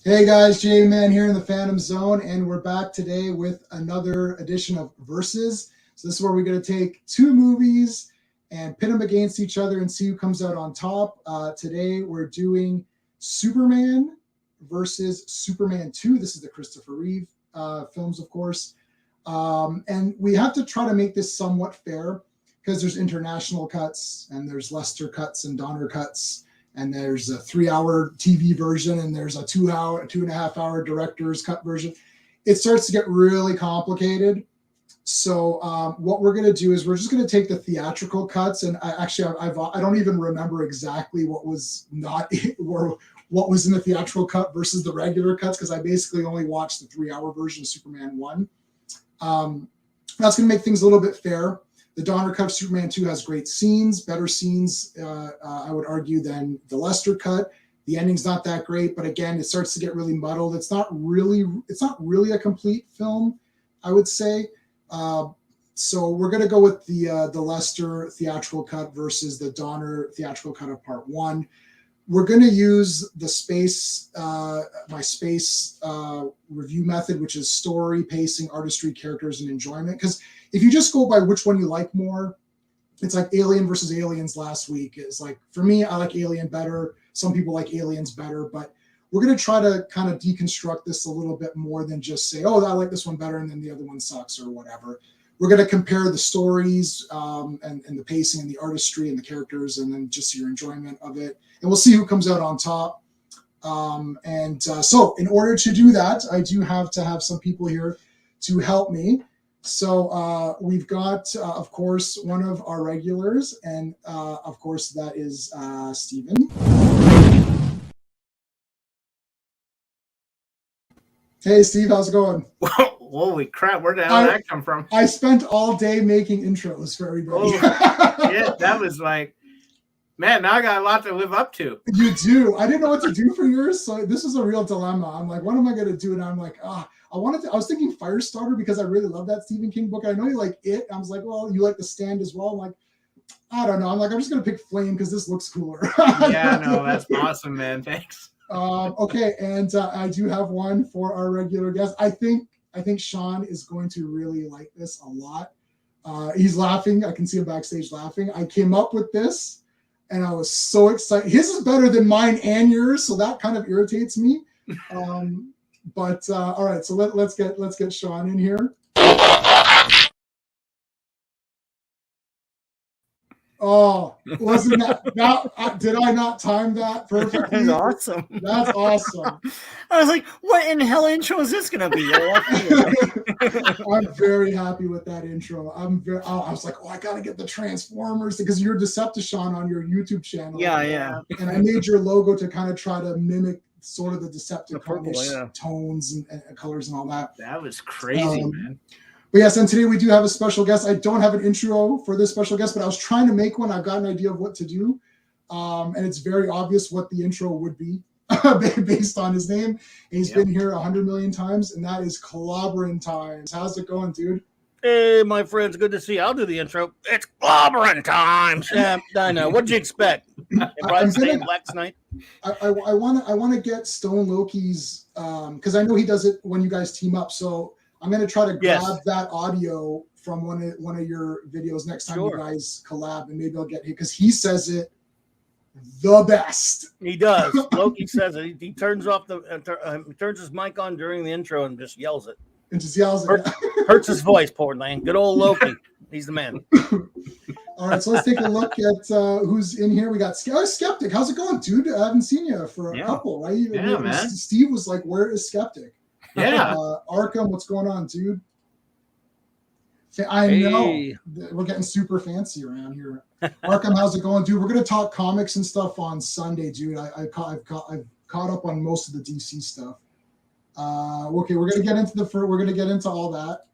Hey guys, J-Man here in the Phantom Zone, and we're back today with another edition of Versus. So this is where we're going to take two movies and pit them against each other and see who comes out on top. Today we're doing Superman versus Superman 2. This is the Christopher Reeve films, of course. And we have to try to make this somewhat fair because there's international cuts and there's Lester cuts and Donner cuts. And there's a 3-hour TV version, and there's a 2.5 hour director's cut version. It starts to get really complicated. So what we're going to do is we're just going to take the theatrical cuts, and I don't even remember exactly what was not or what was in the theatrical cut versus the regular cuts because I basically only watched the 3-hour version of Superman 1. That's going to make things a little bit fair. The Donner cut of Superman 2 has great scenes, better scenes, I would argue, than the Lester cut. The ending's not that great, but again, it starts to get really muddled. It's not really a complete film, I would say. So we're going to go with the Lester theatrical cut versus the Donner theatrical cut of Part 1. We're going to use the my space review method, which is story, pacing, artistry, characters, and enjoyment. Because if you just go by which one you like more, it's like Alien versus Aliens last week. It's like, for me, I like Alien better. Some people like Aliens better. But we're going to try to kind of deconstruct this a little bit more than just say, oh, I like this one better and then the other one sucks or whatever. We're going to compare the stories and the pacing and the artistry and the characters and then just your enjoyment of it. And we'll see who comes out on top. So in order to do that, I do have to have some people here to help me. So we've got, of course, one of our regulars. And, of course, that is Steven. Hey, Steve, how's it going? Holy crap, where the hell did that come from? I spent all day making intros for everybody. Yeah, that was like, man, now I got a lot to live up to. You do. I didn't know what to do for yours, so this is a real dilemma. I'm like, what am I going to do? And I'm like, I was thinking Firestarter because I really love that Stephen King book. I know you like it. I was like, well, you like The Stand as well. I'm like, I don't know. I'm just going to pick Flame because this looks cooler. Yeah, no, that's awesome, man. Thanks. Okay, and I do have one for our regular guest. I think Sean is going to really like this a lot. He's laughing. I can see him backstage laughing. I came up with this, and I was so excited. His is better than mine and yours, so that kind of irritates me. But all right, so let's get Sean in here. Oh, wasn't that did I not time that perfectly? That's awesome. That's awesome. I was like, what in hell intro is this going to be? I'm very happy with that intro. I was like, I got to get the Transformers because you're Decepticon on your YouTube channel. Yeah. And I made your logo to kind of try to mimic sort of the Decepticon tones and colors and all that. That was crazy, man. But yes, and today we do have a special guest. I don't have an intro for this special guest, but I was trying to make one. I've got an idea of what to do. And it's very obvious what the intro would be based on his name. And he's been here 100 million times, and that is Clobberin times. How's it going, dude? Hey, my friends, good to see you. I'll do the intro. It's Clobberin times. Yeah, I know. What'd you expect? If I stay in black tonight? I want to get Stone Loki's, because I know he does it when you guys team up. So I'm going to try to grab that audio from one of your videos next time you guys collab, and maybe I'll get it because he says it the best. He does. Loki says it. He turns off turns his mic on during the intro and just yells it. Hurts his voice, poor man. Good old Loki. He's the man. All right, so let's take a look at who's in here. We got Skeptic. How's it going, dude? I haven't seen you for a couple, right? Yeah, man. Steve was like, "Where is Skeptic?" Yeah. Arkham, what's going on, dude? I know we're getting super fancy around here. Arkham, how's it going, dude? We're gonna talk comics and stuff on Sunday, dude. I've caught up on most of the DC stuff. Okay, we're gonna get into all that.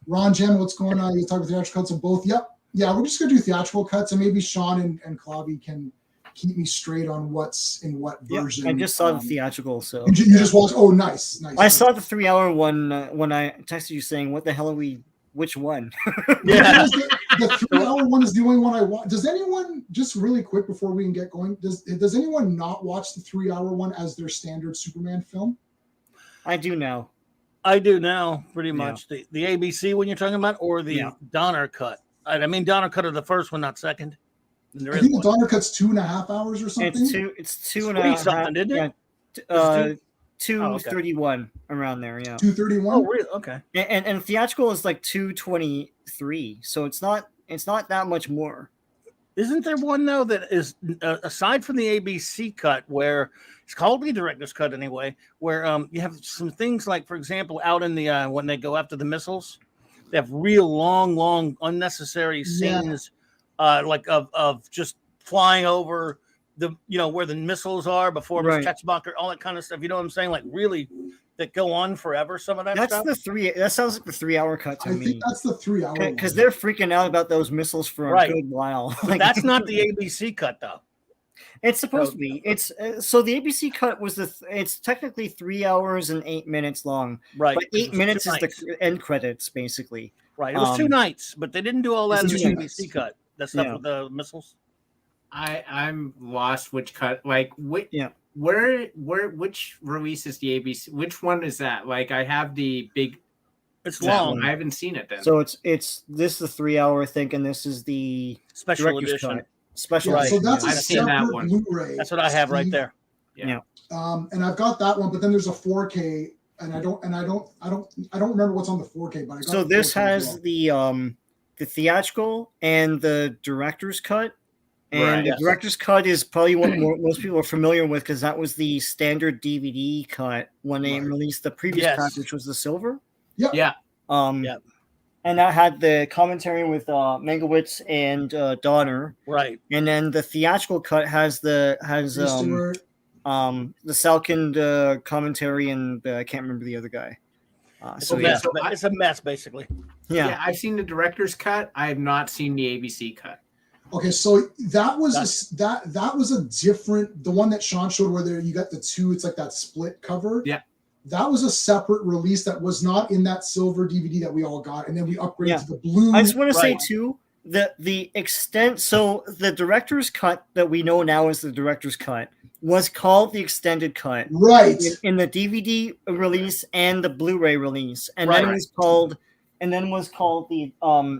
Ron Jen, what's going on? You talk about theatrical cuts of both. Yep. Yeah, we're just gonna do theatrical cuts, and maybe Sean and Clobby can keep me straight on what's in what version. I just saw the theatrical, so you just watched. Oh, nice. I saw the 3-hour one when I texted you saying, "What the hell are we which one? Yeah. The 3-hour one is the only one I watch. Does anyone, just really quick before we can get going, does anyone not watch the 3-hour one as their standard Superman film? I do now. I do now, pretty much. The ABC one you're talking about, or the Donner cut? I mean Donner cut of the first one, not second. I think the Donner cut's 2.5 hours or something. It's 2.5 something, isn't it? Yeah. 2:31 around there. Yeah. 2:31. Oh, really? Okay. And theatrical is like 2:23, so it's not that much more. Isn't there one though that is aside from the ABC cut, where it's called the director's cut anyway, where you have some things like, for example, out in the when they go after the missiles, they have real long unnecessary scenes, like of just flying over the where the missiles are before Right. Ketchbacher, all that kind of stuff. You know what I'm saying? Like really that go on forever. Some of that stuff. That sounds like the 3-hour cut to me. I think that's the 3-hour one. Because they're freaking out about those missiles for a good while. But that's not the ABC cut though. It's supposed to be. It's so the ABC cut was it's technically 3 hours and 8 minutes long. Right. But 8 minutes is the end credits, basically. Right. It was 2 nights, but they didn't do all that in the ABC cut. That stuff with the missiles. I'm lost. Which cut? Like which release is the ABC? Which one is that? Like I have the big. It's long. I haven't seen it then. So it's this is the 3-hour, I think, and this is the special edition. Cut. Special edition. So that's a I've seen that separate one. Blu-ray. That's what I have right there. Yeah. And I've got that one, but then there's a 4K, and I don't remember what's on the 4K. But I got so the this 4K has as well. the theatrical and the director's cut. And Right. the director's cut is probably what most people are familiar with, because that was the standard DVD cut when they released the previous cut, which was the silver. Yep. Yeah. And that had the commentary with Mankiewicz and Donner. Right. And then the theatrical cut has the Salkind commentary, and I can't remember the other guy. It's a mess, basically. Yeah. I've seen the director's cut. I have not seen the ABC cut. Okay, so that was that was a different, the one that Sean showed where you got the two, it's like that split cover. Yeah. That was a separate release that was not in that silver DVD that we all got, and then we upgraded to the blue. I just want to say too, the extent, so the director's cut that we know now as the director's cut was called the extended cut. Right. In the DVD release and the Blu-ray release. And then it was called the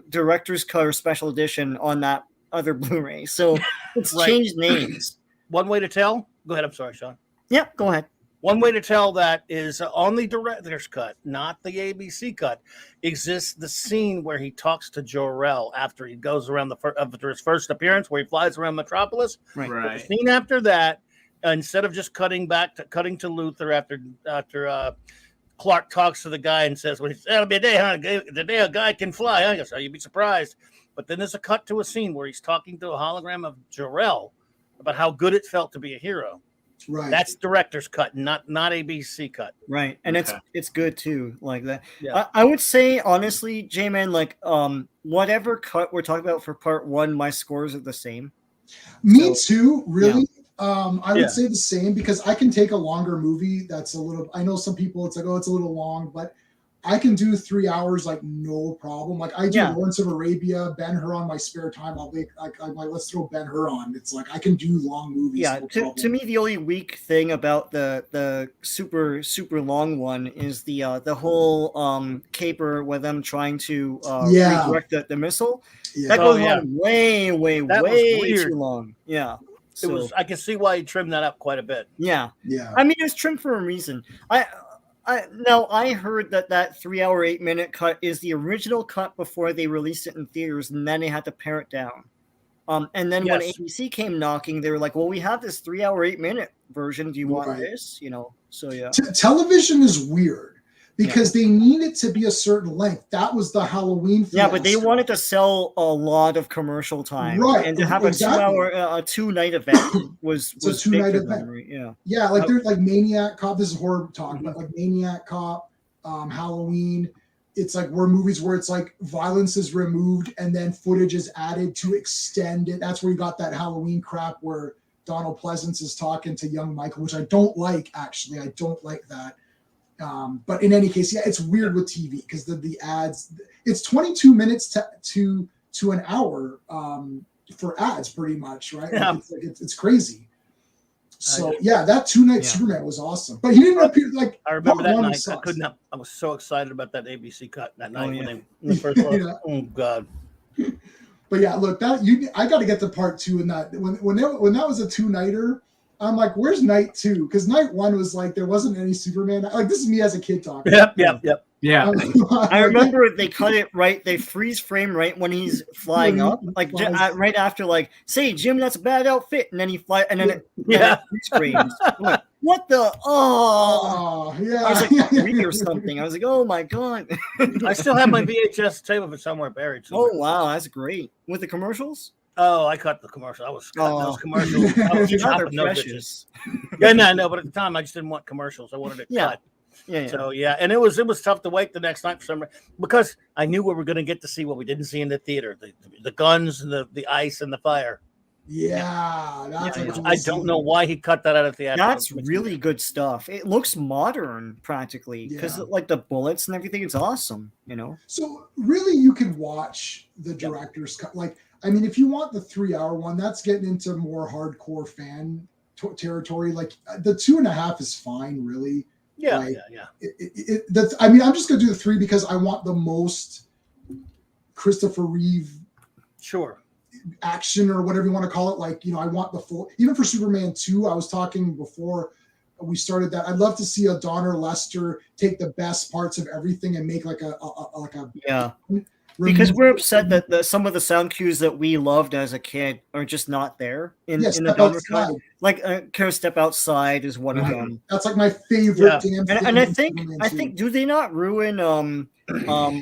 director's cut or special edition on that other Blu-ray. So it's changed names. One way to tell. Go ahead. I'm sorry, Sean. Yep, go ahead. One way to tell that is on the director's cut, not the ABC cut, exists the scene where he talks to Jor-El after he goes around after his first appearance, where he flies around Metropolis. Right. The scene after that, instead of just cutting to Luthor after Clark talks to the guy and says, "Well, that'll be a day, huh? The day a guy can fly, huh? So you'd be surprised." But then there's a cut to a scene where he's talking to a hologram of Jor-El about how good it felt to be a hero. Right. That's director's cut, not ABC cut. Right. And it's good too, like that. Yeah. I would say honestly, J-Man, like whatever cut we're talking about for part 1, my scores are the same. Me too, really. I would say the same, because I can take a longer movie that's a little, I know some people it's like, oh, it's a little long, but I can do 3 hours like no problem. Like I do Lawrence of Arabia, Ben-Hur on my spare time. I'm like, let's throw Ben-Hur on. It's like I can do long movies. Yeah, no to me the only weak thing about the super long one is the whole caper with them trying to redirect the missile. Yeah. That goes on way too long. Yeah. So, I can see why you trimmed that up quite a bit. Yeah. Yeah. I mean, it's trimmed for a reason. I heard that 3 hour 8 minute cut is the original cut before they released it in theaters, and then they had to pare it down. And then when ABC came knocking, they were like, "Well, we have this 3 hour 8 minute version. Do you want this?" So yeah. Television is weird because they need it to be a certain length. That was the Halloween fiasco. Yeah, but they wanted to sell a lot of commercial time, right? And to have a 2 hour, 2-night event was a 2-night event. Yeah, like there's like Maniac Cop. This is horror talk, but like Maniac Cop, Halloween. It's like movies where it's like violence is removed and then footage is added to extend it. That's where you got that Halloween crap where Donald Pleasance is talking to young Michael, which I don't like. Actually, I don't like that. But in any case, yeah, it's weird with TV because the ads. It's 22 minutes to an hour for ads, pretty much, right? Yeah. It's crazy. So yeah, that 2-night Superman was awesome, but he didn't appear like. I remember that night. Sucks. I couldn't have. I was so excited about that ABC cut that night yeah. when the first one. Yeah. Oh God. But yeah, look, I got to get to part 2 in that when that was a 2-nighter. I'm like, where's night 2? Because night 1 was like there wasn't any Superman. Like this is me as a kid talking. Yep. Yeah. I remember they cut it right. They freeze frame right when he's flying up, like right after, like, say, Jim, that's a bad outfit, and then he fly, and then it freeze frames. I'm like, what the? Oh, yeah. I was like 3 or something. I was like, oh my God. I still have my VHS tape of it somewhere buried. Oh wow, that's great. With the commercials? Oh, I cut the commercial. I was cutting those commercials. I was They're chopping those precious. bitches. Yeah, no, but at the time I just didn't want commercials. I wanted it cut. Yeah. So yeah, and it was tough to wait the next night for some reason because I knew we were going to get to see what we didn't see in the theater: the guns and the ice and the fire. Yeah, that's cool I don't know why he cut that out of the theater. That's really good stuff. It looks modern practically because like the bullets and everything. It's awesome, you know. So really, you can watch the director's cut. Like, I mean, if you want the 3-hour one, that's getting into more hardcore fan territory. Like the 2.5 is fine, really. Yeah, like, yeah. That's. I mean, I'm just gonna do the 3 because I want the most Christopher Reeve. Sure. Action or whatever you want to call it. Like, you know, I want the full. Even for Superman 2, I was talking before we started that. I'd love to see a Donner Lester take the best parts of everything and make like a Because we're upset that some of the sound cues that we loved as a kid are just not there in the Donner cut. Like "Care Step Outside" is one of them. That's like my favorite damn thing. And I think do they not ruin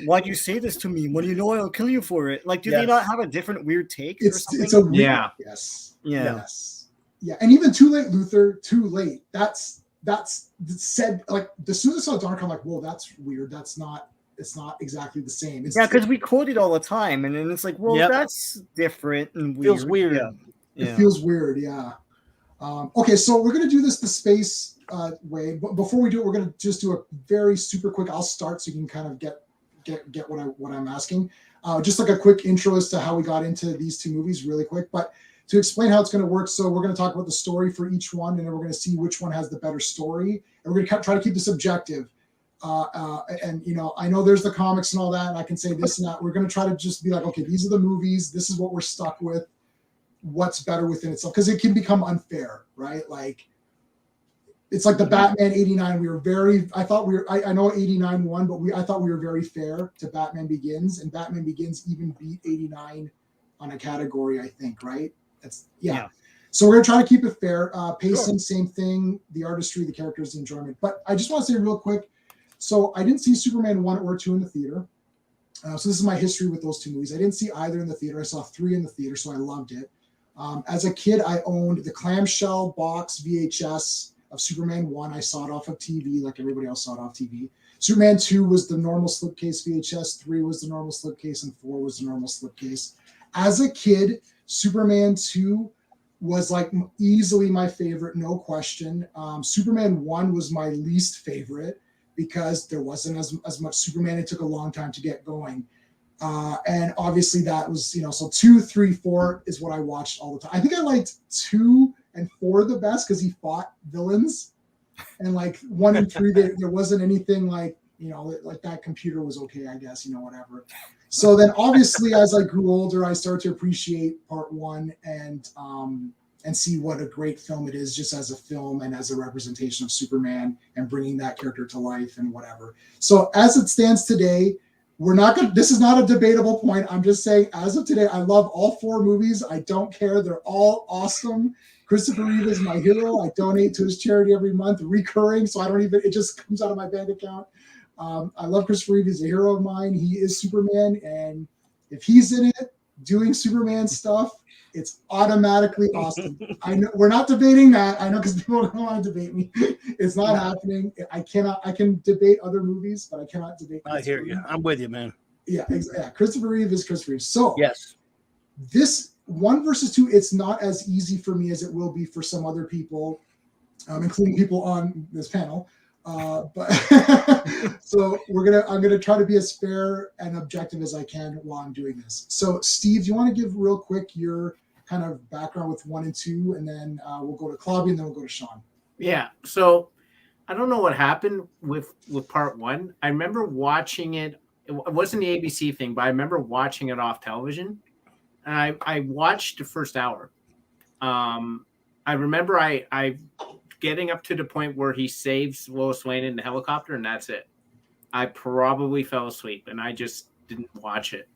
why do you say this to me when you know I'll kill you for it? Like, do they not have a different weird take? It's a weird, yes. And even Too Late, Luther, Too Late. That's said, like, as soon as I saw Donner, I'm like, whoa, that's weird. It's not exactly the same. Because we quote it all the time, and then it's like, well, that's different and weird. Feels weird. It feels weird, yeah. Okay, so we're gonna do this the space way, but before we do it, we're gonna just do a very super quick. I'll start so you can kind of get what I'm asking. Just like a quick intro as to how we got into these 2 movies, really quick. But to explain how it's going to work, so we're going to talk about the story for each one, and then we're going to see which one has the better story, and we're going to try to keep this objective. And you know, I know there's the comics and all that, and I can say this and that. We're going to try to just be like, okay, these are the movies. This is what we're stuck with. What's better within itself, because it can become unfair, right? Like, it's like the Batman 89. I know 89 won, but I thought we were very fair to Batman Begins, and Batman Begins even beat 89 on a category, I think, right? So we're gonna try to keep it fair. Pacing, same thing. The artistry, the characters, the enjoyment. But I just want to say real quick. So I didn't see Superman 1 or 2 in the theater. So this is my history with those 2 movies. I didn't see either in the theater. I saw 3 in the theater, so I loved it. As a kid, I owned the clamshell box VHS of Superman 1. I saw it off of TV like everybody else saw it off TV. Superman 2 was the normal slipcase VHS, 3 was the normal slipcase, and 4 was the normal slipcase. As a kid, Superman 2 was like easily my favorite, no question. Superman 1 was my least favorite because there wasn't as much Superman. It took a long time to get going. And obviously that was, you know, so 2, 3, 4 is what I watched all the time. I think I liked 2 and 4 the best because he fought villains, and like 1 and 3 there wasn't anything like, you know, like that computer was okay, I guess, you know, whatever. So then obviously as I grew older, I started to appreciate part 1 and see what a great film it is just as a film and as a representation of Superman and bringing that character to life and whatever. So as it stands today, this is not a debatable point. I'm just saying, as of today, I love all 4 movies. I don't care. They're all awesome. Christopher Reeve is my hero. I donate to his charity every month, recurring. So it just comes out of my bank account. I love Christopher Reeve. He's a hero of mine. He is Superman. And if he's in it doing Superman stuff, it's automatically awesome. I know we're not debating that. I know because people don't want to debate me. It's not happening. I can debate other movies, but I cannot debate. I hear you. I'm with you, man. Yeah, exactly. Christopher Reeve is Christopher Reeve. So yes, this 1 versus 2, it's not as easy for me as it will be for some other people, including people on this panel. But so I'm gonna try to be as fair and objective as I can while I'm doing this. So Steve, do you want to give real quick your kind of background with 1 and 2, and then we'll go to Clobby, and then we'll go to Sean. Yeah. So I don't know what happened with part 1. I remember watching it. It wasn't the ABC thing, but I remember watching it off television, and I watched the first hour. I remember I getting up to the point where he saves Lois Lane in the helicopter, and that's it. I probably fell asleep, and I just didn't watch it.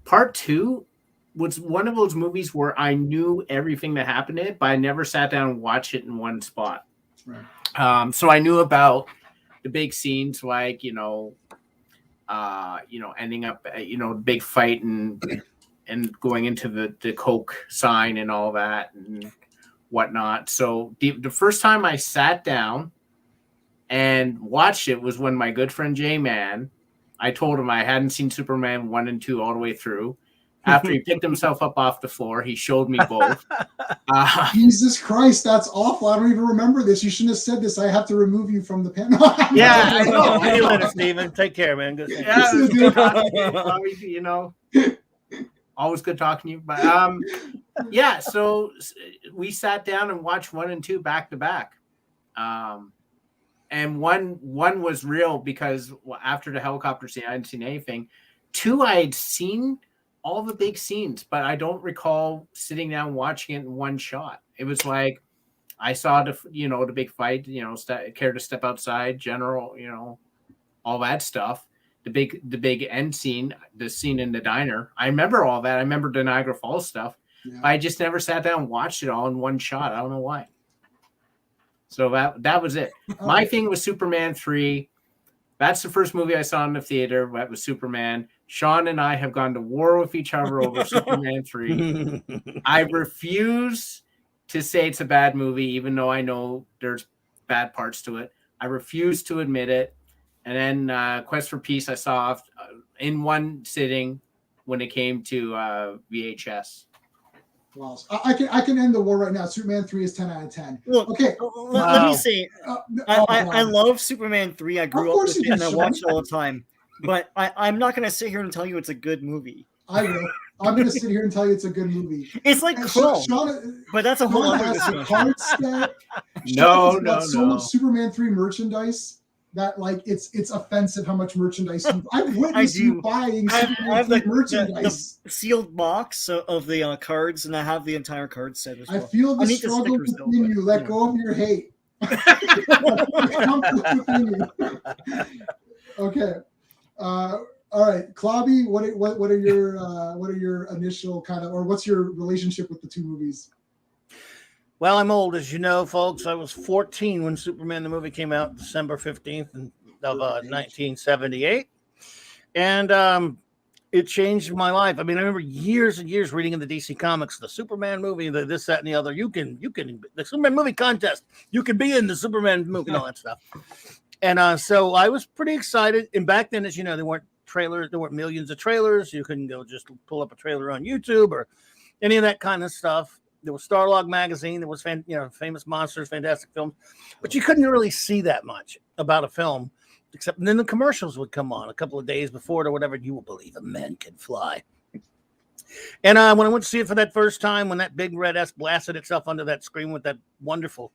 Part 2 was one of those movies where I knew everything that happened in it, but I never sat down and watched it in one spot. Right. So I knew about the big scenes, like ending up big fight and going into the Coke sign and all that and whatnot. So the first time I sat down and watched it was when my good friend J-Man, I told him I hadn't seen Superman 1 and 2 all the way through. After he picked himself up off the floor, he showed me both. Jesus Christ, that's awful. I don't even remember this. You shouldn't have said this. I have to remove you from the panel. Yeah, I know. See you later, Steven. Take care, man. Good. Yeah, it was good talking to you. Always good talking to you. But yeah, so we sat down and watched 1 and 2 back to back. And one was real because after the helicopter scene, I hadn't seen anything. 2, I had seen all the big scenes, but I don't recall sitting down watching it in one shot. It was like I saw the big fight, Care to Step Outside, General, all that stuff. The big end scene, the scene in the diner. I remember all that. I remember the Niagara Falls stuff. Yeah. I just never sat down and watched it all in one shot. I don't know why. So that was it. My thing was Superman 3. That's the first movie I saw in the theater. That was Superman. Sean and I have gone to war with each other over Superman 3. I refuse to say it's a bad movie, even though I know there's bad parts to it. I refuse to admit it. And then Quest for Peace I saw in one sitting when it came to VHS. Wow. I can end the war right now. Superman 3 is 10 out of 10. Look, okay. Let me say, I love Superman 3. I grew up with it and I watch it all the time. But I'm not going to sit here and tell you it's a good movie. I will. I'm going to sit here and tell you it's a good movie. It's like Chrome, but that's a whole other discussion. So much Superman 3 merchandise that it's offensive how much merchandise I've witnessed you buying Superman 3 merchandise. The sealed box of the cards, and I have the entire card set as well. I feel the struggle between you. Let go of your hate. Okay. All right, Clobby, what are your initial kind of, or what's your relationship with the two movies? Well, I'm old, as you know, folks. I was 14 when Superman the movie came out, December 15th of 1978, and it changed my life. I mean, I remember years and years reading in the DC Comics, the Superman movie, the this, that, and the other. You can the Superman movie contest. You can be in the Superman movie and all that stuff. And so I was pretty excited. And back then, as you know, there weren't trailers. There weren't millions of trailers. You couldn't go just pull up a trailer on YouTube or any of that kind of stuff. There was Starlog magazine. There was Famous Monsters, Fantastic Films, but you couldn't really see that much about a film, except then the commercials would come on a couple of days before it or whatever. You will believe a man can fly. And when I went to see it for that first time, when that big red S blasted itself under that screen with that wonderful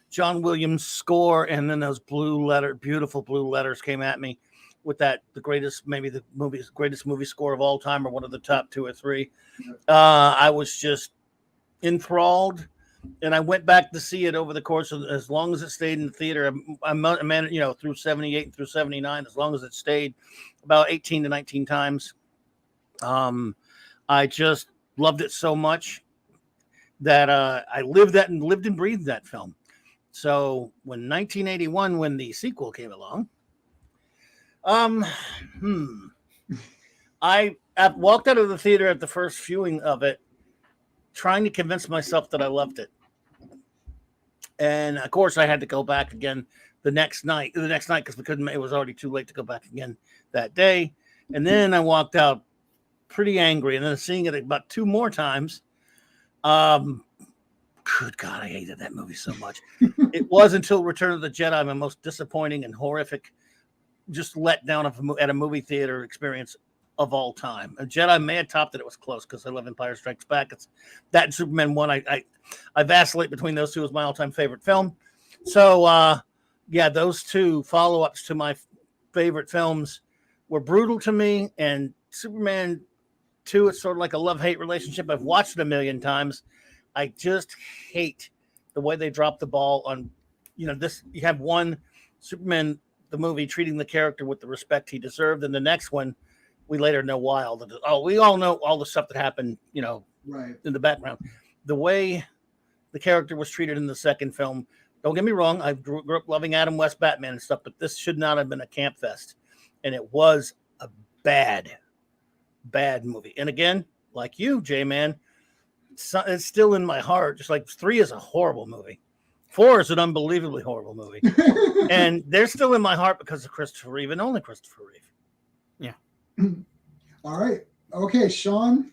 John Williams score, and then those beautiful blue letters came at me with that greatest movie score of all time, or one of the top 2 or 3. I was just enthralled, and I went back to see it over the course of as long as it stayed in the theater. I managed, through 78 and through 79, as long as it stayed, about 18 to 19 times. I just loved it so much that I lived and breathed that film. So when 1981, when the sequel came along, I walked out of the theater at the first viewing of it, trying to convince myself that I loved it. And of course I had to go back again the next night because it was already too late to go back again that day. And then I walked out pretty angry, and then seeing it about 2 more times, Good God, I hated that movie so much. It was until Return of the Jedi, my most disappointing and horrific, just let down at a movie theater experience of all time. A Jedi may have topped it. It was close because I love Empire Strikes Back. It's that and Superman 1. I vacillate between those two as my all-time favorite film. So, yeah, those two follow-ups to my favorite films were brutal to me. And Superman 2, it's sort of like a love-hate relationship. I've watched it a million times. I just hate the way they drop the ball on, this. You have one Superman, the movie, treating the character with the respect he deserved. And the next one, we later know why. We all know all the stuff that happened, Right. in the background. The way the character was treated in the second film, don't get me wrong, I grew up loving Adam West Batman and stuff, but this should not have been a camp fest. And it was a bad movie. And again, like you, J-Man, it's still in my heart. Just like 3 is a horrible movie. 4 is an unbelievably horrible movie. And they're still in my heart because of Christopher Reeve and only Christopher Reeve. All right. Okay, Sean.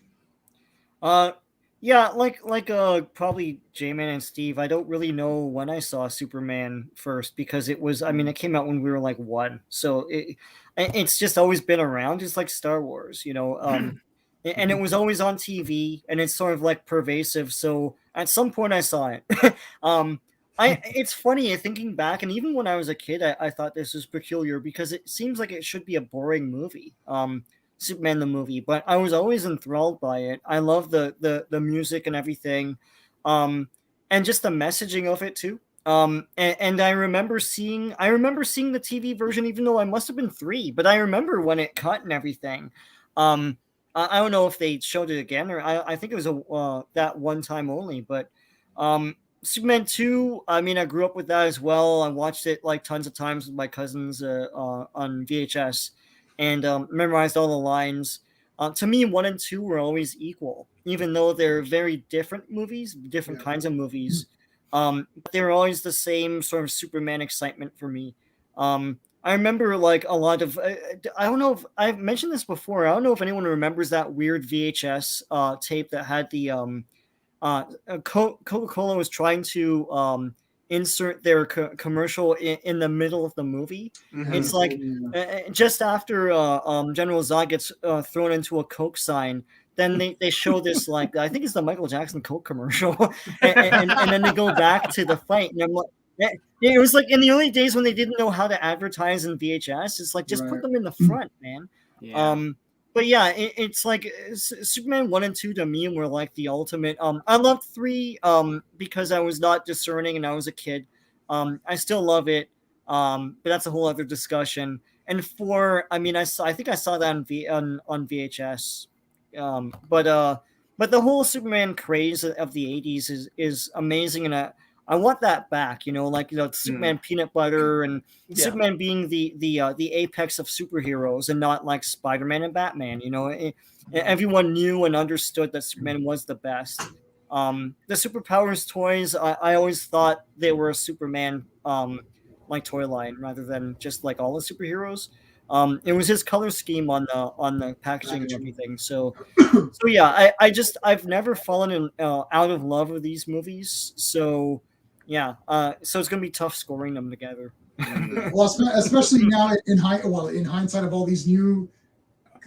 Yeah, like probably J-Man and Steve. I don't really know when I saw Superman first because it came out when we were like 1. So it's just always been around. It's like Star Wars, and it was always on TV, and it's sort of like pervasive. So at some point I saw it. It's funny thinking back, and even when I was a kid, I thought this was peculiar because it seems like it should be a boring movie, Superman the movie, but I was always enthralled by it. I love the music and everything, and just the messaging of it too. And I remember seeing the TV version, even though I must have been 3, but I remember when it cut and everything. I don't know if they showed it again, or I think it was that one time only, but Superman 2, I grew up with that as well. I watched it like tons of times with my cousins on VHS and memorized all the lines. To me, 1 and 2 were always equal, even though they're very different movies, different kinds of movies. But they were always the same sort of Superman excitement for me. I remember like a lot of, I don't know if I've mentioned this before. I don't know if anyone remembers that weird VHS tape that had the Coca-Cola was trying to insert their commercial in the middle of the movie. Mm-hmm. It's like just after General Zod gets thrown into a Coke sign, then they show this, like, I think it's the Michael Jackson Coke commercial, and then they go back to the fight. And I'm like, it was like in the early days when they didn't know how to advertise in VHS. It's like, just put them in the front, man. Yeah. But yeah, it's like Superman 1 and 2 to me were like the ultimate. I loved 3 because I was not discerning and I was a kid. I still love it, but that's a whole other discussion. And 4, I think I saw that on VHS. But the whole Superman craze of the 80s is amazing, and I want that back. Superman peanut butter and Superman being the apex of superheroes and not like Spider-Man and Batman. Everyone knew and understood that Superman was the best. The Superpowers toys, I always thought they were a Superman like toy line rather than just like all the superheroes. It was his color scheme on the packaging and everything. So yeah, I've never fallen out of love with these movies. So yeah, so it's gonna be tough scoring them together. Well, especially now in hindsight of all these new,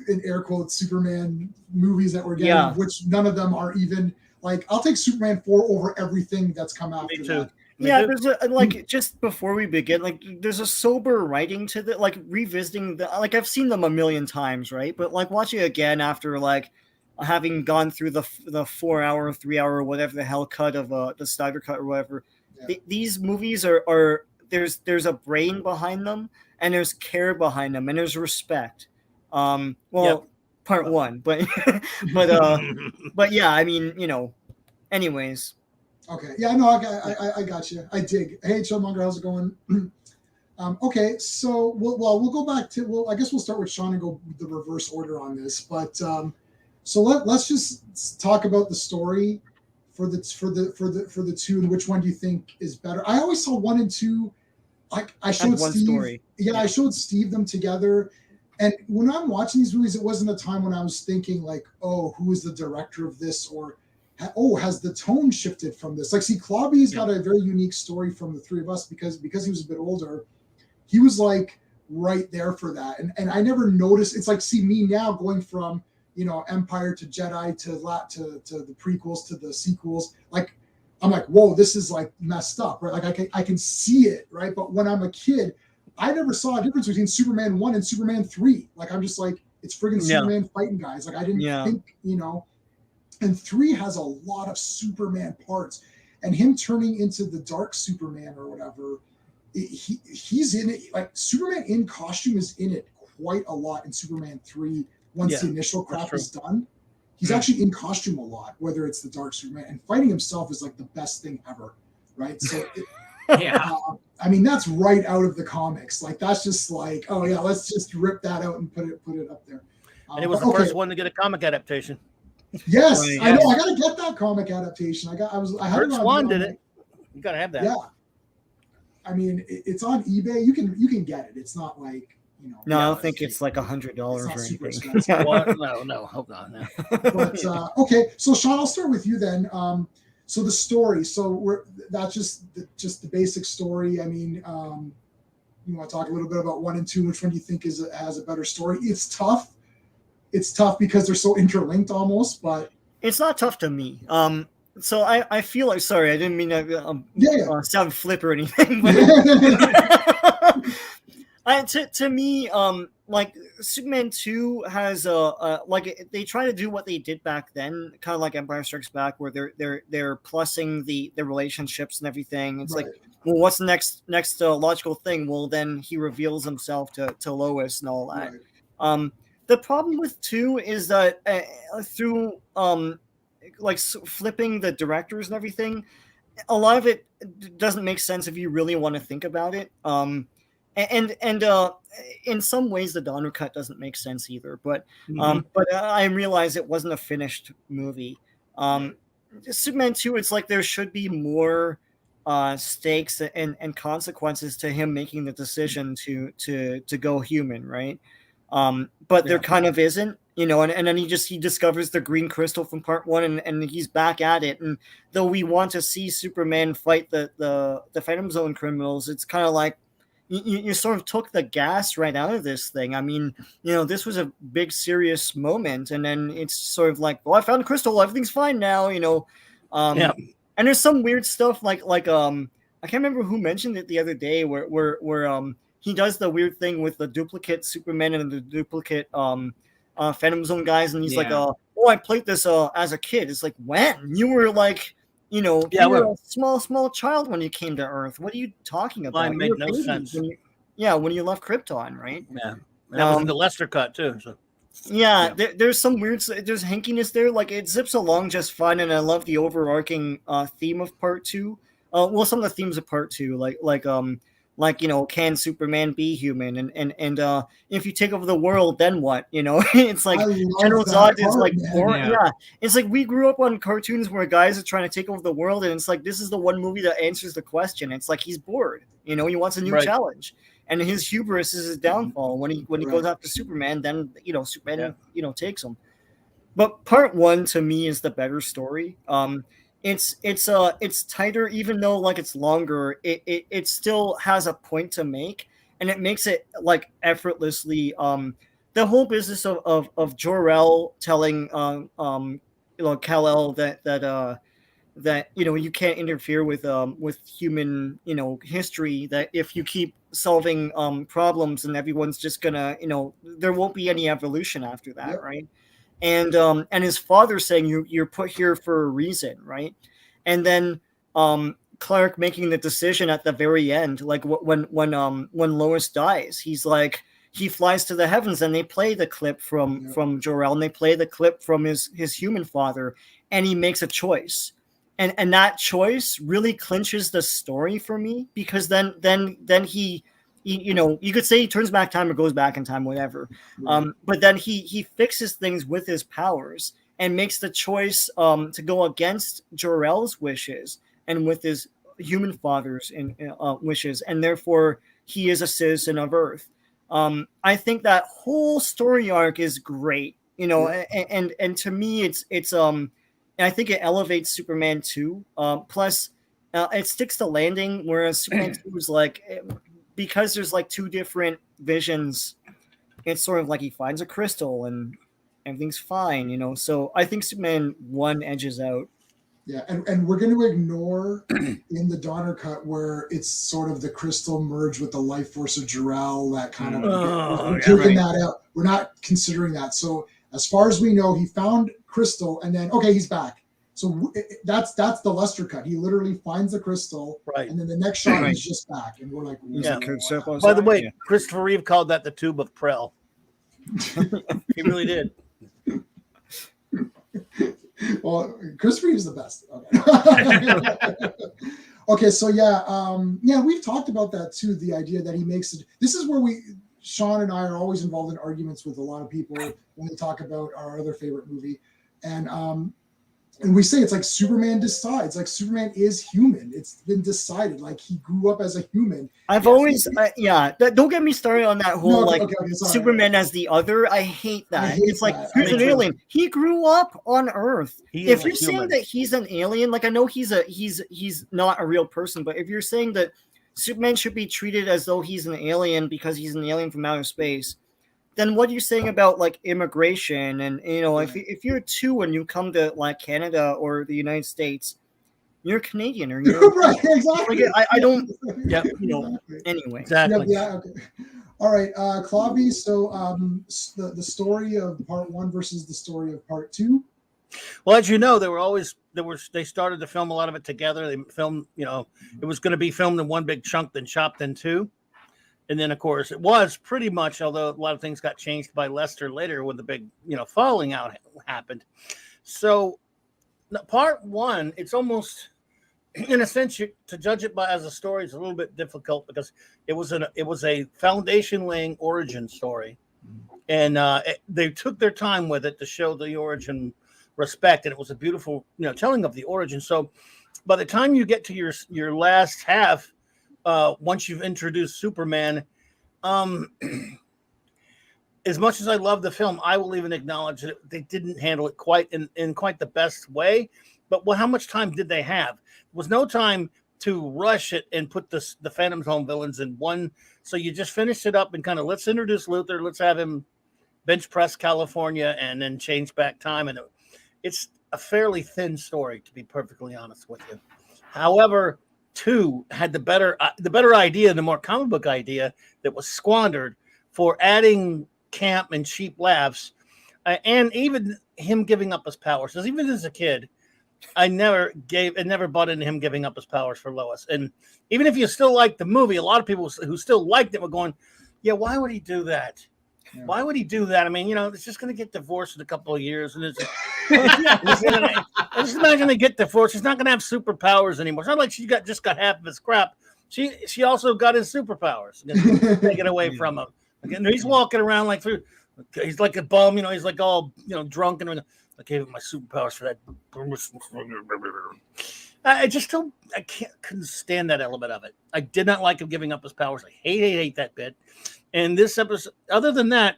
in air quotes, Superman movies that we're getting, which none of them are even like. I'll take Superman 4 over everything that's come after that. Yeah, there's just before we begin, like there's a sober writing to the, like revisiting like I've seen them a million times, right? But like watching it again after like having gone through the 4 hour, 3 hour, whatever the hell cut of the Snyder cut or whatever. These movies are there's a brain behind them, and there's care behind them, and there's respect. Part 1, but but yeah, anyways. Okay. Yeah, no, I got you. I dig. Hey, Chillmonger, how's it going? Okay, so we'll go back to, I guess we'll start with Sean and go the reverse order on this. But so let's just talk about the story for the 2, and which one do you think is better? I always saw 1 and 2. Like I showed Steve. Story. Yeah, I showed Steve them together. And when I'm watching these movies, it wasn't a time when I was thinking like, oh, who is the director of this, or has the tone shifted from this? Like, see, Clobby's got a very unique story from the three of us because he was a bit older. He was like right there for that, and I never noticed. It's like, see me now going from, you know, Empire to Jedi to the prequels to the sequels. Like, I'm like, whoa, this is like messed up, right? Like I can see it, right? But when I'm a kid, I never saw a difference between Superman 1 and Superman 3. Like, I'm just like, it's friggin' Superman fighting guys. Like, I didn't think, you know. And 3 has a lot of Superman parts, and him turning into the Dark Superman or whatever, he's in it. Like, Superman in costume is in it quite a lot in Superman 3. Once the initial crap is done, he's actually in costume a lot, whether it's the Dark Superman, and fighting himself is like the best thing ever, right? So I mean, that's right out of the comics. Like, that's just like, oh yeah, let's just rip that out and put it up there. And it was the first one to get a comic adaptation. Yes, I know. I gotta get that comic adaptation. I had Kurt it on. Swan did it. You gotta have that. Yeah, I mean, it's on eBay. You can get it. It's not like, you know. No, I don't think it's like $100 or anything. No, hold on. No. But okay, so Sean, I'll start with you then. So the story. So that's just the basic story. I mean, you want to talk a little bit about 1 and 2? Which one do you think has a better story? It's tough. It's tough because they're so interlinked almost, but it's not tough to me. So I feel like, sorry, I didn't mean to sound flip or anything. But to me, like Superman 2 has like they try to do what they did back then, kind of like Empire Strikes Back, where they're plussing the relationships and everything. It's like, well, what's the next logical thing? Well, then he reveals himself to Lois and all that. Right. The problem with 2 is that through like flipping the directors and everything, a lot of it doesn't make sense if you really want to think about it. And in some ways, the Donner cut doesn't make sense either. But I realize it wasn't a finished movie. Superman 2, it's like there should be more stakes and consequences to him making the decision to go human, right? But there kind of isn't, you know, and then he discovers the green crystal from part 1, and he's back at it. And though we want to see Superman fight the Phantom Zone criminals, it's kind of like you sort of took the gas right out of this thing. I mean, you know, this was a big serious moment, and then it's sort of like, well, I found the crystal, everything's fine now, you know. And there's some weird stuff like I can't remember who mentioned it the other day where he does the weird thing with the duplicate Superman and the duplicate Phantom Zone guys, and he's like, oh, I played this as a kid. It's like, when? You were like, you know, you were a small child when you came to Earth. What are you talking about? Mine made no sense. When you left Krypton, right? Yeah. That was in the Lester cut too. So. Yeah, there's some there's hankiness there. Like, it zips along just fine, and I love the overarching theme of part 2. Well, some of the themes of part 2, like, you know, can Superman be human? And if you take over the world, then what? You know, it's like General Zod is like, it's like we grew up on cartoons where guys are trying to take over the world, and it's like, this is the one movie that answers the question. It's like, he's bored, you know, he wants a new challenge, and his hubris is his downfall. When he goes after Superman, then, you know, Superman you know, takes him. But part 1 to me is the better story. It's tighter, even though like it's longer. It still has a point to make, and it makes it like effortlessly. The whole business of Jor-El telling you know, Kal-El that you know, you can't interfere with human, you know, history. That if you keep solving problems, and everyone's just gonna, you know, there won't be any evolution after that, right? And his father saying you're put here for a reason, right? And then Clark making the decision at the very end, like when Lois dies, he's like, he flies to the heavens, and they play the clip from Jor-El, and they play the clip from his human father, and he makes a choice, and that choice really clinches the story for me, because then he you know, you could say he turns back time or goes back in time, whatever. But then he fixes things with his powers and makes the choice to go against Jor-El's wishes and with his human father's wishes, and therefore he is a citizen of Earth. I think that whole story arc is great, you know, and to me it's and I think it elevates Superman 2. Plus, it sticks to landing, whereas Superman 2 is like, because there's like two different visions, it's sort of like he finds a crystal and everything's fine, you know. So I think Superman 1 edges out. Yeah, and we're going to ignore in the Donner cut where it's sort of the crystal merged with the life force of Jor-El, that kind of we're taking that out. We're not considering that. So as far as we know, he found crystal and then he's back. So that's the Lester cut. He literally finds the crystal, right, and then the next shot he's just back, and we're like, By the way, Christopher Reeve called that the tube of Prel. He really did. Well, Chris Reeve's the best. Okay, so we've talked about that too. The idea that he makes it. This is where Sean and I are always involved in arguments with a lot of people when they talk about our other favorite movie, and we say it's like Superman decides. Like Superman is human. It's been decided. Like he grew up as a human. I've always, don't get me started on that whole Superman as the other. I hate that. It's like he's an alien. He grew up on Earth. If you're saying that he's an alien, like I know he's not a real person, but if you're saying that Superman should be treated as though he's an alien because he's an alien from outer space, then what are you saying about like immigration? And if you're two and you come to like Canada or the United States, you're Canadian or you're right, exactly. Like, I don't. Yeah, Anyway, exactly. Yeah. Okay. All right, Clobby. So the story of part 1 versus the story of part 2. Well, as you know, they started to film a lot of it together. They filmed, it was going to be filmed in one big chunk, then chopped in two. And then, of course, it was pretty much, although a lot of things got changed by Lester later when the big, falling out happened. So part 1, it's almost, in a sense, to judge it as a story is a little bit difficult because it was a foundation-laying origin story. And they took their time with it to show the origin respect. And it was a beautiful, telling of the origin. So by the time you get to your last half, once you've introduced Superman, as much as I love the film, I will even acknowledge that they didn't handle it quite in quite the best way. But how much time did they have? There was no time to rush it and put the Phantom Zone villains in one. So you just finished it up and kind of let's introduce Luthor, let's have him bench press California, and then change back time. And it's a fairly thin story, to be perfectly honest with you. However, 2 had the better idea, the more comic book idea that was squandered for adding camp and cheap laughs, and even him giving up his powers. Because even as a kid, I never bought into him giving up his powers for Lois. And even if you still like the movie, a lot of people who still liked it were going, "Yeah, why would he do that? Yeah. Why would he do that? I mean, it's just going to get divorced in a couple of years, and just imagine they get divorced. He's not going to have superpowers anymore. It's not like she just got half of his crap. She also got his superpowers taken away from him. Again, he's walking around he's like a bum. He's like all drunk and I gave him my superpowers for that. Couldn't stand that element of it. I did not like him giving up his powers. I hate that bit. And this episode, other than that,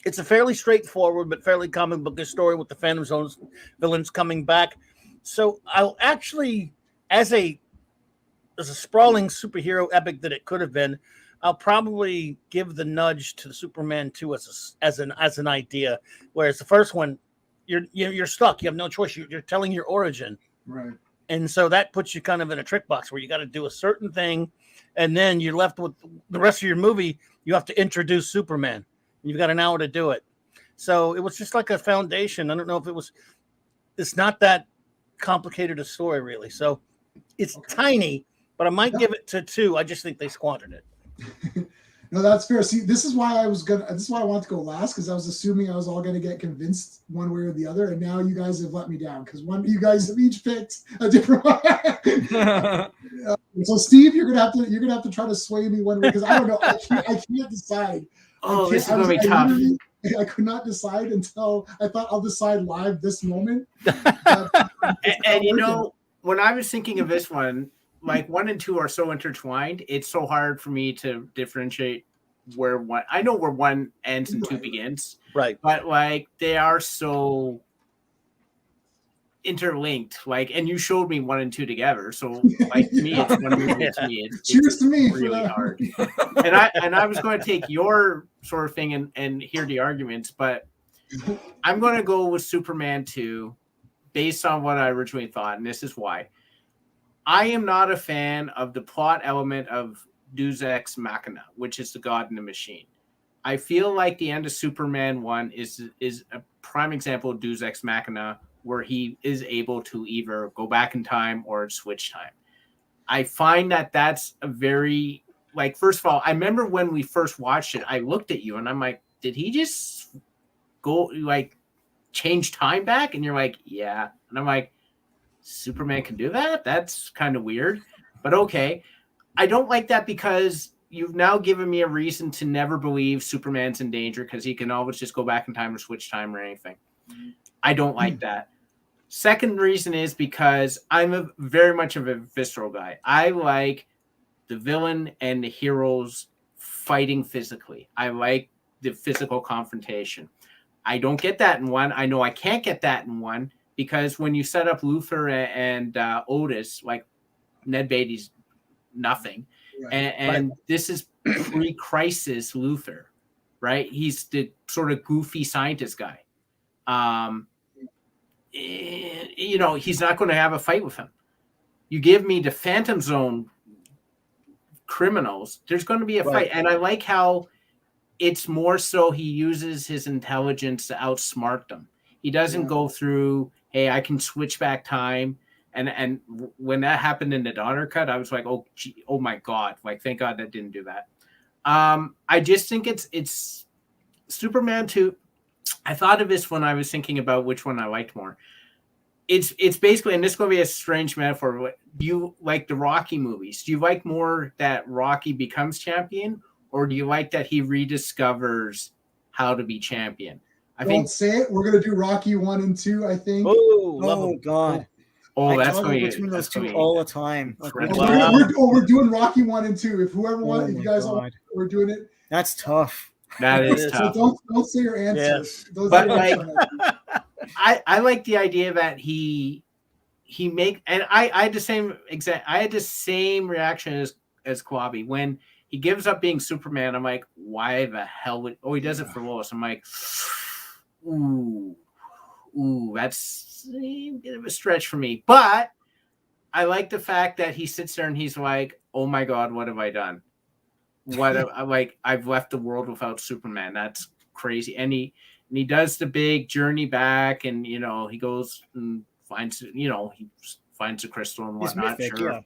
it's a fairly straightforward but fairly comic bookish story with the Phantom Zone villains coming back. So I'll actually, as a sprawling superhero epic that it could have been, I'll probably give the nudge to the Superman 2 as an idea. Whereas the first one, you're stuck. You have no choice. You're telling your origin, right? And so that puts you kind of in a trick box where you got to do a certain thing, and then you're left with the rest of your movie. You have to introduce Superman. You've got an hour to do it. So it was just like a foundation. I don't know if it's not that complicated a story really. So it's tiny, but I might give it to 2. I just think they squandered it. No, that's fair. See, this is why I wanted to go last, because I was assuming I was all going to get convinced one way or the other, and now you guys have let me down because you guys have each picked a different one. So Steve, you're gonna have to try to sway me one way, because I don't know. I can't decide. This is gonna be tough. I could not decide until I thought I'll decide live this moment. And when I was thinking of this one, like 1 and 2 are so intertwined, it's so hard for me to differentiate where one. I know where 1 ends and 2 begins, right? But like they are so interlinked. Like, and you showed me 1 and 2 together. So like to me, it's one movie. To me, Cheers to me really for that. hard. And I was going to take your sort of thing and hear the arguments, but I'm going to go with Superman 2 based on what I originally thought, and this is why. I am not a fan of the plot element of Deus Ex Machina, which is the God in the machine. I feel like the end of Superman 1 is a prime example of Deus Ex Machina, where he is able to either go back in time or switch time. I find that that's a very, like, first of all, I remember when we first watched it, I looked at you and I'm like, did he just go, like, change time back? And you're like, yeah. And I'm like, Superman can do that? That's kind of weird, but okay. I don't like that because you've now given me a reason to never believe Superman's in danger because he can always just go back in time or switch time or anything. I don't like that. Second reason is because I'm very much of a visceral guy. I like the villain and the heroes fighting physically. I like the physical confrontation. I don't get that in 1. I know I can't get that in 1 because when you set up Luthor and Otis, like Ned Beatty's nothing. Right. And this is pre-crisis Luthor, right? He's the sort of goofy scientist guy. You know, he's not going to have a fight with him. You give me the Phantom Zone criminals, there's going to be a fight. And I like how it's more so he uses his intelligence to outsmart them. He doesn't go through, hey, I can switch back time. And when that happened in the Donner cut, I was like, oh my God. Like, thank God that didn't do that. I just think it's Superman 2. I thought of this when I was thinking about which one I liked more. It's basically, and this is going to be a strange metaphor. Do you like the Rocky movies? Do you like more that Rocky becomes champion, or do you like that he rediscovers how to be champion? Don't say it. We're going to do Rocky 1 and 2, I think. Oh God. Oh, that's going going between those two all the time. Like, we're doing Rocky 1 and 2. If whoever wants, if you guys all, we're doing it. That's tough. That is tough. So don't say your answers. Yes. But like, I like the idea that he make, and I had the same reaction as Clobberin when he gives up being Superman. I'm like, why the hell would? Oh, he does it for Lois. I'm like, ooh, that's a bit of a stretch for me. But I like the fact that he sits there and he's like, oh my God, what have I done? I've left the world without Superman. That's crazy. And he does the big journey back, and he goes and finds he finds the crystal and whatnot. Mythic, sure.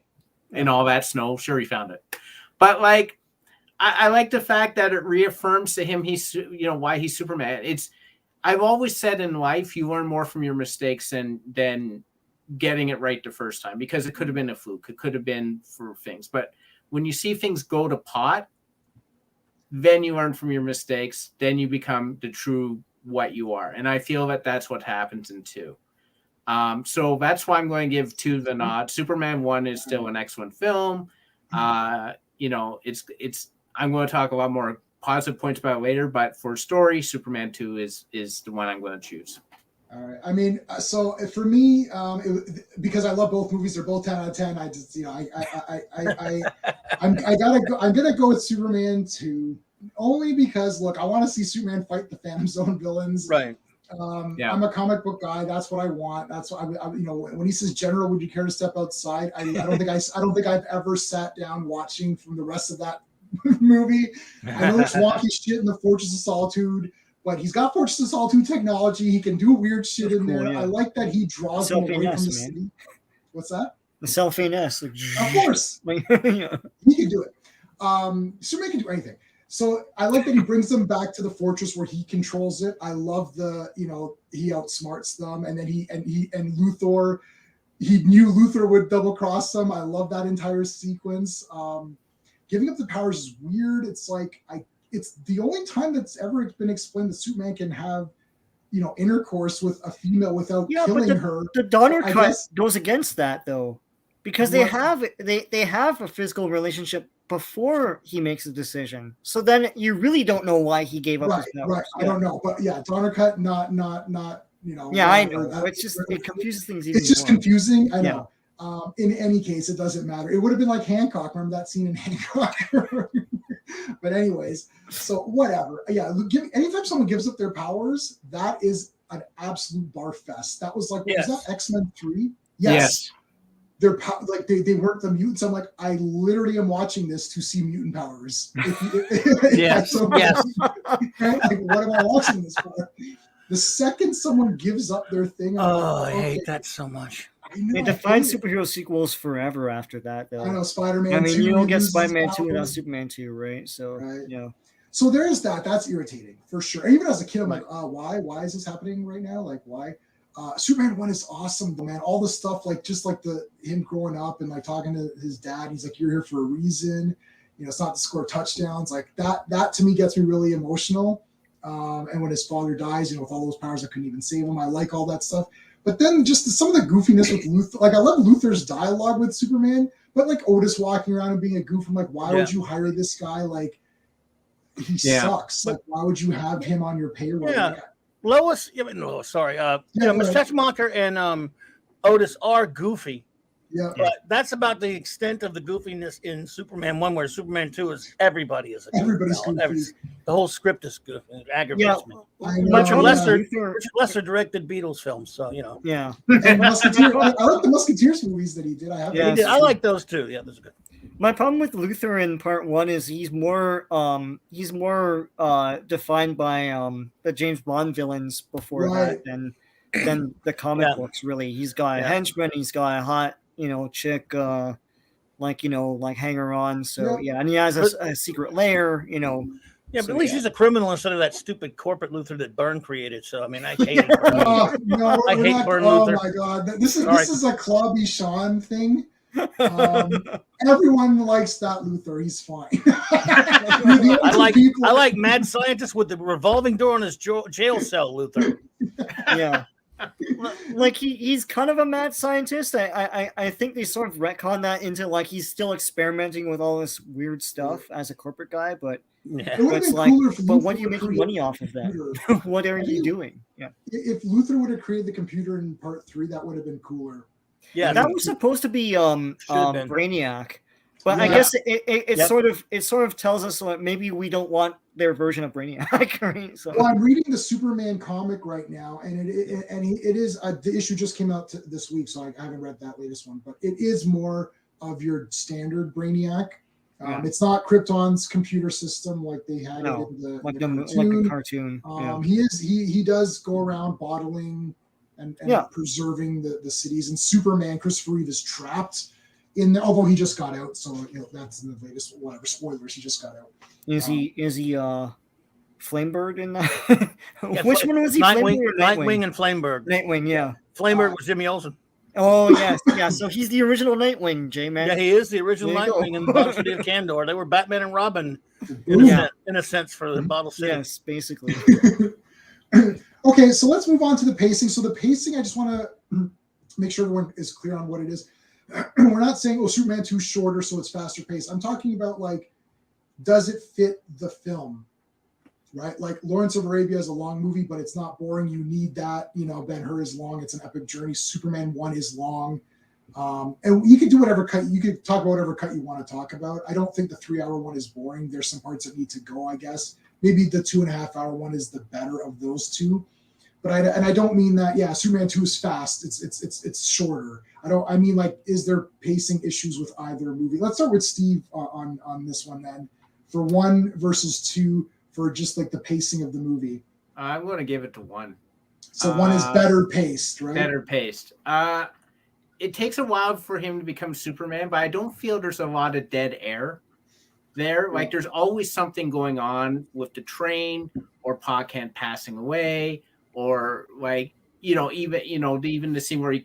And all that snow. Sure, he found it. But like, I like the fact that it reaffirms to him why he's Superman. I've always said in life you learn more from your mistakes than getting it right the first time, because it could have been a fluke. It could have been for things. But when you see things go to pot, then you learn from your mistakes. Then you become the true what you are. And I feel that that's what happens in 2. So that's why I'm going to give 2 the nod. Superman 1 is still an excellent film. I'm going to talk a lot more positive points about it later, but for story, Superman 2 is the one I'm going to choose. All right. I mean, so for me, because I love both movies, they're both 10 out of 10. I just, I'm gonna go with Superman 2 only because, look, I want to see Superman fight the Phantom Zone villains. Right. I'm a comic book guy. That's what I want. That's what when he says, "General, would you care to step outside?" I don't think I've ever sat down watching from the rest of that movie. I know it's wonky shit in the Fortress of Solitude, but he's got Fortress of Solitude technology. He can do weird shit in there. Yeah. I like that he draws them away from the city. What's that? The self-finesse. Of course. He can do it. Superman can do anything. So I like that he brings them back to the fortress where he controls it. I love he outsmarts them, and then he Luthor, he knew Luthor would double cross them. I love that entire sequence. Giving up the powers is weird. It's like it's the only time that's ever been explained that Superman can have, intercourse with a female without killing her. The Donner cut goes against that though, because they have a physical relationship before he makes a decision. So then you really don't know why he gave up his powers. Right. I don't know, but yeah, Donner cut not Yeah, I whatever. know. It's just it confuses things even It's just more. confusing. I Yeah. know. In any case, it doesn't matter. It would have been like Hancock. Remember that scene in Hancock? But anyways, so whatever. Yeah, anytime someone gives up their powers, that is an absolute barf fest. That was like, was that X-Men 3? Yes. Their like they weren't the mutants. I'm like, I literally am watching this to see mutant powers. Yes. Like, what am I watching this for? The second someone gives up their thing, I hate that so much. They defined superhero sequels forever after that, though. I know Spider-Man. I mean, 2 you don't get loses Spider-Man 2 powers. without Superman 2, right? So, yeah. So there is that. That's irritating for sure. Even as a kid, I'm like, why? Why is this happening right now? Like, why? Superman 1 is awesome, though, man. All the stuff, like just like him growing up and like talking to his dad. He's like, "You're here for a reason. It's not to score touchdowns." Like that to me gets me really emotional. And when his father dies, with all those powers, I couldn't even save him. I like all that stuff. But then just some of the goofiness with Luthor, like I love Luthor's dialogue with Superman, but like Otis walking around and being a goof, I'm like, why would you hire this guy? Like, he sucks. Like, why would you have him on your payroll? Yeah. Lois, Mustache Mocker and Otis are goofy. Yeah. But that's about the extent of the goofiness in Superman 1, where Superman 2 is everybody is a goof. Everybody's goofy. The whole script is goofy. It aggravates me. Richard Lesser directed Beatles films, so Yeah. And Musketeer, I like the Musketeers movies that he did. I like those too. Yeah, those are good. My problem with Luthor in part 1 is he's more defined by the James Bond villains before that than the comic books. Really, he's got a henchman, he's got a hot chick, like hanger on. So and he has a secret lair. Yeah, but at least he's a criminal instead of that stupid corporate Luthor that Byrne created. So I mean, I hate Byrne. I hate Byrne Luthor. Oh my god, this is a Clobby Sean thing. Everyone likes that Luthor. He's fine. I like mad scientist with the revolving door on his jail cell, Luthor. Yeah. Like he's kind of a mad scientist. I think they sort of retcon that into like he's still experimenting with all this weird stuff as a corporate guy, but it's like, but what are you making money off of that? What are you doing? Yeah. If Luthor would have created the computer in part 3, that would have been cooler. Yeah, that was supposed to be Brainiac, but I guess it sort of tells us that maybe we don't want their version of Brainiac. Right? So. Well, I'm reading the Superman comic right now, and it is the issue just came out this week, so I haven't read that latest one, but it is more of your standard Brainiac. It's not Krypton's computer system like they had it in the cartoon. He does go around bottling and preserving the cities. And Superman, Christopher Reeve, is trapped in there, although he just got out. So that's in the latest spoilers. He just got out. Is he Flamebird in that? Which one was he? Nightwing and Flamebird. Nightwing, yeah. Flamebird was Jimmy Olsen. Oh yes, yeah. So he's the original Nightwing, J-Man. Yeah, he is the original Nightwing in the Bottle City of Kandor. They were Batman and Robin in a sense for the Bottle City. Yes, basically. Okay, so let's move on to the pacing. So the pacing, I just want to make sure everyone is clear on what it is. We're not saying, Superman 2 is shorter, so it's faster paced. I'm talking about, like, does it fit the film, right? Like, Lawrence of Arabia is a long movie, but it's not boring. You need that. Ben-Hur is long. It's an epic journey. Superman 1 is long. And you can do whatever cut. You can talk about whatever cut you want to talk about. I don't think the 3-hour one is boring. There's some parts that need to go, I guess. Maybe the 2.5-hour one is the better of those two. But I don't mean that. Yeah, Superman 2 is fast. It's shorter. I mean, like, is there pacing issues with either movie? Let's start with Steve on this one then. For 1 versus 2, for just like the pacing of the movie. I'm going to give it to 1. So 1 is better paced, right? Better paced. It takes a while for him to become Superman, but I don't feel there's a lot of dead air there. Like, there's always something going on with the train or Pa Kent passing away. Or like, even the scene where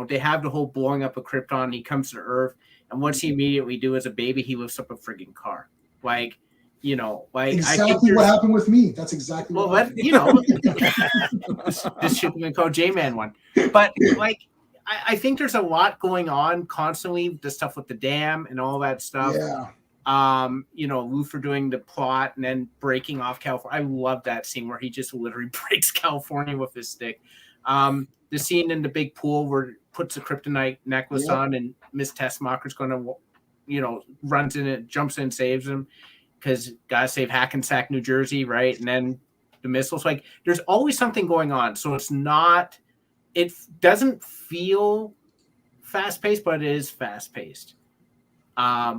they have the whole blowing up of Krypton. He comes to Earth, and what's he immediately do as a baby? He lifts up a friggin' car. Like, exactly what happened with me. That's exactly what this Superman called J-Man one. But like, I think there's a lot going on constantly. The stuff with the dam and all that stuff. Yeah. Luthor doing the plot and then breaking off California. I love that scene where he just literally breaks California with his stick. The scene in the big pool where it puts a kryptonite necklace on, and Miss Tessmacher's going to, runs in it, jumps in, saves him because gotta save Hackensack, New Jersey, right? And then the missiles. Like, there's always something going on, so it doesn't feel fast paced, but it is fast paced.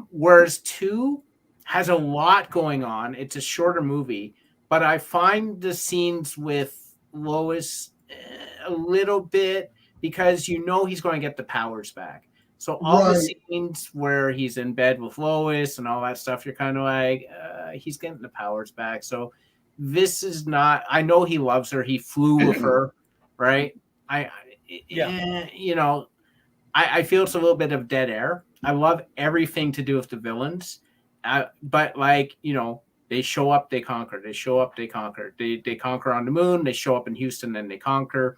Whereas 2 has a lot going on. It's a shorter movie, but I find the scenes with Lois a little bit, because he's going to get the powers back. So all the scenes where he's in bed with Lois and all that stuff, you're kind of like, he's getting the powers back. So this is not. I know he loves her. He flew with her, right? I feel it's a little bit of dead air. I love everything to do with the villains, but they show up, they conquer. They show up, they conquer. They conquer on the moon. They show up in Houston, then they conquer.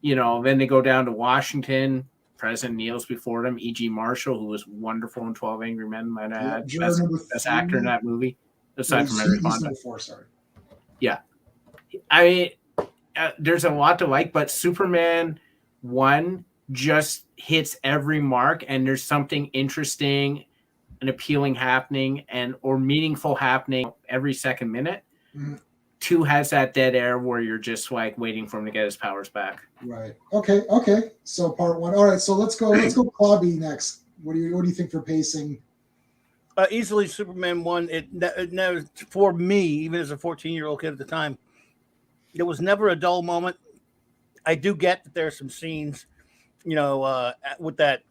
Then they go down to Washington. President kneels before them. E.G. Marshall, who was wonderful in 12 Angry Men, might add. Best actor in that movie, aside from Henry Fonda. Yeah. I mean, there's a lot to like, but Superman 1 just hits every mark, and there's something interesting and appealing happening or meaningful happening every second minute. 2 has that dead air where you're just like waiting for him to get his powers back. Right. Okay. So part 1. All right. So let's go Clobby next. What do you think for pacing? Easily Superman 1. It for me, even as a 14-year-old kid at the time, there was never a dull moment. I do get that there are some scenes, with that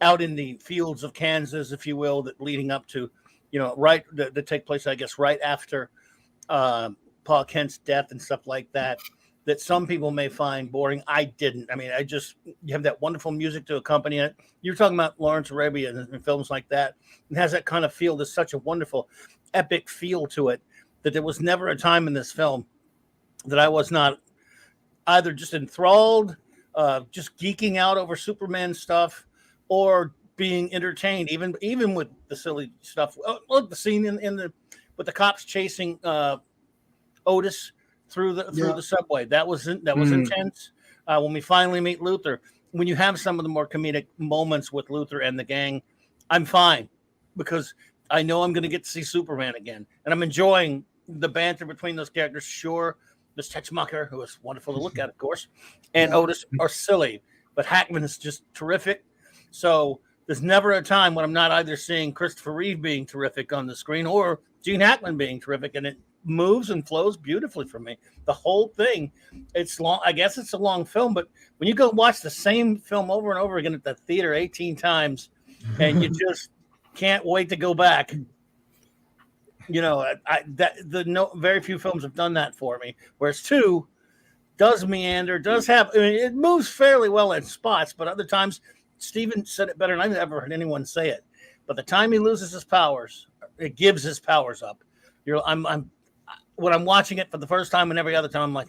out in the fields of Kansas, if you will, that leading up to, that take place, I guess, right after Paul Kent's death and stuff like that some people may find boring. I didn't. I mean, you have that wonderful music to accompany it. You're talking about Lawrence Arabia and films like that. It has that kind of feel. There's such a wonderful epic feel to it that there was never a time in this film that I was not either just enthralled, just geeking out over Superman stuff, or being entertained, even with the silly stuff. Look, the scene with the cops chasing Otis through the subway. That was intense. When we finally meet Luthor, when you have some of the more comedic moments with Luthor and the gang, I'm fine, because I know I'm going to get to see Superman again, and I'm enjoying the banter between those characters. Sure, Miss Tetchmacher, who is wonderful to look at, of course, and Otis are silly, but Hackman is just terrific. So there's never a time when I'm not either seeing Christopher Reeve being terrific on the screen or Gene Hackman being terrific, and it moves and flows beautifully for me. The whole thing, it's long. I guess it's a long film, but when you go watch the same film over and over again at the theater 18 times, and you just can't wait to go back. Very few films have done that for me. Whereas 2 does meander, it moves fairly well in spots, but other times, Steven said it better than I've ever heard anyone say it. But the time he loses his powers, it gives his powers up. When I'm watching it for the first time and every other time, I'm like,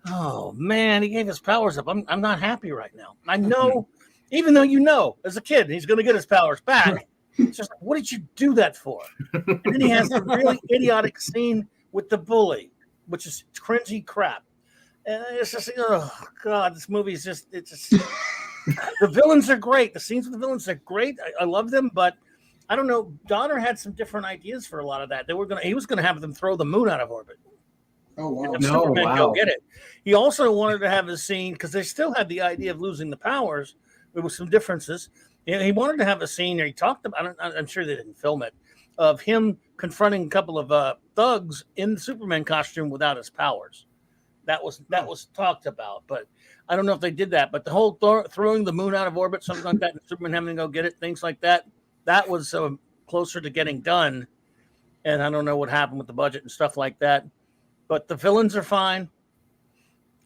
oh man, he gave his powers up. I'm not happy right now. I know, even though as a kid, he's going to get his powers back. It's just like, what did you do that for? And then he has the really idiotic scene with the bully, which is cringy crap. And it's just, oh God, this movie is just, the villains are great. The scenes with the villains are great. I love them, but I don't know. Donner had some different ideas for a lot of that. He was gonna have them throw the moon out of orbit. Oh wow! And Superman go get it. He also wanted to have a scene, because they still had the idea of losing the powers. There was some differences. He wanted to have a scene, or he talked about. I'm sure they didn't film it, of him confronting a couple of thugs in the Superman costume without his powers. That was talked about, but I don't know if they did that. But the whole throwing the moon out of orbit, something like that, and Superman having to go get it, things like that. That was closer to getting done, and I don't know what happened with the budget and stuff like that. But the villains are fine,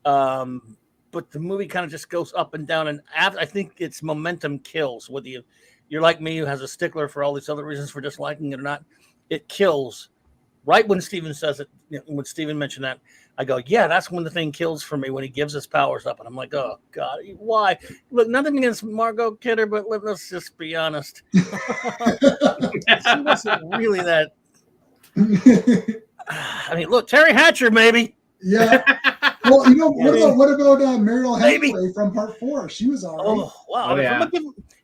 but the movie kind of just goes up and down. And I think its momentum kills. Whether you're like me, who has a stickler for all these other reasons for disliking it or not, it kills. Right when Steven says it, when Steven mentioned that, I go, yeah, that's when the thing kills for me, when he gives his powers up. And I'm like, oh, God, why? Look, nothing against Margot Kidder, but let's just be honest. She wasn't really that. I mean, look, Terry Hatcher, maybe. Yeah. Well, what about Mariel Maybe. Hemingway from Part 4? She was all right. Oh wow! Oh, yeah.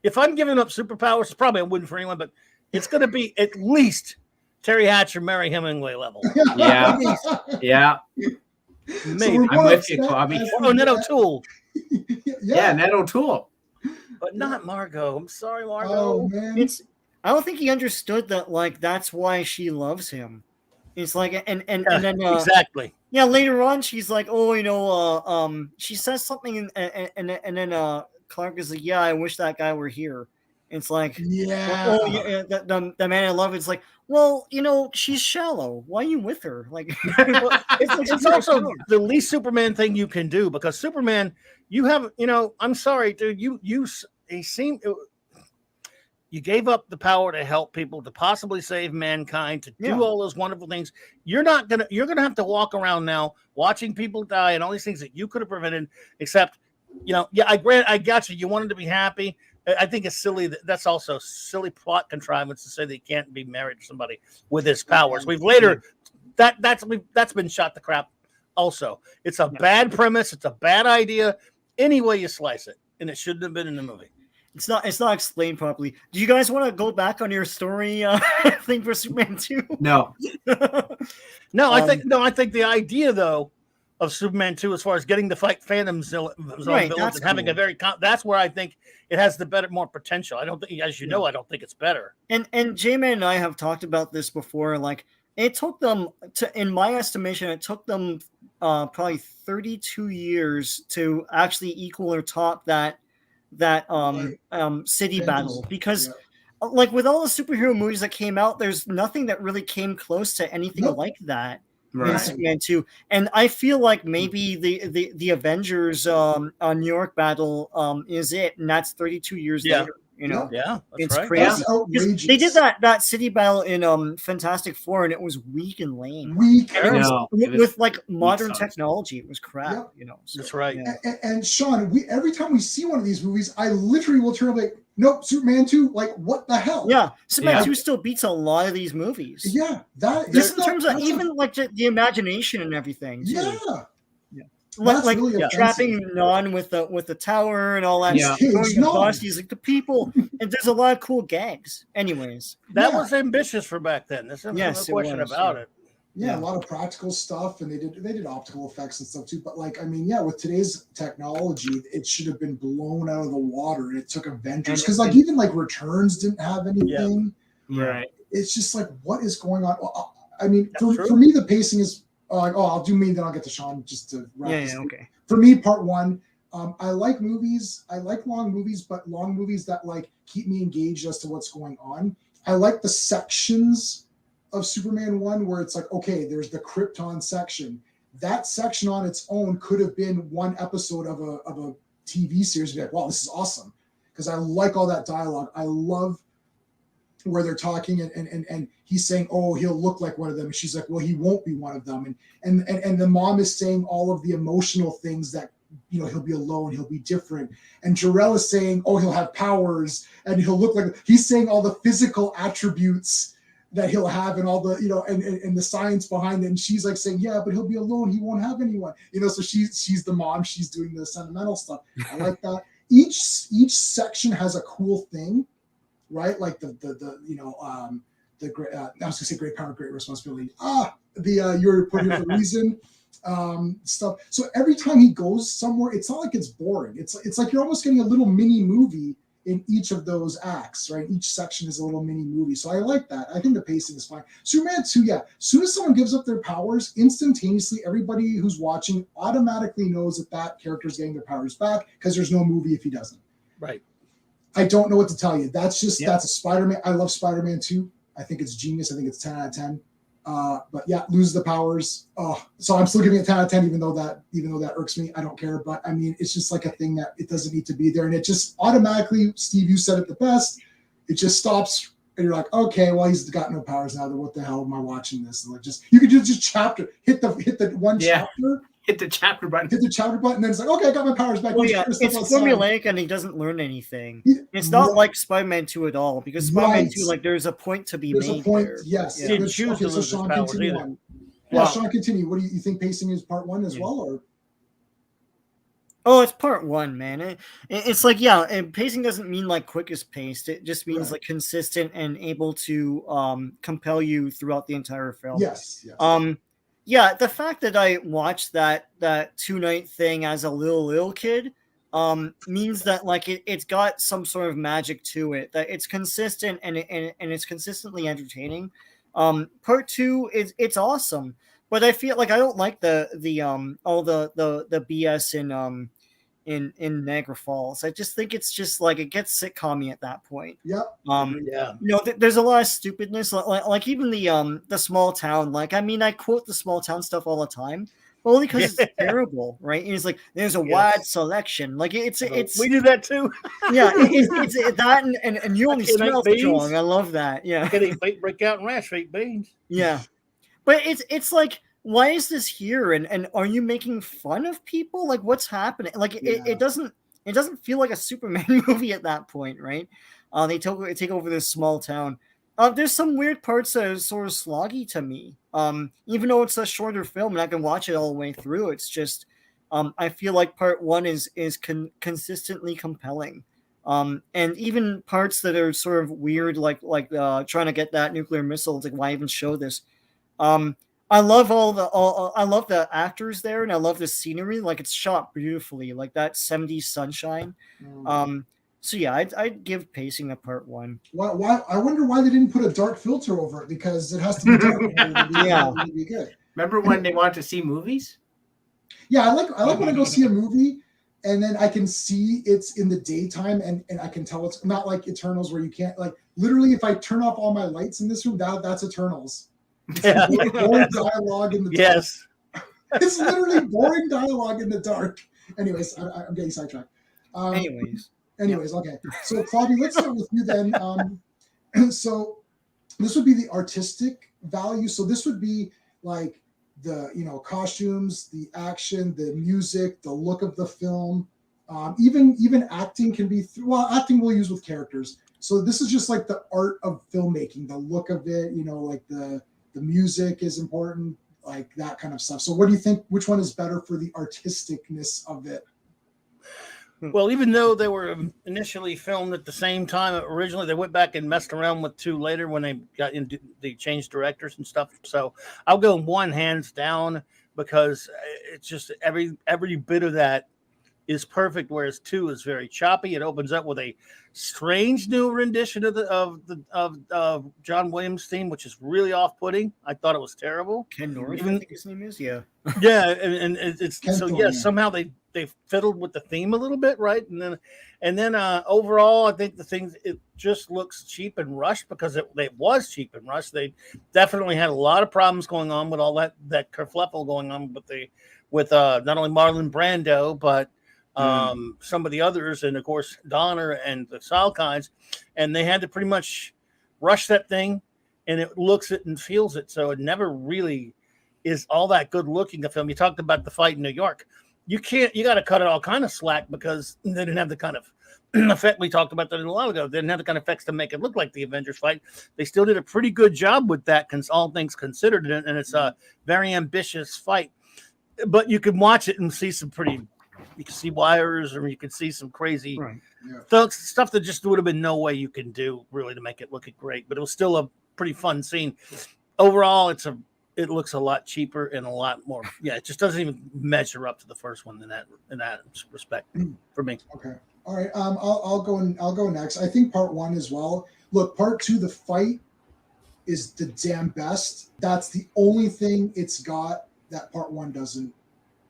If I'm giving up superpowers, it's probably I wouldn't for anyone, but it's going to be at least Terry Hatcher, Mary Hemingway level. Yeah. Yeah. Maybe. I'm with you, Clobby. Oh, Ned O'Toole, Yeah, Ned O'Toole. but not Margot. I'm sorry, Margot. Oh man. I don't think he understood that. Like that's why she loves him. It's like and then Exactly. yeah, later on she's like, oh, she says something and then Clark is like, yeah, I wish that guy were here. It's like, Yeah. oh, yeah, the man I love. It's like, well, she's shallow. Why are you with her? Like, It's also the least Superman thing you can do because Superman, you have, I'm sorry, dude, you gave up the power to help people, to possibly save mankind, to do all those wonderful things. You're gonna have to walk around now watching people die and all these things that you could have prevented. Except, I got you. You wanted to be happy. I think it's silly. That's also silly plot contrivance to say that he can't be married to somebody with his powers. We've later that's been shot to crap. Also, it's a bad premise. It's a bad idea. Any way you slice it, and it shouldn't have been in the movie. It's not explained properly. Do you guys want to go back on your story thing for Superman 2? No. No, I think the idea though of Superman 2 as far as getting to fight Phantom Zone villains and having cool. That's where I think it has the more potential. I don't think, as you know, I don't think it's better. And J-Man and I have talked about this before. Like it took them in my estimation, it took them probably 32 years to actually equal or top that city battle, because like with all the superhero movies that came out, there's nothing that really came close to anything like that in Superman 2. And I feel like maybe the Avengers New York battle is it, and that's 32 years later. That's it's right. crazy. That's outrageous. They did that city battle in Fantastic Four, and it was weak and lame. With like modern technology, it was crap. So, that's right. And Sean, every time we see one of these movies, I literally will turn like, nope, Superman 2. Like, what the hell? Yeah, Superman 2 still beats a lot of these movies. Yeah, just in terms of even like the imagination and everything. Too. Yeah. Like really trapping Non with the tower and all that. Yeah. He's like the people, and there's a lot of cool gags. Anyways, that was ambitious for back then. There's no question about it. Yeah, a lot of practical stuff, and they did optical effects and stuff too. But like, I mean, with today's technology, it should have been blown out of the water. It took Avengers because like even like Returns didn't have anything. Yeah. Right. It's just like, what is going on? Well, I mean, for me, the pacing is. I'll do me, then I'll get to Sean just to wrap this. Okay. For me, part one, I like movies. I like long movies, but long movies that like keep me engaged as to what's going on. I like the sections of Superman 1 where it's like, okay, there's the Krypton section. That section on its own could have been one episode of a TV series. Be like, wow, this is awesome, because I like all that dialogue. I love where they're talking and he's saying, oh, he'll look like one of them. And she's like, well, he won't be one of them. And the mom is saying all of the emotional things that, he'll be alone, he'll be different. And Jor-El is saying, oh, he'll have powers and he'll look like, he's saying all the physical attributes that he'll have and all the, and the science behind it. And she's like saying, yeah, but he'll be alone. He won't have anyone, so she's the mom. She's doing the sentimental stuff. I like that. Each section has a cool thing. Right, like the great. I was gonna say great power, great responsibility. You're put here for a reason. Stuff. So every time he goes somewhere, it's not like it's boring. It's like you're almost getting a little mini movie in each of those acts. Right, each section is a little mini movie. So I like that. I think the pacing is fine. Superman 2, As soon as someone gives up their powers, instantaneously everybody who's watching automatically knows that character is getting their powers back because there's no movie if he doesn't. Right. I don't know what to tell you. That's a Spider-Man. I love Spider-Man 2. I think it's genius. I think it's 10 out of 10. But lose the powers. So I'm still giving it 10 out of 10, even though that irks me. I don't care. But I mean, it's just like a thing that it doesn't need to be there. And it just automatically, Steve, you said it the best. It just stops. And you're like, okay, well, he's got no powers now. Then what the hell am I watching this? And like, you could just chapter, hit the one chapter. Hit the chapter button. And then it's like, okay, I got my powers back. Well, it's formulaic, and he doesn't learn anything. It's not like Spider-Man 2 at all, because Spider-Man 2, like, there's a point to be made. There's a point, there. yes. He didn't choose to lose his powers either. Sean, continue. What do you think? Pacing is part one as well, or? Oh, it's part one, man. It's like, yeah, and pacing doesn't mean like quickest paced. It just means Right. like consistent and able to compel you throughout the entire film. Yes. Yeah, the fact that I watched that 2-night thing as a little kid means that like it's got some sort of magic to it, that it's consistent and it's consistently entertaining. Part two is it's awesome, but I feel like I don't like all the BS in Niagara Falls. I just think it's just like it gets sitcom-y at that point. Yep. Yeah. You know, there's a lot of stupidness, like even the small town. Like, I mean, I quote the small town stuff all the time, but only because it's terrible, right? And it's like there's a wide selection. Like it's we do that too. yeah, it's that and you only I can't smell make strong. beans. I love that. Yeah, Get a break out and rash, eat beans. yeah, but it's like, why is this here? And are you making fun of people? Like, what's happening? Like, it doesn't feel like a Superman movie at that point, right? They take over this small town. There's some weird parts that are sort of sloggy to me. Even though it's a shorter film and I can watch it all the way through, it's just I feel like part one is consistently compelling. And even parts that are sort of weird, like trying to get that nuclear missile. It's like, why even show this? I love I love the actors there, and I love the scenery. Like, it's shot beautifully, like that 70s sunshine. So yeah, I'd give pacing to part one. Why? I wonder why they didn't put a dark filter over it, because it has to be dark in order to be good. Remember when they wanted to see movies? Yeah, I like when I go see a movie and then I can see it's in the daytime and I can tell it's not like Eternals where you can't, like, literally if I turn off all my lights in this room, that's Eternals. Yeah. Boring dialogue in the dark. Yes. It's literally boring dialogue in the dark. Anyways, I'm getting sidetracked. Anyways, okay. So Claudia, let's start with you then. So this would be the artistic value. So this would be like the costumes, the action, the music, the look of the film. Even acting can be acting we'll use with characters. So this is just like the art of filmmaking, the look of it. Like the music is important, like that kind of stuff. So what do you think? Which one is better for the artisticness of it? Well, even though they were initially filmed at the same time, originally they went back and messed around with two later when they changed directors and stuff. So I'll go one hands down, because it's just every bit of that is perfect, whereas two is very choppy. It opens up with a strange new rendition of John Williams' theme, which is really off-putting. I thought it was terrible. Ken North, I think his name is. Yeah, and it's Ken so Thorne, yeah. Somehow they fiddled with the theme a little bit, right? And then overall, I think it just looks cheap and rushed, because it was cheap and rushed. They definitely had a lot of problems going on with all that kerfluffle going on with not only Marlon Brando, but some of the others, and of course Donner and the Salkinds, and they had to pretty much rush that thing, and it looks it and feels it, so it never really is all that good looking. The film, you talked about the fight in New York, you got to cut it all kind of slack, because they didn't have the kind of effect. We talked about that a while ago. They didn't have the kind of effects to make it look like the Avengers fight. They still did a pretty good job with that, all things considered, and it's a very ambitious fight. But you can watch it and see you can see wires, or you can see some crazy stuff that just would have been no way you can do really to make it look great. But it was still a pretty fun scene. Overall, it looks a lot cheaper and a lot more. Yeah, it just doesn't even measure up to the first one in that respect for me. Okay, all right. I'll go next. I think part one as well. Look, part two, the fight is the damn best. That's the only thing it's got that part one doesn't.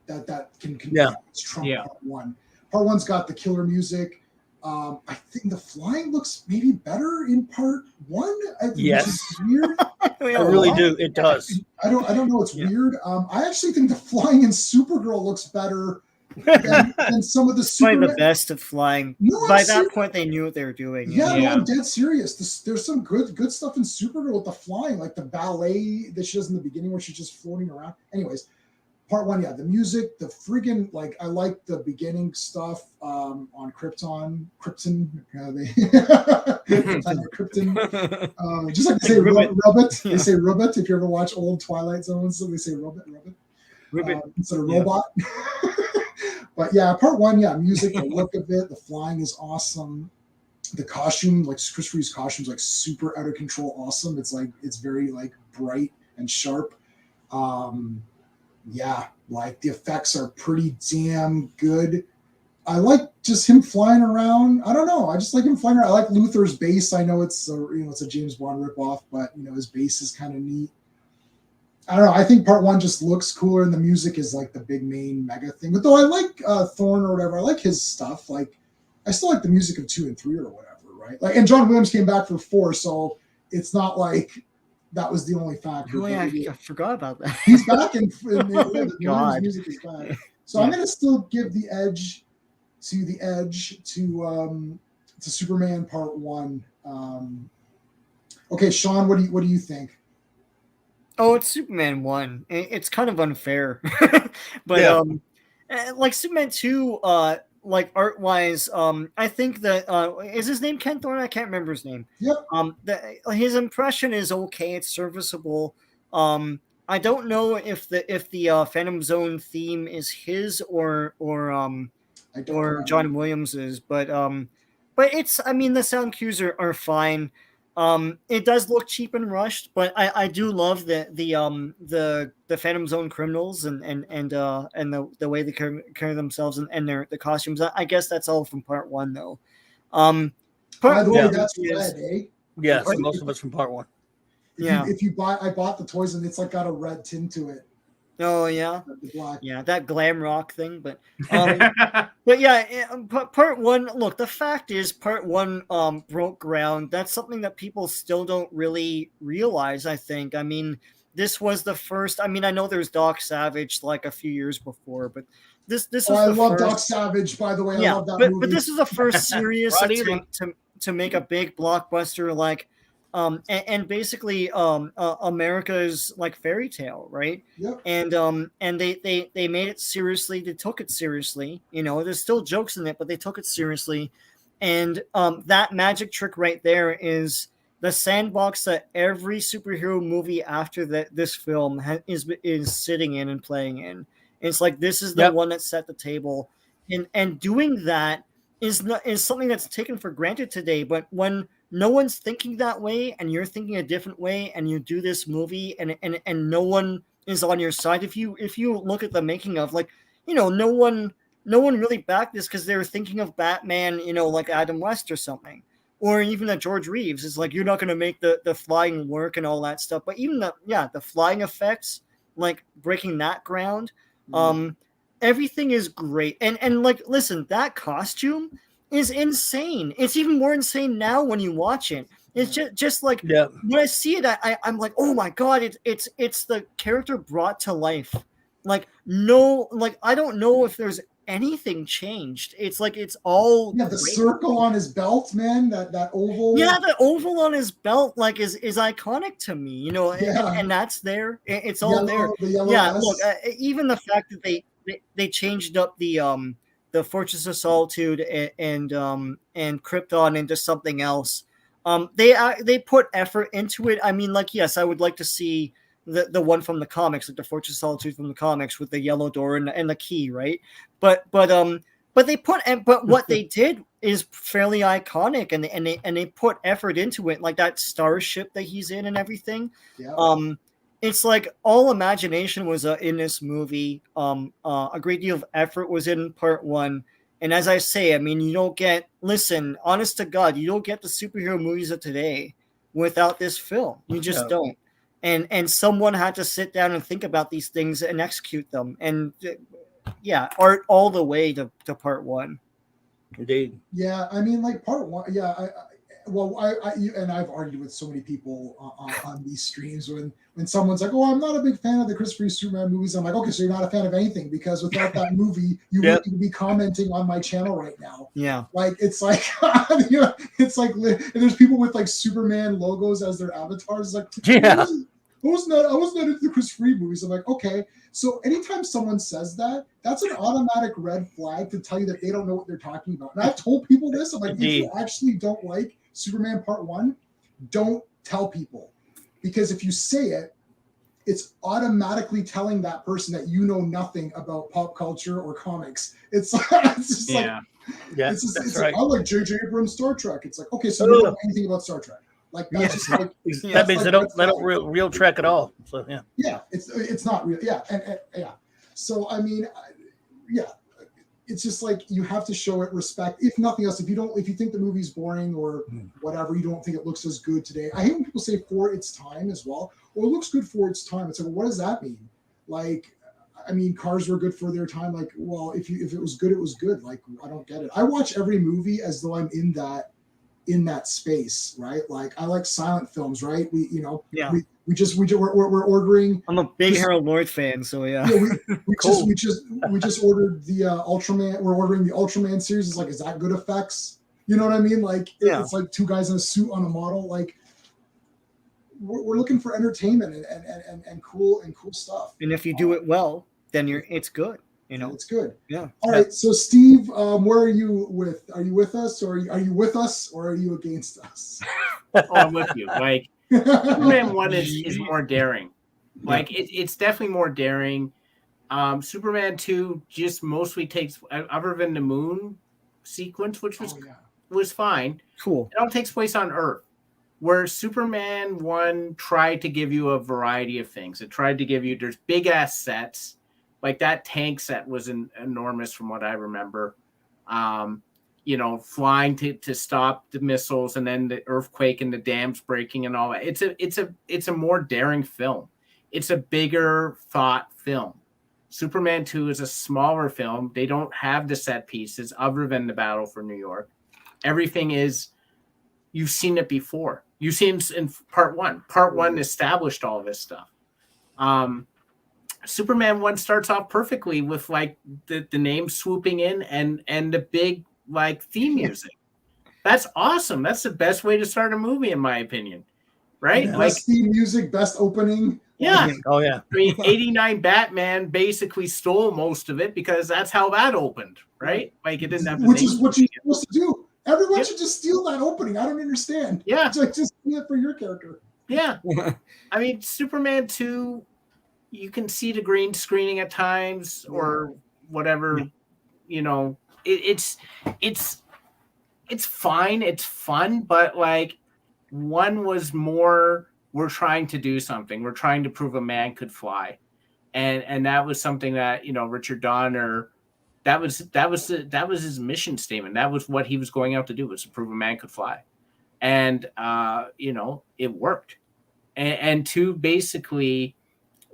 That can trump part one. Part one's got the killer music. I think the flying looks maybe better in part one. Yes, which is weird. I really do. It does. I don't know. It's weird. I actually think the flying in Supergirl looks better than some of the Superman. Probably the best of flying. No, by that point, they knew what they were doing. Yeah, no, I'm dead serious. There's some good stuff in Supergirl with the flying, like the ballet that she does in the beginning where she's just floating around. Anyways. Part one, the music, the friggin', like, I like the beginning stuff on Krypton, just like they say Robot. They say Robot. If you ever watch old Twilight Zones, so they say Robot instead of robot. But yeah, part one, yeah, music, the look of it, the flying is awesome. The costume, like Chris Reeve's costume, is like super out of control, awesome. It's like it's very like bright and sharp. Yeah, like the effects are pretty damn good. I like just him flying around. I don't know. I just like him flying around. I like Luther's bass. I know it's it's a James Bond ripoff, but his bass is kind of neat. I don't know. I think part one just looks cooler, and the music is like the big main mega thing. But though I like Thorne or whatever, I like his stuff. Like I still like the music of 2 and 3 or whatever, right? Like, and John Williams came back for 4, so it's not like that was the only factor. Oh, yeah, I forgot about that. He's back in Oh, the God. music is back. So I'm gonna still give the edge to Superman Part 1. Okay, Sean, what do you think? Oh, it's Superman 1. It's kind of unfair. But Yeah. like Superman 2, like art wise, I think that is his name Ken Thorne? I can't remember his name. Yep. His impression is okay, it's serviceable. I don't know if the Phantom Zone theme is his or John Williams's, but it's, I mean, the sound cues are fine. It does look cheap and rushed, but I do love the Phantom Zone criminals and the way they carry themselves and the costumes. I guess that's all from part 1 though. By the way, Yeah. that's red, eh? Yes, Right. most of it's from part 1. If you buy, I bought the toys and it's like got a red tint to it. Oh yeah, The black. yeah, that glam rock thing. But but yeah, part 1. Look, the fact is, part 1 broke ground. That's something that people still don't really realize. I think. I mean, this was the first. I mean, I know there's Doc Savage like a few years before, but this was. I the love first... Doc Savage. By the way, yeah, I love that movie. But this is the first serious Right, attempt to make a big blockbuster like. And basically America's like fairy tale, right? Yep. And they made it seriously. They took it seriously. There's still jokes in it, but they took it seriously. And that magic trick right there is the sandbox that every superhero movie after this film is sitting in and playing in. It's like this is the one that set the table, and doing that is something that's taken for granted today. But when no one's thinking that way and you're thinking a different way and you do this movie and no one is on your side, if you look at the making of, like, no one really backed this because they were thinking of Batman, like Adam West or something, or even that George Reeves is like, you're not going to make the flying work and all that stuff. But even the flying effects, like breaking that ground, everything is great. And like, listen, that costume is insane. It's even more insane now when you watch it. It's just like when I see it, I'm like, oh my god, it's the character brought to life. Like, no, like I don't know if there's anything changed. It's like it's all the great. Circle on his belt, man. That oval. Yeah, the oval on his belt like is iconic to me. And that's there. It's all there. Yeah, S. Look, even the fact that they changed up the Fortress of Solitude and Krypton into something else. They put effort into it. I mean, like, yes, I would like to see the one from the comics, like the Fortress of Solitude from the comics with the yellow door and the key, right? But what they did is fairly iconic, and they put effort into it, like that starship that he's in and everything. Yeah. It's like all imagination was in this movie. A great deal of effort was in part 1. And as I say, I mean, honest to God, you don't get the superhero movies of today without this film. You just don't. And someone had to sit down and think about these things and execute them. And art all the way to part 1. Indeed. Yeah, I mean, like part 1. Yeah, I've argued with so many people on these streams when someone's like, "Oh, I'm not a big fan of the Christopher Reeve Superman movies." I'm like, "Okay, so you're not a fan of anything, because without that movie, you wouldn't be commenting on my channel right now." Yeah, like it's like it's like, and there's people with like Superman logos as their avatars. Like, I wasn't into the Christopher Reeve movies. I'm like, okay, so anytime someone says that, that's an automatic red flag to tell you that they don't know what they're talking about. And I've told people this. I'm like, if you actually don't like Superman Part 1, don't tell people, because if you say it, it's automatically telling that person that you know nothing about pop culture or comics. It's just like, it's right. like, I like J.J. Abrams' Star Trek. It's like, okay, so you don't know anything about Star Trek. Like that's just like that means they don't real Trek at all. So yeah, it's not real. Yeah, and yeah. So I mean, yeah, it's just like you have to show it respect. If nothing else, if you think the movie's boring or whatever, you don't think it looks as good today. I hate when people say for its time as well. Well, it looks good for its time. It's like, well, what does that mean? Like, I mean, cars were good for their time. Like, well, if it was good, it was good. Like, I don't get it. I watch every movie as though I'm in that space, right? Like, I like silent films, right? We're ordering. I'm a big Harold Lloyd fan, so yeah. We just ordered the Ultraman. We're ordering the Ultraman series. It's like, is that good effects? You know what I mean? Like, it's like two guys in a suit on a model. Like, we're looking for entertainment and cool stuff. And if you do it well, then it's good. It's good. Yeah. All right. So Steve, where are you with? Are you with us, or are you with us, or are you against us? Oh, I'm with you. Like Superman 1 is more daring. Like it's definitely more daring. Superman 2 just mostly takes, other than the moon sequence, which was fine. Cool. It all takes place on Earth. Where Superman 1 tried to give you a variety of things. It tried to give you, there's big ass sets. Like that tank set was enormous from what I remember. Flying to stop the missiles, and then the earthquake and the dams breaking and all that. It's a more daring film. It's a bigger thought film. Superman 2 is a smaller film. They don't have the set pieces other than the battle for New York. Everything is, you've seen it before. You've seen it in part 1. Part 1 established all this stuff. Superman 1 starts off perfectly with like the name swooping in and the big like theme music. That's awesome. That's the best way to start a movie, in my opinion. Right? Best theme music, best opening. Yeah. Oh yeah. I mean, 89 Batman basically stole most of it because that's how that opened, right? Like it didn't have which is what you're supposed to do. Everyone should just steal that opening. I don't understand. Yeah. It's like, just steal it for your character. Yeah. I mean, Superman 2, you can see the green screening at times or whatever. It's fine. It's fun, but like 1 was more, we're trying to do something. We're trying to prove a man could fly. And that was something that, Richard Donner, that was his mission statement. That was what he was going out to do, was to prove a man could fly. And, it worked. And 2 basically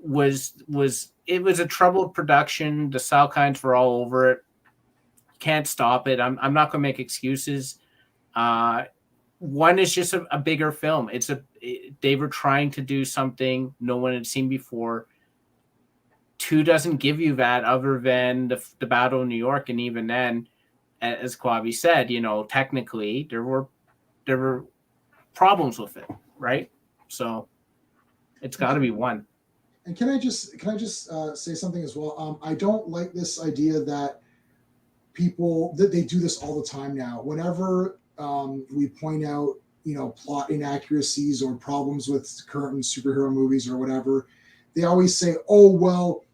was a troubled production. The Salkinds were all over it. Can't stop it. I'm not going to make excuses. 1 is just a bigger film. They were trying to do something no one had seen before. 2 doesn't give you that other than the Battle of New York, and even then, as Quavi said, technically there were problems with it, right? So it's got to be 1. And can I just say something as well? I don't like this idea that they do this all the time now. Whenever we point out, plot inaccuracies or problems with current superhero movies or whatever, they always say, "Oh well,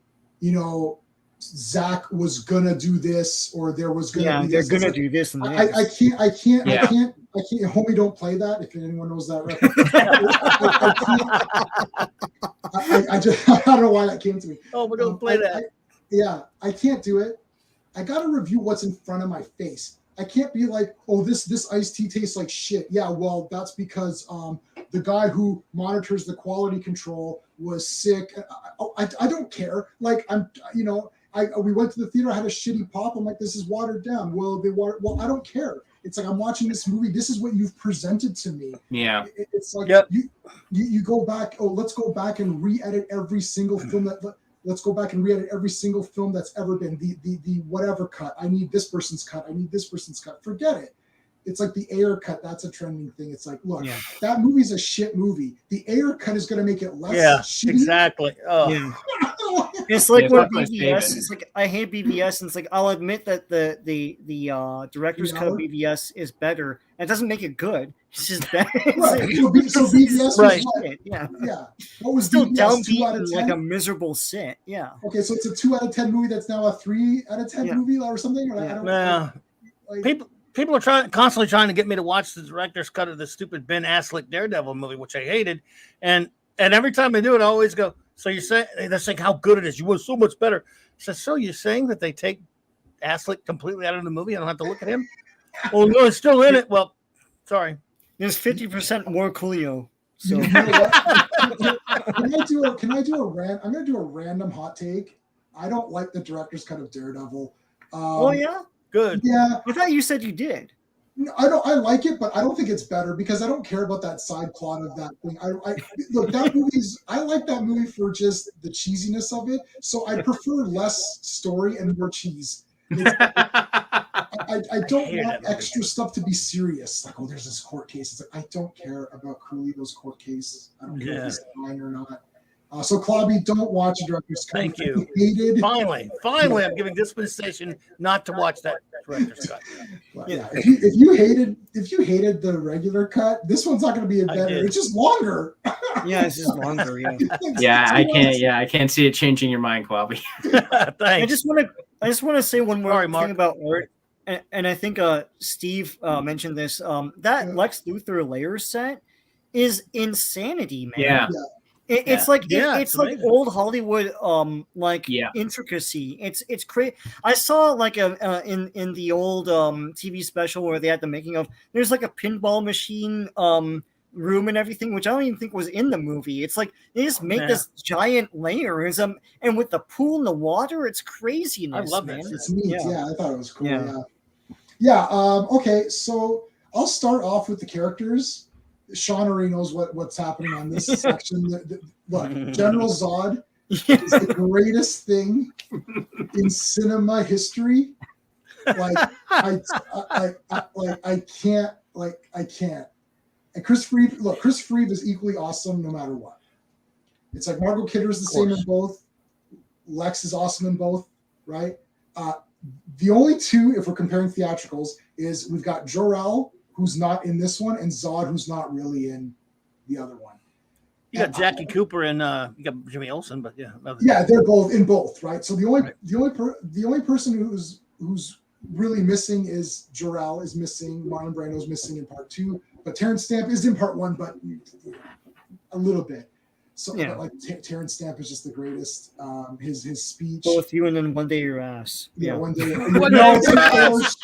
Zach was gonna do this, or there was gonna be this." They're gonna do this and this. I can't. Homie, don't play that. If anyone knows that reference, I don't know why that came to me. Oh, we don't play that. I can't do it. I got to review what's in front of my face. I can't be like, "Oh, this iced tea tastes like shit." Yeah, well, that's because the guy who monitors the quality control was sick. I don't care. Like we went to the theater. I had a shitty pop. I'm like, this is watered down. Well, I don't care. It's like, I'm watching this movie. This is what you've presented to me. Yeah. It's like you go back. Oh, let's go back and re-edit every single film let's go back and re-edit every single film that's ever been the whatever cut. I need this person's cut. I need this person's cut. Forget it. It's like the Ayer cut. That's a trending thing. It's like, look, that movie's a shit movie. The Ayer cut is going to make it less shitty. Exactly. Oh. Yeah. It's like Yeah, when fuck my BVS. favorite. It's like I hate BVS, and it's like I'll admit that the director's cut of hour? BVS is better. It doesn't make it good. It's just better. Right. So BVS was Right. what? Yeah. Yeah. What was Still BVS? 2 out downbeat of and 10? like a miserable sit. Yeah. Okay, so it's a 2 out of 10 movie that's now a 3 out of 10 Yeah. movie or something. Or I Yeah. don't Yeah. like. People are constantly trying to get me to watch the director's cut of the stupid Ben Affleck Daredevil movie, which I hated, and every time I do it, I always go, "So you say they're saying how good it is? You was so much better." So you're saying that they take Affleck completely out of the movie? I don't have to look at him. Well, no, it's still in it. Well, sorry. There's 50% more Coolio. So You know what? Can I do a rant? I'm gonna do a random hot take. I don't like the director's cut of Daredevil. oh yeah, Good. Yeah, I thought you said you did. no, I like it, but I don't think it's better because I don't care about that side plot of that thing. I look, that movie's. I like that movie for just the cheesiness of it. So I prefer less story and more cheese. I don't hated want that movie. extra stuff to be serious. Like, oh, there's this court case. It's like I don't care about Coolio's court case. I don't care if it's mine or not. So, Clobby, don't watch a director's cut. Thank you. Hated. Finally, I'm giving dispensation not to watch that director's cut. But, yeah, if you hated the regular cut, this one's not going to be better. did. It's just longer. Yeah, it's just longer. Yeah. Yeah, I can't. Yeah, I can't see it changing your mind, Clobby. I Thanks. just want to say one more Sorry, thing Marc. about art, and I think Steve mentioned this. That Lex Luthor layer set is insanity, man. Yeah. It's like it's it's like amazing. old Hollywood Yeah. intricacy. It's crazy. I saw like in the old TV special where they had the making of. There's like a pinball machine room and everything, which I don't even think was in the movie. It's like they just make this giant layer, and with the pool and the water, it's craziness. I love man. that. It's neat. Yeah, I thought it was cool. Yeah. Yeah. Okay, so I'll start off with the characters. Sean already knows what's happening on this section. Look, General Zod is the greatest thing in cinema history. Like I can't. And Chris Freed is equally awesome no matter what. It's like Margot Kidder is the same in both. Lex is awesome in both, right? The only two, if we're comparing theatricals, is we've got Jor-El, who's not in this one, and Zod, who's not really in the other one. You got Jackie Cooper and you got Jimmy Olsen, but yeah. Yeah, they're both in both, right? So the only person who's really missing is Jor-El is missing, Marlon Brando's missing in part 2, but Terrence Stamp is in part 1, but a little bit. So Yeah. but like Terrence Stamp is just the greatest. His speech. Both you and then one day your ass. Yeah, one day. One No, day it's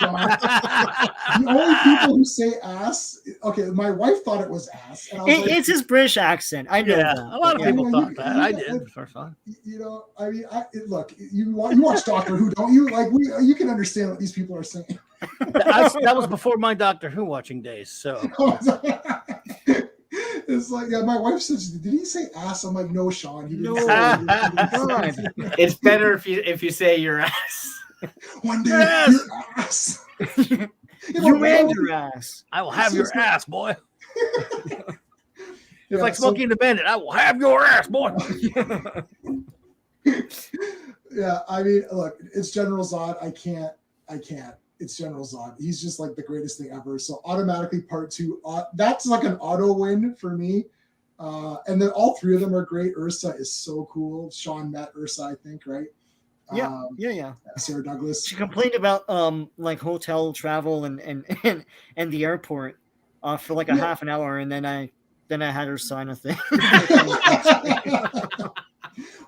your an ass. The only people who say ass. Okay, my wife thought it was ass. And I was like, It's his British accent. I know Yeah, that. a lot of Yeah. people You thought know, that. I did for fun. you know, I mean, look, you watch Doctor Who, don't you? Like, you can understand what these people are saying. That was before my Doctor Who watching days. So It's like, yeah, my wife says, did he say ass? I'm like, no, Sean. He didn't No. say God. It's better if you say your ass. One day, Yes. your ass. You and your ass. I will have your ass, boy. It's like so- Smokey and the Bandit. I will have your ass, boy. Yeah, I mean, look, it's General Zod. I can't. It's General Zod. He's just like the greatest thing ever. So automatically part 2, that's like an auto win for me. And then all three of them are great. Ursa is so cool. Sean met Ursa, I think, right? Yeah. Sarah Douglas. She complained about like hotel travel and the airport for like a half an hour, and then I had her sign a thing.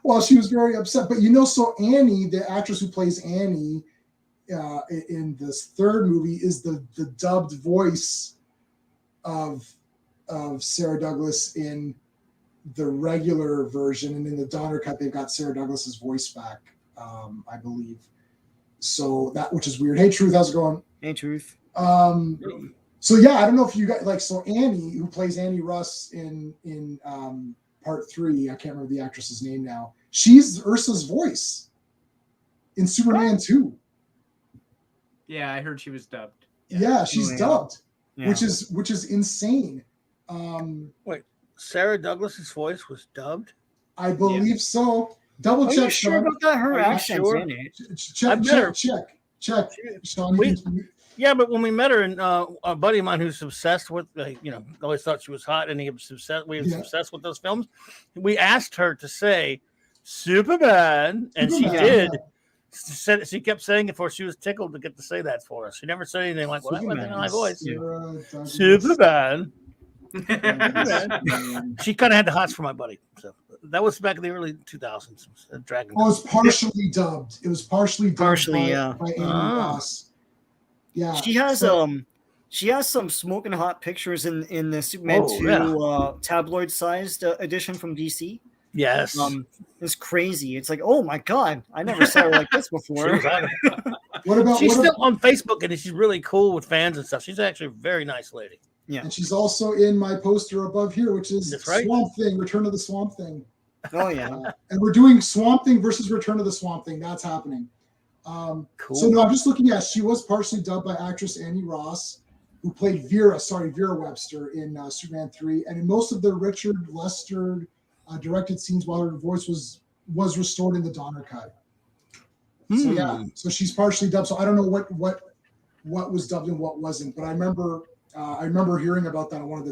Well, she was very upset. But so Annie, the actress who plays Annie in this third movie, is the dubbed voice of Sarah Douglas in the regular version, and in the Donner cut, they've got Sarah Douglas's voice back, I believe. So that, which is weird. Hey, Truth, how's it going? Hey, Truth. So yeah, I don't know if you got so Annie, who plays Annie Russ in part 3, I can't remember the actress's name now. She's Ursa's voice in Superman 2. Yeah, I heard she was dubbed. Yeah, she's dubbed, Yeah. which is insane. Wait, Sarah Douglas's voice was dubbed? I believe so. Double Are check, you sure Sean. about that? Her Are you accent's sure? in it. Check. Sean, Yeah, but when we met her, and a buddy of mine who's obsessed with, always thought she was hot, and he was obsessed. We was obsessed with those films. We asked her to say Superman, and she did. She kept saying it before she was tickled to get to say that for us. She never said anything like, "Well, that wasn't my voice." Superman. She kind of had the hots for my buddy. So that was back in the early 2000s. Dragon. Oh, it's partially dubbed. It was partially dubbed by Amy Ross. Yeah. She has some smoking hot pictures in the Superman 2 tabloid-sized edition from DC. Yes. It's crazy. It's like, oh my god, I never saw her like this before. She's still on Facebook, and she's really cool with fans and stuff. She's actually a very nice lady. Yeah. And she's also in my poster above here, which is Swamp Thing, Return of the Swamp Thing. Oh yeah. And we're doing Swamp Thing versus Return of the Swamp Thing. That's happening. Cool. So no, I'm just looking at, she was partially dubbed by actress Annie Ross, who played Vera Webster in Superman 3. And in most of the Richard Lester directed scenes, while her voice was restored in the Donner cut. So yeah, so she's partially dubbed. So I don't know what was dubbed and what wasn't, but I remember hearing about that in one of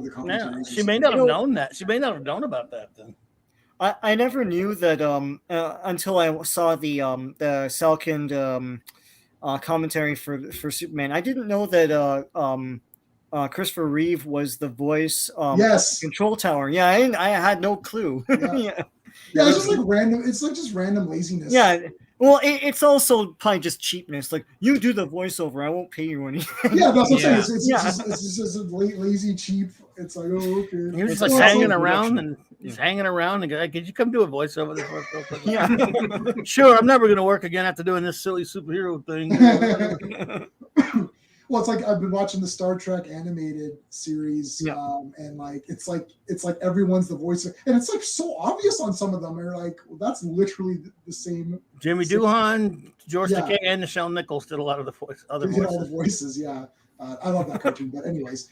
the commentaries. Yeah, she may not have known that. She may not have known about that then. I never knew that until I saw the Salkind commentary for Superman. I didn't know that Christopher Reeve was the voice. Control Tower. Yeah, I had no clue. Yeah, it's just like random. It's like just random laziness. Yeah. Well, it's also probably just cheapness. Like, you do the voiceover, I won't pay you anything. Yeah, that's what I'm saying. It's just a lazy, cheap. It's like, oh, okay. He was just like hanging around, and he's hanging around, and go, could you come do a voiceover this real quick? Yeah. Sure, I'm never going to work again after doing this silly superhero thing. Well, it's like I've been watching the Star Trek animated series, and like it's like everyone's the voice, and it's like so obvious on some of them. They're like, well, that's literally the same. Jimmy Doohan, George Takei, and Nichelle Nichols did a lot of the other voices. All the voices, yeah. I love that cartoon, but anyways,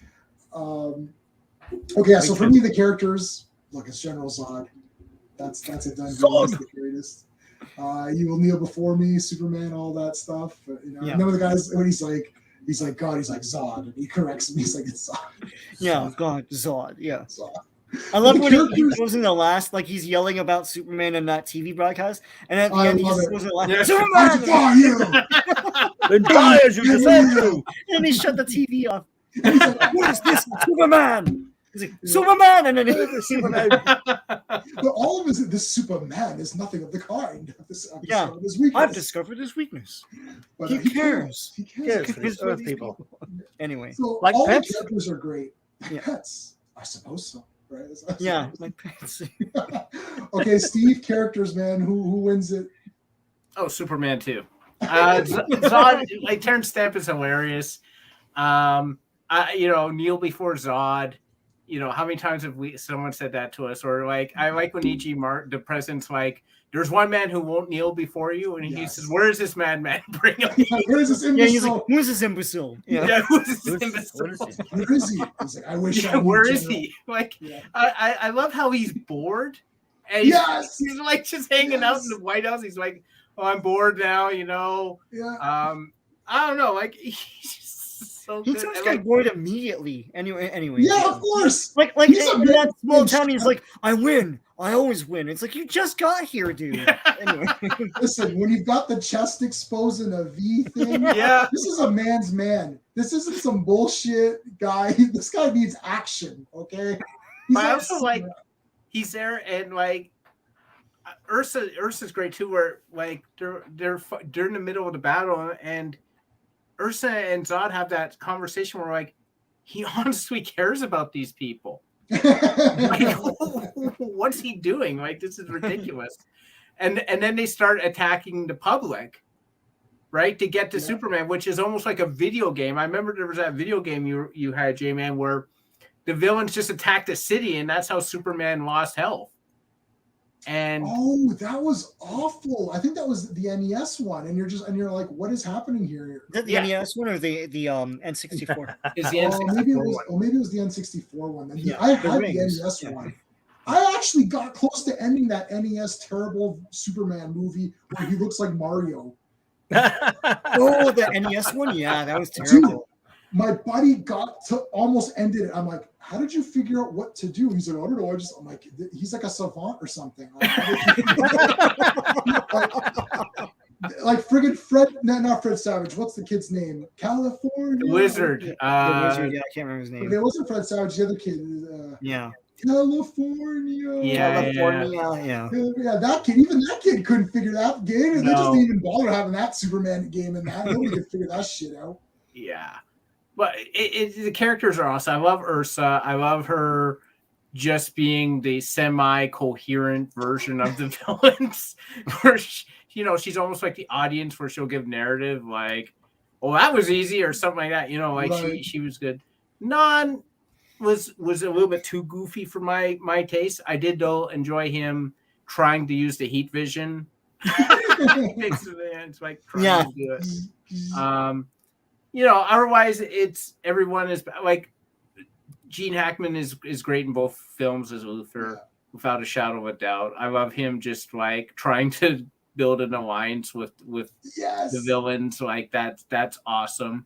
okay. So for me, the characters, look, it's General Zod. That's a done deal. That's the greatest. You will kneel before me, Superman, all that stuff. And then when the guys when he's like, God, he's like Zod, and he corrects me. He's like, it's Zod. Yeah, God, Zod. Yeah. Zod. I love when he goes in the last, like he's yelling about Superman in that TV broadcast, and at the end he just goes in the last, Superman! Then die as you deserve to. And he shut the TV off. And he's like, what is this, Superman? He's like, Superman, and then he's Superman. But all of this Superman is nothing of the kind. I've discovered his weakness. But he cares. He cares for people. Anyway, so like all pets? the characters are great. Like pets, I suppose so. Right? Yeah, like pets. Okay, Steve, characters, man. Who wins it? Oh, Superman 2. Zod, like Terrence Stamp is hilarious. Kneel before Zod. How many times have someone said that to us? Or like, I like when E.G. Martin, the president's like, there's one man who won't kneel before you, and he says, "Where is this madman? Bring him." Where is this imbecile? Yeah, he's like, who's this imbecile? Yeah, who's this imbecile? Where is he? He's like, I wish. Yeah, where is he? Like, I love how he's bored, and he's like just hanging out in the White House. He's like, "Oh, I'm bored now," Yeah. I don't know, like he's just so he good. just got bored immediately. Anyway. Yeah, of course. Like in that small town, he's like, I win. I always win. It's like, you just got here, dude. Anyway. Listen, when you've got the chest exposed in a V thing, this is a man's man. This isn't some bullshit guy. This guy needs action, okay? I also like he's there, and like Ursa's great too, where like they're during the middle of the battle, and Ursa and Zod have that conversation where like he honestly cares about these people. Like, what's he doing? Like, this is ridiculous. And then they start attacking the public, right, to get to Superman, which is almost like a video game. I remember there was that video game you had, J-Man, where the villains just attacked the city, and that's how Superman lost health. And that was awful. I think that was the NES one, and you're like, what is happening here? Is that the NES one or the N64? Is the N64 maybe it was the N64 one. I had the NES one. I actually got close to ending that NES terrible Superman movie where he looks like Mario. Oh, the NES one? Yeah, that was Dude, terrible. my buddy got to almost ended it. I'm like, how did you figure out what to do? He's like, I don't know. I'm like, he's like a savant or something. Like friggin' Fred, not Fred Savage. What's the kid's name? California? The Wizard. The Wizard, yeah, I can't remember his name. It wasn't Fred Savage, the other kid. Yeah. California. Yeah. That kid, even that kid couldn't figure that game. No. They just didn't even bother having that Superman game in that. Nobody could figure that shit out. Yeah. But the characters are awesome. I love Ursa. I love her just being the semi-coherent version of the villains. Where she's almost like the audience where she'll give narrative like, oh, that was easy or something like that. Right. she was good. Non was a little bit too goofy for my taste. I did though enjoy him trying to use the heat vision. It's like trying to do it. Otherwise everyone is like Gene Hackman is great in both films as Luthor, without a shadow of a doubt. I love him just like trying to build an alliance with the villains. Like that's awesome.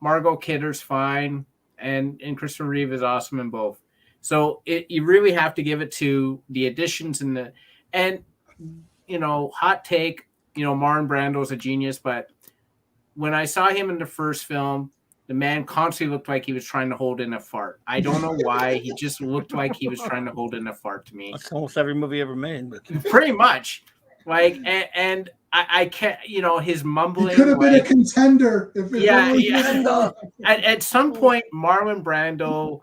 Margot Kidder's fine. And Christopher Reeve is awesome in both. So you really have to give it to the additions hot take, Marlon Brando's a genius, but when I saw him in the first film, the man constantly looked like he was trying to hold in a fart. I don't know why. He just looked like he was trying to hold in a fart to me. That's almost every movie ever made, but pretty much. Like, and I can't, his mumbling. He could have been a contender. At some point, Marlon Brando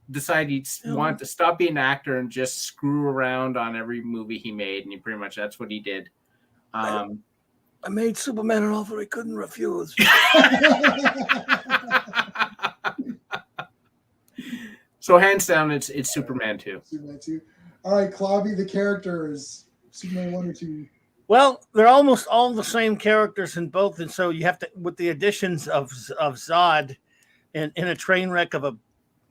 decided he wanted to stop being an actor and just screw around on every movie he made, and that's what he did. I made Superman an offer he couldn't refuse. So hands down, it's Superman 2. Superman 2. All right, Clobby, the characters. Superman 1 or 2? Well, they're almost all the same characters in both, and so you have to, with the additions of Zod, in a train wreck of a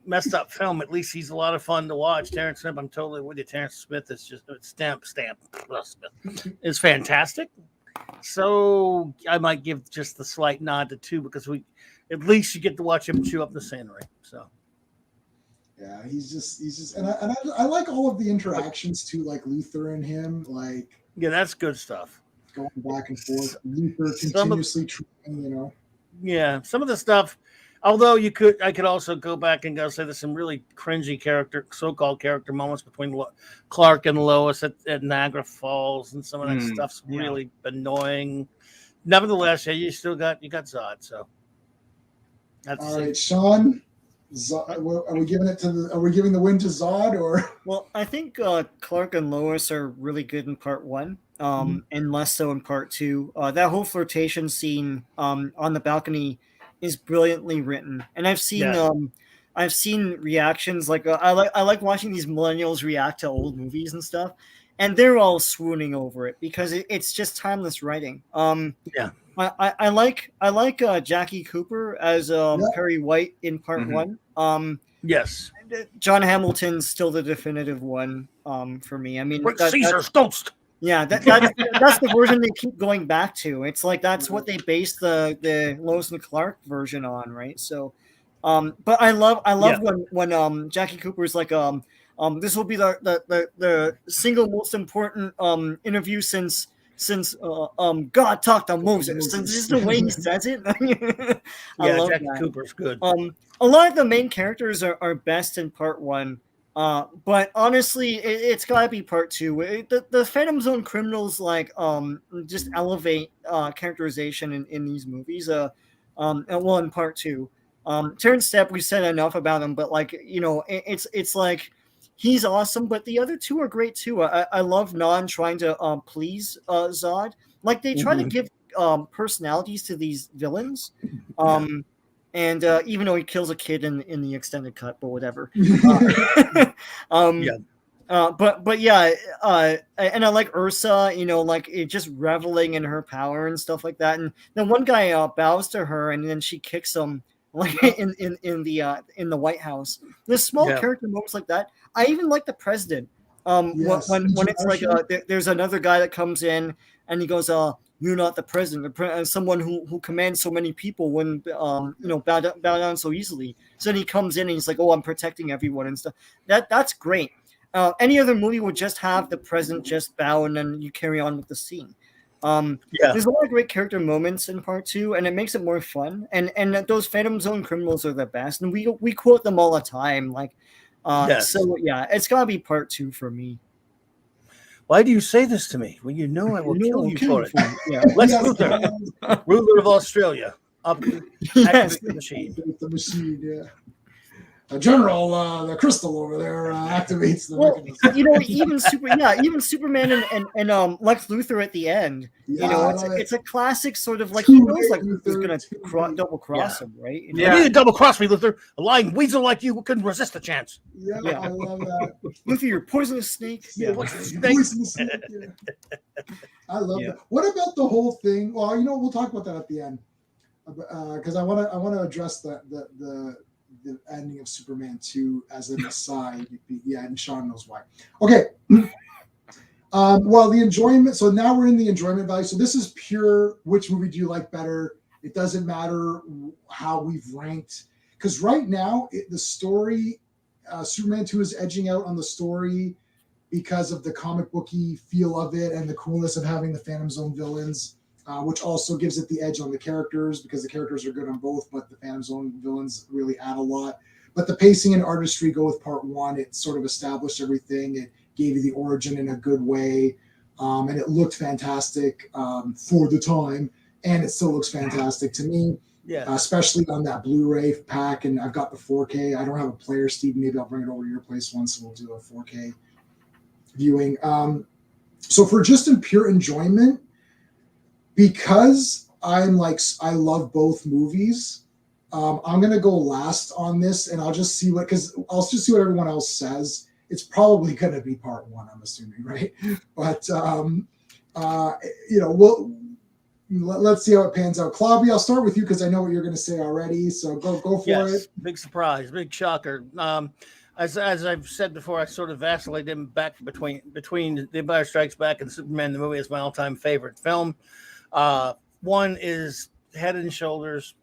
messed up film, at least he's a lot of fun to watch. Terrence Smith, I'm totally with you. Terrence Smith is just stamp. Is fantastic. So I might give just the slight nod to 2 because at least you get to watch him chew up the scenery. So. Yeah, he's just, and I like all of the interactions too, like Luthor and him, like. Yeah, that's good stuff. Going back and forth, Luthor continuously trying, Yeah, some of the stuff. Although I could also go back and go say there's some really cringy so-called character moments between Clark and Lois at Niagara Falls, and some of that stuff's really annoying. Nevertheless, you got Zod. So that's all right, Sean. Are we giving the win to Zod or? Well, I think Clark and Lois are really good in part 1, and less so in part 2. That whole flirtation scene on the balcony is brilliantly written, and I've seen reactions like I like watching these millennials react to old movies and stuff, and they're all swooning over it because it's just timeless writing. I like Jackie Cooper as Perry White in part 1. Yes, John Hamilton's still the definitive one for me. I mean, Caesar's ghost. Yeah, that's the version they keep going back to. It's like that's what they base the Lois and Clark version on, right? So, but I love when Jackie Cooper's like this will be the single most important interview since God talked to Moses. And just the way he says it. I love Jackie that. Cooper's good. A lot of the main characters are best in part 1. But honestly, it's gotta be part 2. The Phantom Zone criminals just elevate characterization in these movies. In part 2, Terrence Stepp, we said enough about him, but it's like he's awesome. But the other 2 are great too. I love Non trying to please Zod. Like they try to give personalities to these villains. And even though he kills a kid in the extended cut, but whatever. And I like Ursa, just reveling in her power and stuff like that. And then one guy bows to her, and then she kicks him like in the White House. There's small character moments like that. I even like the president. Yes. When it's like there's another guy that comes in and he goes, "You're not the president." And someone who commands so many people wouldn't bow down so easily. So then he comes in and he's like, "Oh, I'm protecting everyone and stuff." That's great. Any other movie would just have the president just bow and then you carry on with the scene. There's a lot of great character moments in part 2, and it makes it more fun. And those Phantom Zone criminals are the best, and we quote them all the time. Like, so yeah, it's gotta be part 2 for me. Why do you say this to me? Well, you know I will kill you for it. Yeah. Lex Luthor, ruler of Australia, up activate the machine. The machine, yeah. General, the crystal over there activates the mechanism. Even Superman and Lex Luthor at the end. Yeah, it's a classic sort of like he knows like Luthor's gonna double cross him, right? You need to double cross me, Luthor. A lying weasel like you couldn't resist the chance. Yeah, I love that. Luthor, you're poisonous snake. Poisonous snake. Yeah. I love that. What about the whole thing? Well, we'll talk about that at the end because I want to address the ending of Superman 2 as an aside. Yeah, and Sean knows why. Okay. Well, the enjoyment. So now we're in the enjoyment value. So this is pure. Which movie do you like better? It doesn't matter how we've ranked because right now the story, Superman 2 is edging out on the story because of the comic booky feel of it and the coolness of having the Phantom Zone villains. Which also gives it the edge on the characters because the characters are good on both, but the Phantom Zone villains really add a lot. But the pacing and artistry go with part 1. It sort of established everything. It gave you the origin in a good way. And it looked fantastic for the time. And it still looks fantastic to me, especially on that Blu-ray pack. And I've got the 4K. I don't have a player, Steve. Maybe I'll bring it over to your place once and we'll do a 4K viewing. So for just in pure enjoyment, because I love both movies, I'm gonna go last on this, and I'll just see what everyone else says. It's probably gonna be part 1, I'm assuming, right? But let's see how it pans out. Clobby, I'll start with you because I know what you're gonna say already. So go for it. Big surprise, big shocker. As I've said before, I sort of vacillated back between The Empire Strikes Back and Superman the movie is my all-time favorite film. One is head and shoulders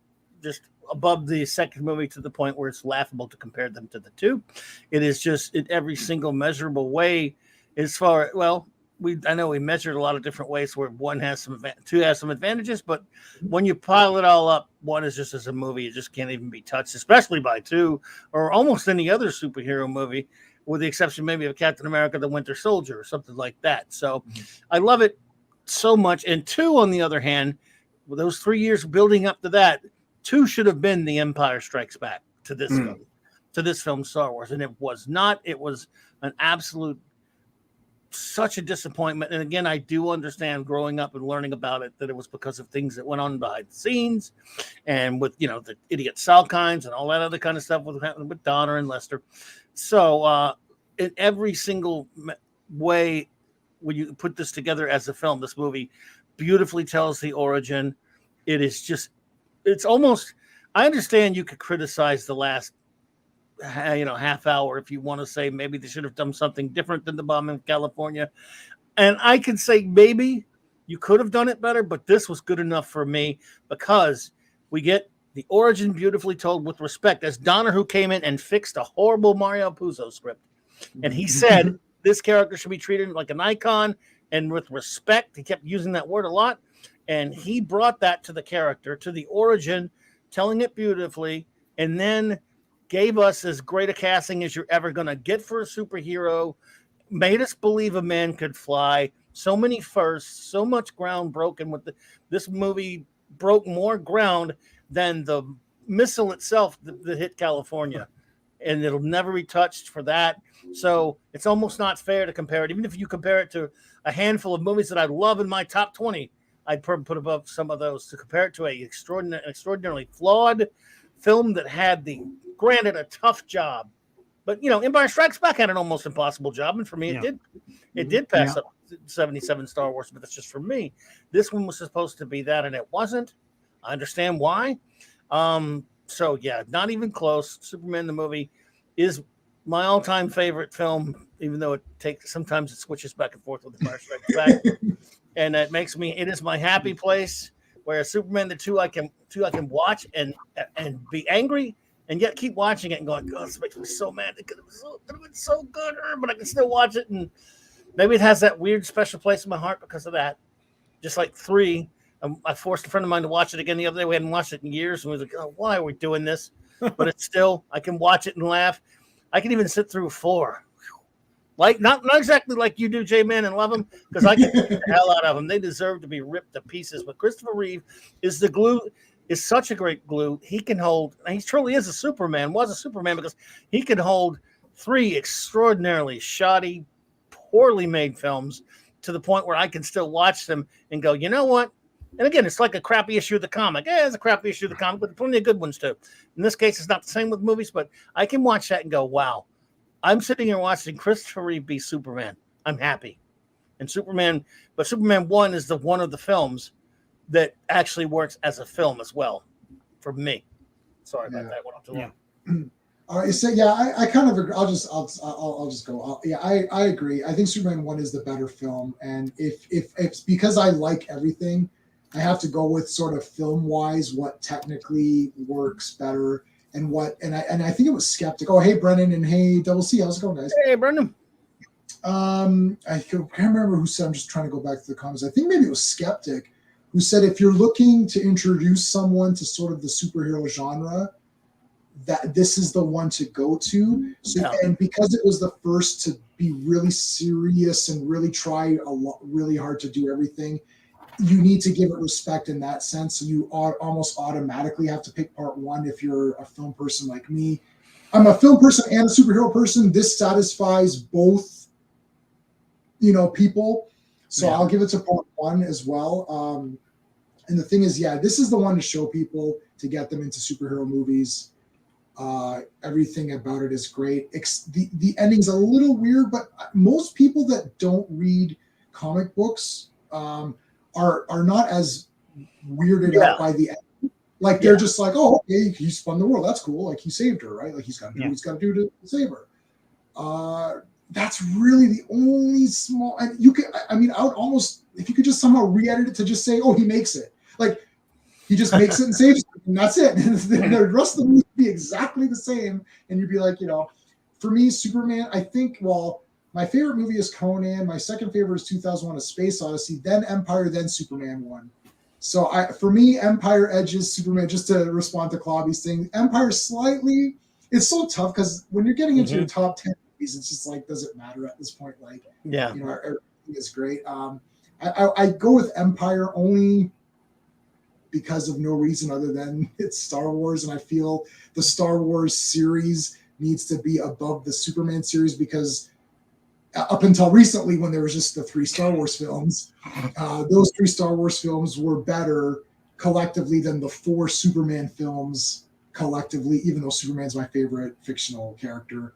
just above the second movie to the point where it's laughable to compare them to the two. It is just in every single measurable way. I know we measured a lot of different ways where two has some advantages, but when you pile it all up, one is just as a movie, it just can't even be touched, especially by 2 or almost any other superhero movie, with the exception maybe of Captain America, the Winter Soldier or something like that. So I love it so much. And 2, on the other hand, with those 3 years building up to that, 2 should have been The Empire Strikes Back to this film, Star Wars. And it was not. It was an absolute such a disappointment. And again, I do understand growing up and learning about it that it was because of things that went on behind the scenes and with, the idiot Salkinds and all that other kind of stuff with Donner and Lester. So in every single way, when you put this together as a film, this movie beautifully tells the origin. It's almost, I understand you could criticize the last, half hour if you want to say maybe they should have done something different than the bomb in California. And I can say maybe you could have done it better, but this was good enough for me because we get the origin beautifully told with respect as Donner, who came in and fixed a horrible Mario Puzo script. And he said, this character should be treated like an icon and with respect. He kept using that word a lot. And he brought that to the character, to the origin, telling it beautifully, and then gave us as great a casting as you're ever going to get for a superhero, made us believe a man could fly. So many firsts, so much ground broken with this movie broke more ground than the missile itself that hit California. And it'll never be touched for that. So it's almost not fair to compare it. Even if you compare it to a handful of movies that I love in my top 20, I'd put above some of those. To compare it to an extraordinarily flawed film that had granted a tough job. But, Empire Strikes Back had an almost impossible job. And for me, it did pass up 77 Star Wars, but that's just for me. This one was supposed to be that, and it wasn't. I understand why. So yeah, not even close. Superman the movie is my all-time favorite film, even though sometimes it switches back and forth with the Empire Strikes Back, and it is my happy place. Where Superman the two I can watch and be angry and yet keep watching it and going, God, this makes me so mad. It could have been so good, but I can still watch it, and maybe it has that weird special place in my heart because of that. Just like 3. I forced a friend of mine to watch it again the other day. We hadn't watched it in years, and we was like, "Oh, why are we doing this?" But it's still, I can watch it and laugh. I can even sit through 4, like not exactly like you do, J-Man, and love them, because I can beat the hell out of them. They deserve to be ripped to pieces. But Christopher Reeve is the glue. Is such a great glue. He can hold. He truly is a Superman. Was a Superman because he can hold 3 extraordinarily shoddy, poorly made films to the point where I can still watch them and go, you know what? And again, it's like a crappy issue of the comic. Yeah, it's a crappy issue of the comic, but plenty of good ones too. In this case, it's not the same with movies, but I can watch that and go, wow, I'm sitting here watching Christopher Reeve be Superman. I'm happy. And Superman 1 is one of the films that actually works as a film as well for me. Sorry about that. Went on too long. All right, so yeah, I kind of agree. I'll just go. I agree. I think Superman 1 is the better film, and if it's because I like everything, I have to go with sort of film wise what technically works better and I think it was Skeptic. Oh, hey Brennan and hey Double C, how's it going, guys? Hey Brennan. I can't remember who said. I'm just trying to go back to the comments. I think maybe it was Skeptic who said if you're looking to introduce someone to sort of the superhero genre, that this is the one to go to. So, yeah. And because it was the first to be really serious and really try really hard to do everything, you need to give it respect in that sense. So you almost automatically have to pick part 1 if you're a film person like me. I'm a film person and a superhero person. This satisfies both, people. So yeah. I'll give it to part 1 as well. And the thing is, yeah, this is the one to show people, to get them into superhero movies. Everything about it is great. The ending's a little weird, but most people that don't read comic books are not as weirded out by the end. Like they're just like, oh, okay, he spun the world. That's cool. Like he saved her, right? Like he's got to do what he's got to do to save her. That's really the only small. And you could, I would almost, if you could just somehow re-edit it to just say, oh, he makes it. Like he just makes it and saves it, and that's it. And the rest of the movie would be exactly the same. And you'd be like, for me, Superman, I think, my favorite movie is Conan. My second favorite is 2001: A Space Odyssey, then Empire, then Superman 1. So for me, Empire edges Superman, just to respond to Clobby's thing. Empire slightly, it's so tough because when you're getting into your top 10 movies, it's just like, does it matter at this point? Like, everything is great. I go with Empire only because of no reason other than it's Star Wars, and I feel the Star Wars series needs to be above the Superman series because up until recently, when there was just the 3 Star Wars films, those 3 Star Wars films were better collectively than the 4 Superman films collectively, even though Superman's my favorite fictional character.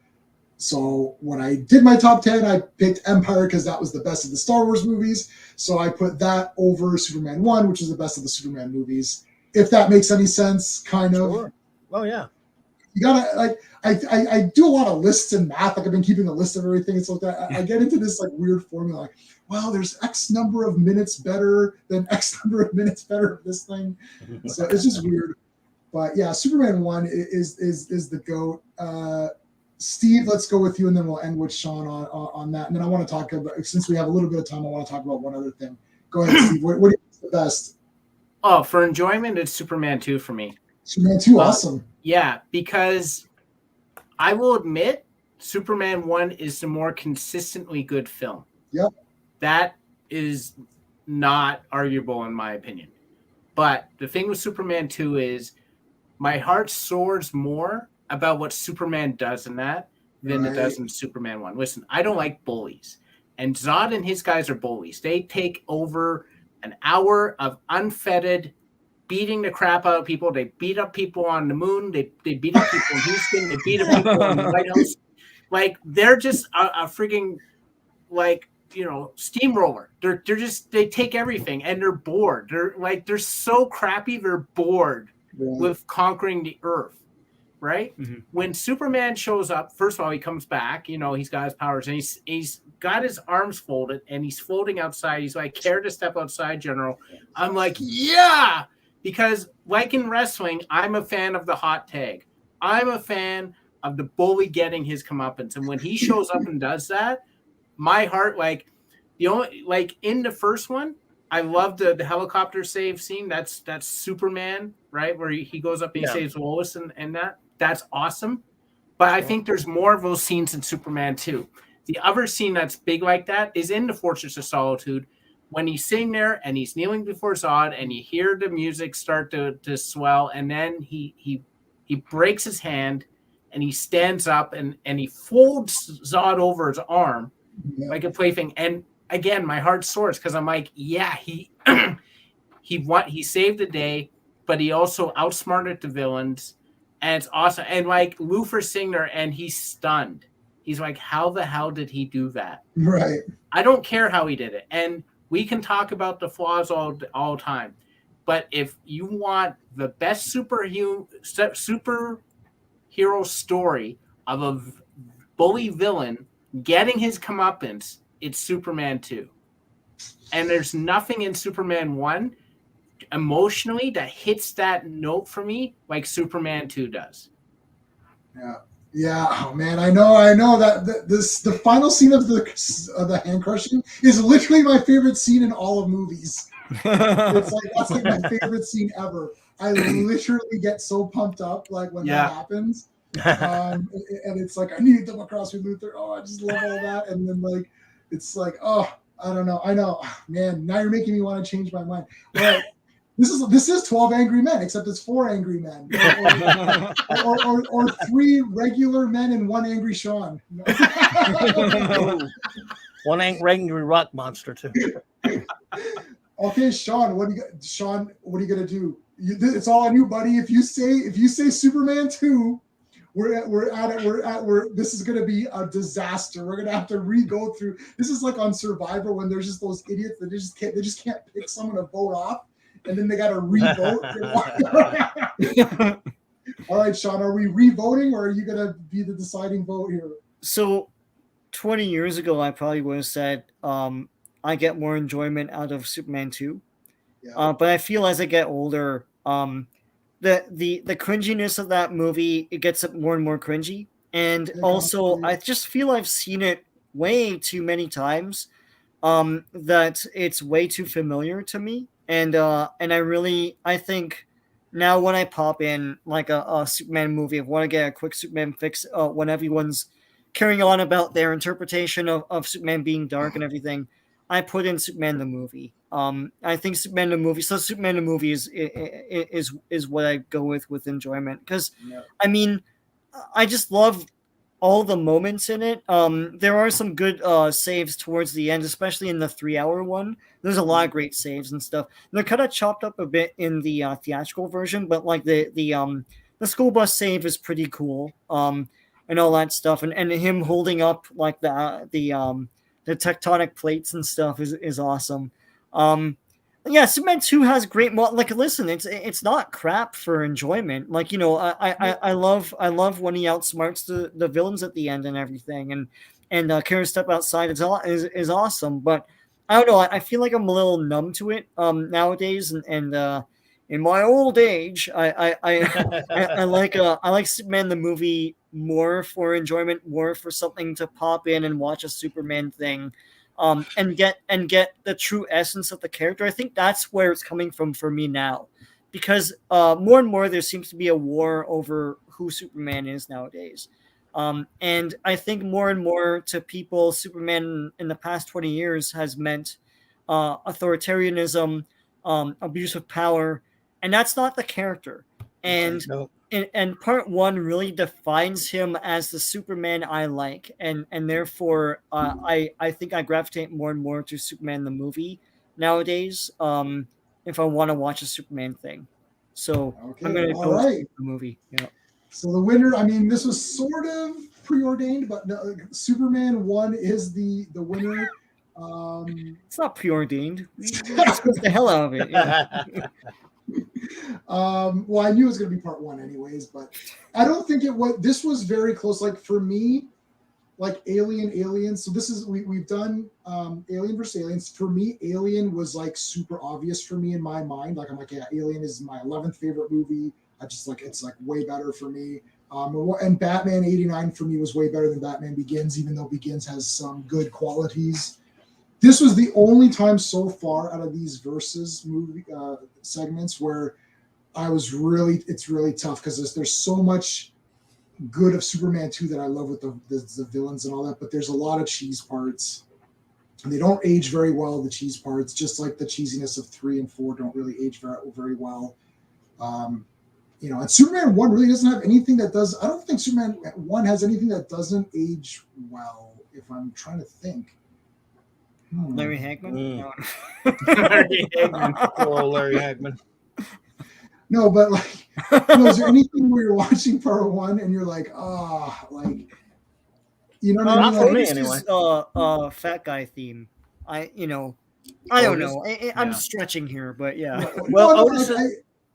So when I did my top 10, I picked Empire because that was the best of the Star Wars movies. So I put that over Superman 1, which is the best of the Superman movies. If that makes any sense, kind of. Sure. Oh, yeah. You gotta, I do a lot of lists and math. Like I've been keeping a list of everything. It's like that. I get into this like weird formula. Like, well, there's X number of minutes better than X number of minutes better of this thing. So it's just weird. But yeah, Superman 1 is the GOAT. Steve, let's go with you, and then we'll end with Sean on that. And then I want to talk about, since we have a little bit of time, I want to talk about one other thing. Go ahead, Steve. What do you think is the best? Oh, for enjoyment, it's Superman 2 for me. Superman 2, awesome. Yeah, because I will admit, Superman 1 is the more consistently good film. Yep. That is not arguable in my opinion. But the thing with Superman 2 is my heart soars more about what Superman does in that than it does in Superman 1. Listen, I don't like bullies. And Zod and his guys are bullies. They take over an hour of unfettered beating the crap out of people. They beat up people on the moon. They beat up people in Houston. They beat up people in the White House. Like, they're just a freaking, steamroller. They take everything, and they're bored. They're so crappy, they're bored. with conquering the earth, right? Mm-hmm. When Superman shows up, first of all, he comes back, you know, he's got his powers and he's got his arms folded and he's floating outside. He's like, care to step outside, General? I'm like, yeah, because like in wrestling, I'm a fan of the hot tag. I'm a fan of the bully getting his comeuppance. And when he shows up and does that, my heart, like in the first one, I love the helicopter save scene. That's Superman, right? Where he goes up and he saves Lois and that's awesome. But I think there's more of those scenes in Superman 2. The other scene that's big like that is in the Fortress of Solitude when he's sitting there and he's kneeling before Zod and you hear the music start to swell and then he breaks his hand and he stands up and he folds Zod over his arm like a plaything. And again, my heart soars because I'm like, yeah, he saved the day, but he also outsmarted the villains. And it's awesome. And like Luthor's sitting there and he's stunned. He's like, how the hell did he do that? Right. I don't care how he did it. And we can talk about the flaws all the time. But if you want the best superhero story of a bully villain getting his comeuppance, it's Superman 2. And there's nothing in Superman 1 emotionally that hits that note for me like Superman 2 does. Yeah. Oh man, I know that the final scene of the hand crushing is literally my favorite scene in all of movies. It's like that's like my favorite scene ever. I literally get so pumped up like when that happens. And it's like I need to double cross with Luthor. Oh, I just love all that. And then like it's like, oh, I don't know. I know, man. Now you're making me want to change my mind. Well, this is 12 Angry Men, except it's 4 angry men, or 3 regular men and 1 angry Sean. One angry rock monster too. Okay, Sean, what are you gonna do? It's all on you, buddy. If you say Superman 2, this is gonna be a disaster. We're gonna have to re-go through. This is like on Survivor when there's just those idiots that they just can't pick someone to vote off. And then they got to re-vote. All right, Sean, are we re-voting or are you going to be the deciding vote here? So 20 years ago, I probably would have said I get more enjoyment out of Superman 2. Yeah. But I feel as I get older, the cringiness of that movie, it gets more and more cringy. And also, I just feel I've seen it way too many times that it's way too familiar to me. And I think now when I pop in like a Superman movie, I want to get a quick Superman fix when everyone's carrying on about their interpretation of Superman being dark and everything, I put in Superman the movie. I think Superman the movie. So Superman the movie is what I go with enjoyment because I mean I just love all the moments in it. There are some good saves towards the end, especially in the 3-hour one. There's a lot of great saves and stuff. They're kind of chopped up a bit in the theatrical version, but like the school bus save is pretty cool. And all that stuff, and him holding up like the tectonic plates and stuff is awesome. Yeah, Superman 2 has great like listen, it's not crap for enjoyment. Like, you know, I love when he outsmarts the villains at the end and everything, and Karen Step Outside is awesome. But I don't know, I feel like I'm a little numb to it nowadays, and in my old age, I like Superman the movie more for enjoyment, more for something to pop in and watch a Superman thing. And get the true essence of the character. I think that's where it's coming from for me now, because more and more there seems to be a war over who Superman is nowadays, and I think more and more to people, Superman in the past 20 years has meant authoritarianism, abuse of power, and that's not the character. And and part 1 really defines him as the Superman I like, and therefore I think I gravitate more and more to Superman the movie nowadays. If I want to watch a Superman thing, so I'm going to go to the movie. Yeah. So the winner, I mean, this was sort of preordained, but no, Superman 1 is the winner. It's not preordained. Let's get the hell out of it. Yeah. Well, I knew it was going to be part 1 anyways, but I don't think it was. This was very close. Like for me, like Alien. So this is we've done Alien versus Aliens. For me, Alien was like super obvious for me in my mind. Like I'm like, yeah, Alien is my 11th favorite movie. I just like it's like way better for me. And Batman '89 for me was way better than Batman Begins, even though Begins has some good qualities. This was the only time so far out of these versus movie segments where it's really tough because there's so much good of Superman 2 that I love with the villains and all that, but there's a lot of cheese parts. And they don't age very well, the cheese parts, just like the cheesiness of 3 and 4 don't really age very well. And Superman 1 really doesn't have anything that does. I don't think Superman 1 has anything that doesn't age well, if I'm trying to think. Larry Hagman? Larry Hagman. Oh, Larry Hagman. No, but like, is there anything where you're watching part 1 and you're like, like, you know what I mean? Not for me, This anyway. is fat guy theme. I don't know. I'm stretching here, but yeah. Well, No, Otis.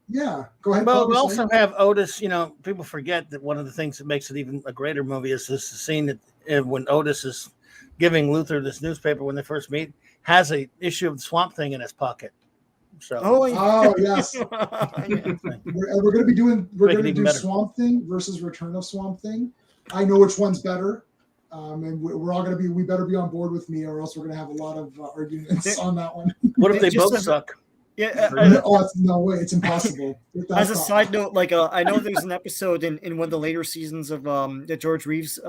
yeah, go ahead. Well, we also have Otis. People forget that one of the things that makes it even a greater movie is this scene that when Otis is giving Luthor this newspaper when they first meet, has a issue of the Swamp Thing in his pocket. So, yes, we're going to do Swamp Thing versus Return of Swamp Thing. I know which one's better, and we're all going to be. We better be on board with me, or else we're going to have a lot of arguments on that one. What if they both suck? Yeah, no way, it's impossible. As a side note, like I know there's an episode in one of the later seasons of the George Reeves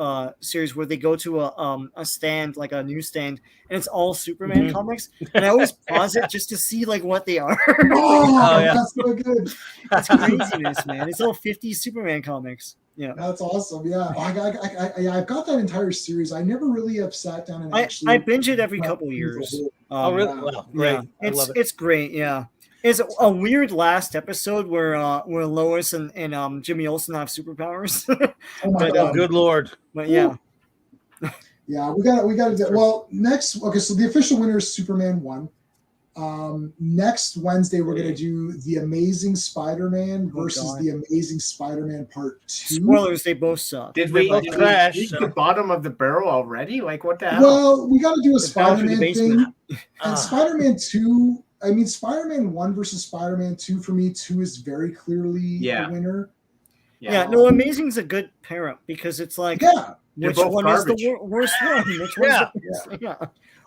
series where they go to a stand, like a newsstand, and it's all Superman comics, and I always pause it just to see like what they are. Yeah, that's so good. That's craziness, man. It's all 50 Superman comics. Yeah, that's awesome. Yeah, I've got that entire series. I never really have sat down and actually. I binge it every couple years. Really? Well, great. Yeah. It's great. Yeah, it's a weird last episode where Lois and Jimmy Olsen have superpowers. Oh my God! Good Lord! But yeah, yeah, we got to get. Well, next. Okay, so the official winner is Superman 1. Next Wednesday we're going to do The Amazing Spider-Man versus The Amazing Spider-Man Part 2. Spoilers, they both suck. Did we reach the bottom of the barrel already? Like, what the hell? Well, we got to do a Spider-Man thing. And Spider-Man 2, I mean, Spider-Man 1 versus Spider-Man 2, for me, 2 is very clearly the winner. Yeah, no, Amazing's a good pair up because it's like, which one is the worst one? Which one's yeah.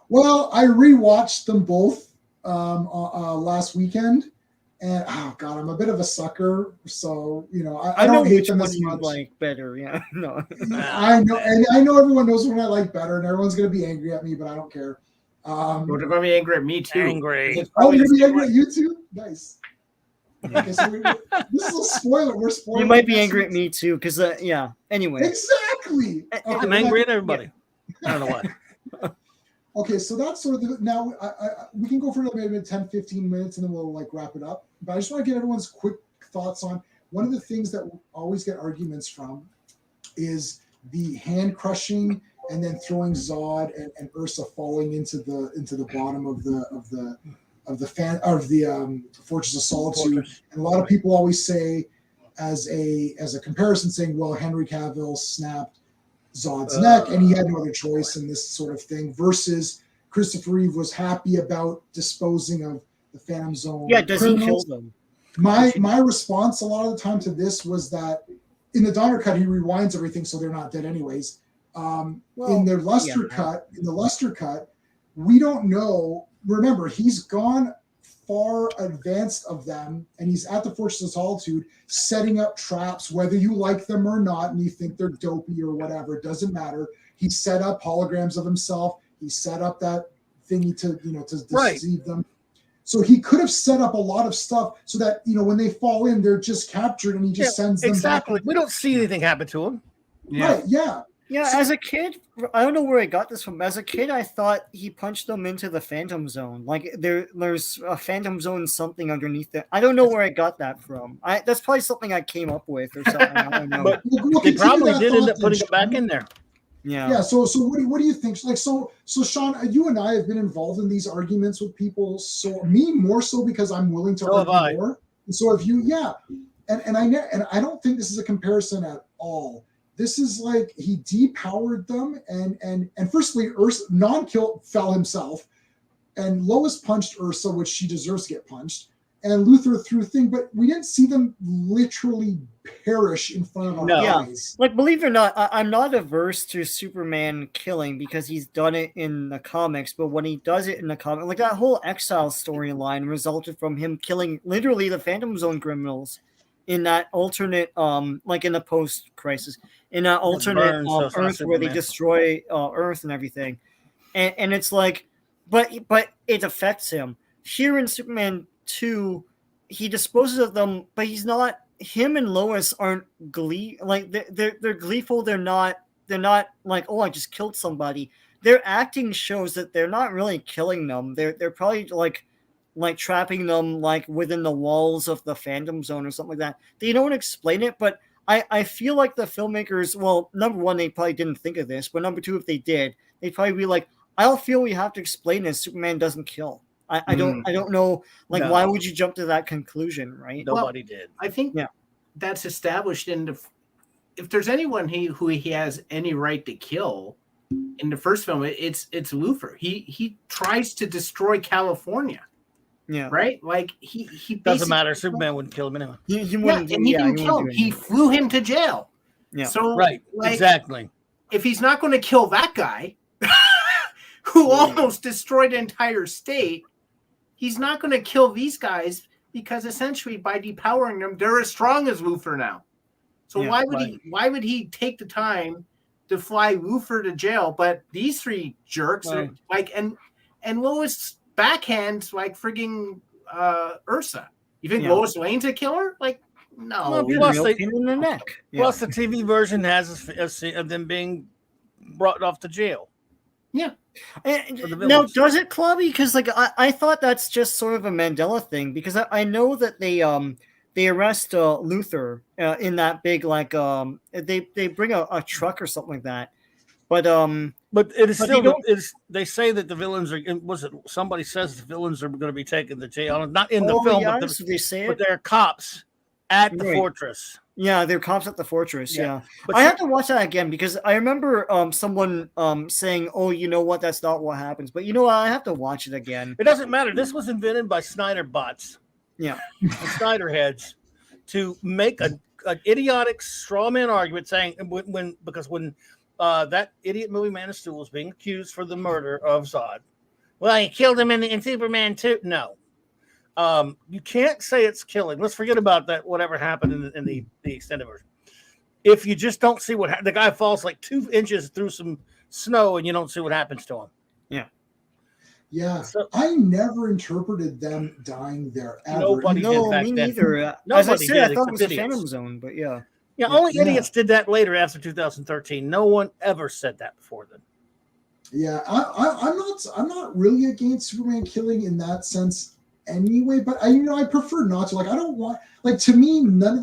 Well, I rewatched them both last weekend, and I'm a bit of a sucker, so I don't hate them as much. Like better, yeah, no, I know, and I know everyone knows when I like better, and everyone's gonna be angry at me, but I don't care. They're gonna be angry at me too. Angry. You're gonna be angry at you too? Nice. Okay, so this is a spoiler. We're spoiling. You might be angry at me too, because Anyway, exactly. Okay, I'm angry at everybody. I don't know why. Okay, so that's sort of now we can go for maybe 10, 15 minutes and then we'll like wrap it up. But I just want to get everyone's quick thoughts on one of the things that we always get arguments from is the hand crushing and then throwing Zod and Ursa falling into the bottom of the Fortress of Solitude. And a lot of people always say as a comparison saying, well, Henry Cavill snapped Zod's neck and he had no other choice in this sort of thing versus Christopher Reeve was happy about disposing of the Phantom Zone. Yeah, does he kill them? My response a lot of the time to this was that in the Donner cut he rewinds everything so they're not dead anyways. In the Lester cut, we don't know. Remember, he's gone far advanced of them, and he's at the Fortress of Solitude setting up traps, whether you like them or not, and you think they're dopey or whatever, it doesn't matter. He set up holograms of himself. He set up that thingy to deceive them. So he could have set up a lot of stuff so that, when they fall in, they're just captured and he just sends them back. We don't see anything happen to him. Yeah. Right, yeah. Yeah, as a kid, I don't know where I got this from. As a kid, I thought he punched them into the Phantom Zone. Like there's a Phantom Zone something underneath it. I don't know where I got that from. That's probably something I came up with or something. I don't know. But they probably did end up putting it back in there. Yeah. Yeah. So what do you think? Like so Sean, you and I have been involved in these arguments with people. So me more so because I'm willing to argue more. So if you, and I don't think this is a comparison at all. This is like he depowered them, and firstly, Ursa non-kill fell himself, and Lois punched Ursa, which she deserves to get punched, and Luther threw thing, but we didn't see them literally perish in front of our eyes. Like, believe it or not, I'm not averse to Superman killing because he's done it in the comics, but when he does it in the comic, like that whole Exile storyline resulted from him killing literally the Phantom Zone criminals in that alternate, like in the post-crisis, in that alternate Earth where they destroy Earth and everything, and it's like, but it affects him. Here in Superman 2, he disposes of them, but he's not. Him and Lois aren't they're gleeful. They're not like, oh, I just killed somebody. Their acting shows that they're not really killing them. They're probably like trapping them like within the walls of the Phantom Zone or something like that. They don't explain it, but I feel like the filmmakers, well, number one, they probably didn't think of this, but number two, if they did, they'd probably be like, I don't feel we have to explain this. Superman doesn't kill. I don't know, like, why would you jump to that conclusion, right? Nobody did. I think that's established in if there's anyone who he has any right to kill in the first film, it's Luthor. He tries to destroy California. Yeah. Right? Like he doesn't matter. Superman wouldn't kill him anyway. He wouldn't, and he didn't kill him. He flew him to jail. Yeah. So right, like, exactly. If he's not going to kill that guy who almost destroyed the entire state, he's not going to kill these guys because essentially by depowering them, they're as strong as Luthor now. So why would he take the time to fly Luthor to jail? But these three jerks are like, and Lois backhands like frigging Ursa. You think Lois Lane's a killer? Like, no. Well, plus in the neck. Plus the TV version has of them being brought off to jail. Yeah. Now, does it, Clobby? Because like I thought that's just sort of a Mandela thing, because I know that they arrest Luthor in that big like they bring a truck or something like that, but it is still they say that the villains are. Somebody says the villains are going to be taken to jail, not in the film, but they say but they're cops at the fortress. Yeah, they're cops at the fortress. Yeah. I have to watch that again because I remember someone saying, "Oh, you know what? That's not what happens." But you know what? I have to watch it again. It doesn't matter. This was invented by Snyder bots. Yeah, Snyder heads to make an idiotic straw man argument saying when that idiot movie Man of Steel was being accused for the murder of Zod. Well, he killed him in Superman 2. No. You can't say it's killing. Let's forget about that. Whatever happened in the extended version. If you just don't see the guy falls like 2 inches through some snow and you don't see what happens to him. Yeah. So, I never interpreted them dying there ever. Nobody did back me then. Neither. As I said, I thought it was a Phantom Zone, but yeah. Yeah, only idiots did that later after 2013. No one ever said that before then. Yeah, I'm not really against Superman killing in that sense anyway, but I prefer not to. Like, I don't want, like, to me,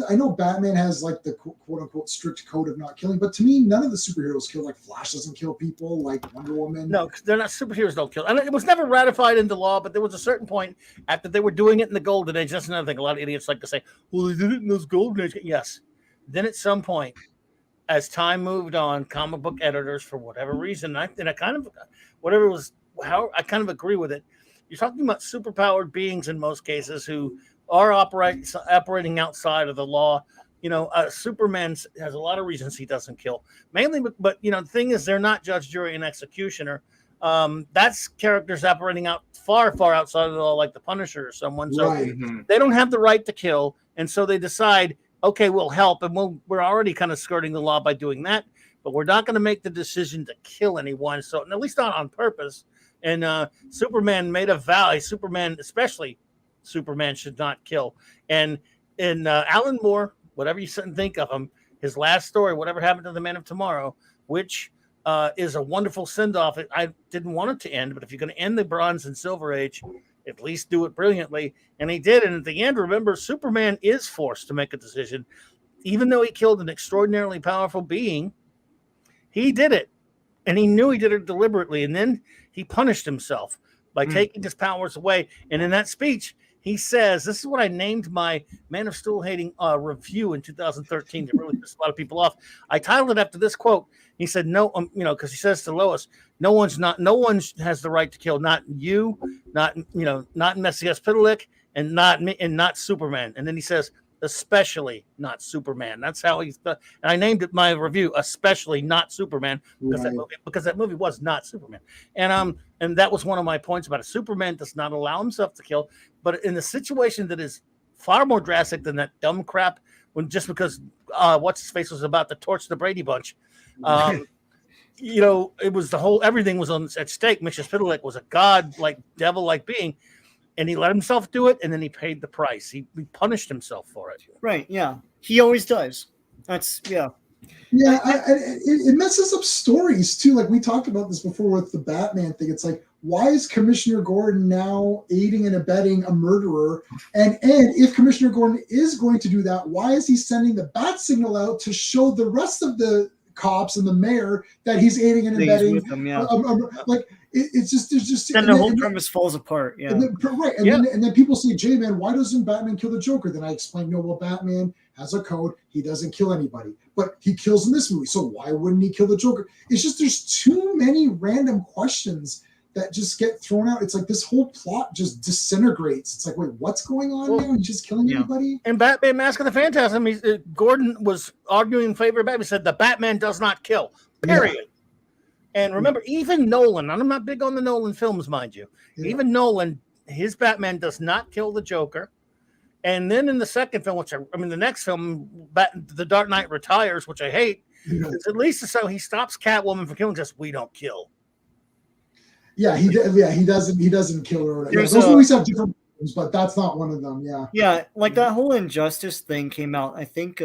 I know Batman has like the quote unquote strict code of not killing, but to me, none of the superheroes kill. Like, Flash doesn't kill people, like Wonder Woman. No, they're not, superheroes don't kill. And it was never ratified into law, but there was a certain point after they were doing it in the Golden Age. That's another thing. A lot of idiots like to say, well, they did it in those Golden Age. Yes. Then at some point, as time moved on, comic book editors, for whatever reason, I kind of agree with it. You're talking about superpowered beings in most cases who are operating outside of the law. Superman has a lot of reasons he doesn't kill. Mainly, but the thing is, they're not judge, jury, and executioner. That's characters operating out far, far outside of the law, like the Punisher or someone. So they don't have the right to kill, and so they decide, okay, we'll help, and we're already kind of skirting the law by doing that, but we're not going to make the decision to kill anyone. So at least not on purpose. And Superman made a vow. Especially Superman, should not kill. And in Alan Moore, whatever you think of him, his last story, Whatever Happened to the Man of Tomorrow, which is a wonderful send-off. I didn't want it to end, but if you're going to end the Bronze and Silver Age, at least do it brilliantly. And he did. And at the end, remember, Superman is forced to make a decision. Even though he killed an extraordinarily powerful being, he did it. And he knew he did it deliberately. And then he punished himself by taking his powers away. And in that speech, He says, this is what I named my Man of Steel hating review in 2013 to really piss a lot of people off. I titled it after this quote. He said, no, because he says to Lois, no one has the right to kill. Not you, not Messias Pidalik, and not me, and not Superman. And then he says, especially not Superman. That's how he's. And I named it my review, especially not Superman, because that movie was not Superman. And that was one of my points about it. Superman does not allow himself to kill, but in a situation that is far more drastic than that dumb crap, when just because what's his face was about to torch the Brady Bunch. It was everything was at stake. Messias Pidalik was a god-like, devil-like being. And he let himself do it, and then he paid the price. He punished himself for it. Right, yeah. He always does. Yeah, it messes up stories, too. Like, we talked about this before with the Batman thing. It's like, why is Commissioner Gordon now aiding and abetting a murderer? And if Commissioner Gordon is going to do that, why is he sending the bat signal out to show the rest of the cops and the mayor that he's aiding and abetting? With them, yeah. It's just there's just then the whole premise falls apart. Yeah, and then people say, "Jay, man, why doesn't Batman kill the Joker?" Then I explain, no, well, Batman has a code; he doesn't kill anybody, but he kills in this movie. So why wouldn't he kill the Joker? It's just there's too many random questions that just get thrown out. It's like this whole plot just disintegrates. It's like, wait, what's going on now? He's just killing everybody. And Batman: Mask of the Phantasm, Gordon was arguing in favor of Batman. He said the Batman does not kill. Period. Yeah. And remember, even Nolan, and I'm not big on the Nolan films, mind you. Yeah. Even Nolan, his Batman does not kill the Joker. And then in the second film, the next film, The Dark Knight retires, which I hate. Yeah. At least so he stops Catwoman from killing. Just we don't kill. Yeah, he doesn't kill her. Those movies have different. But that's not one of them. Yeah, like that whole Injustice thing came out, I think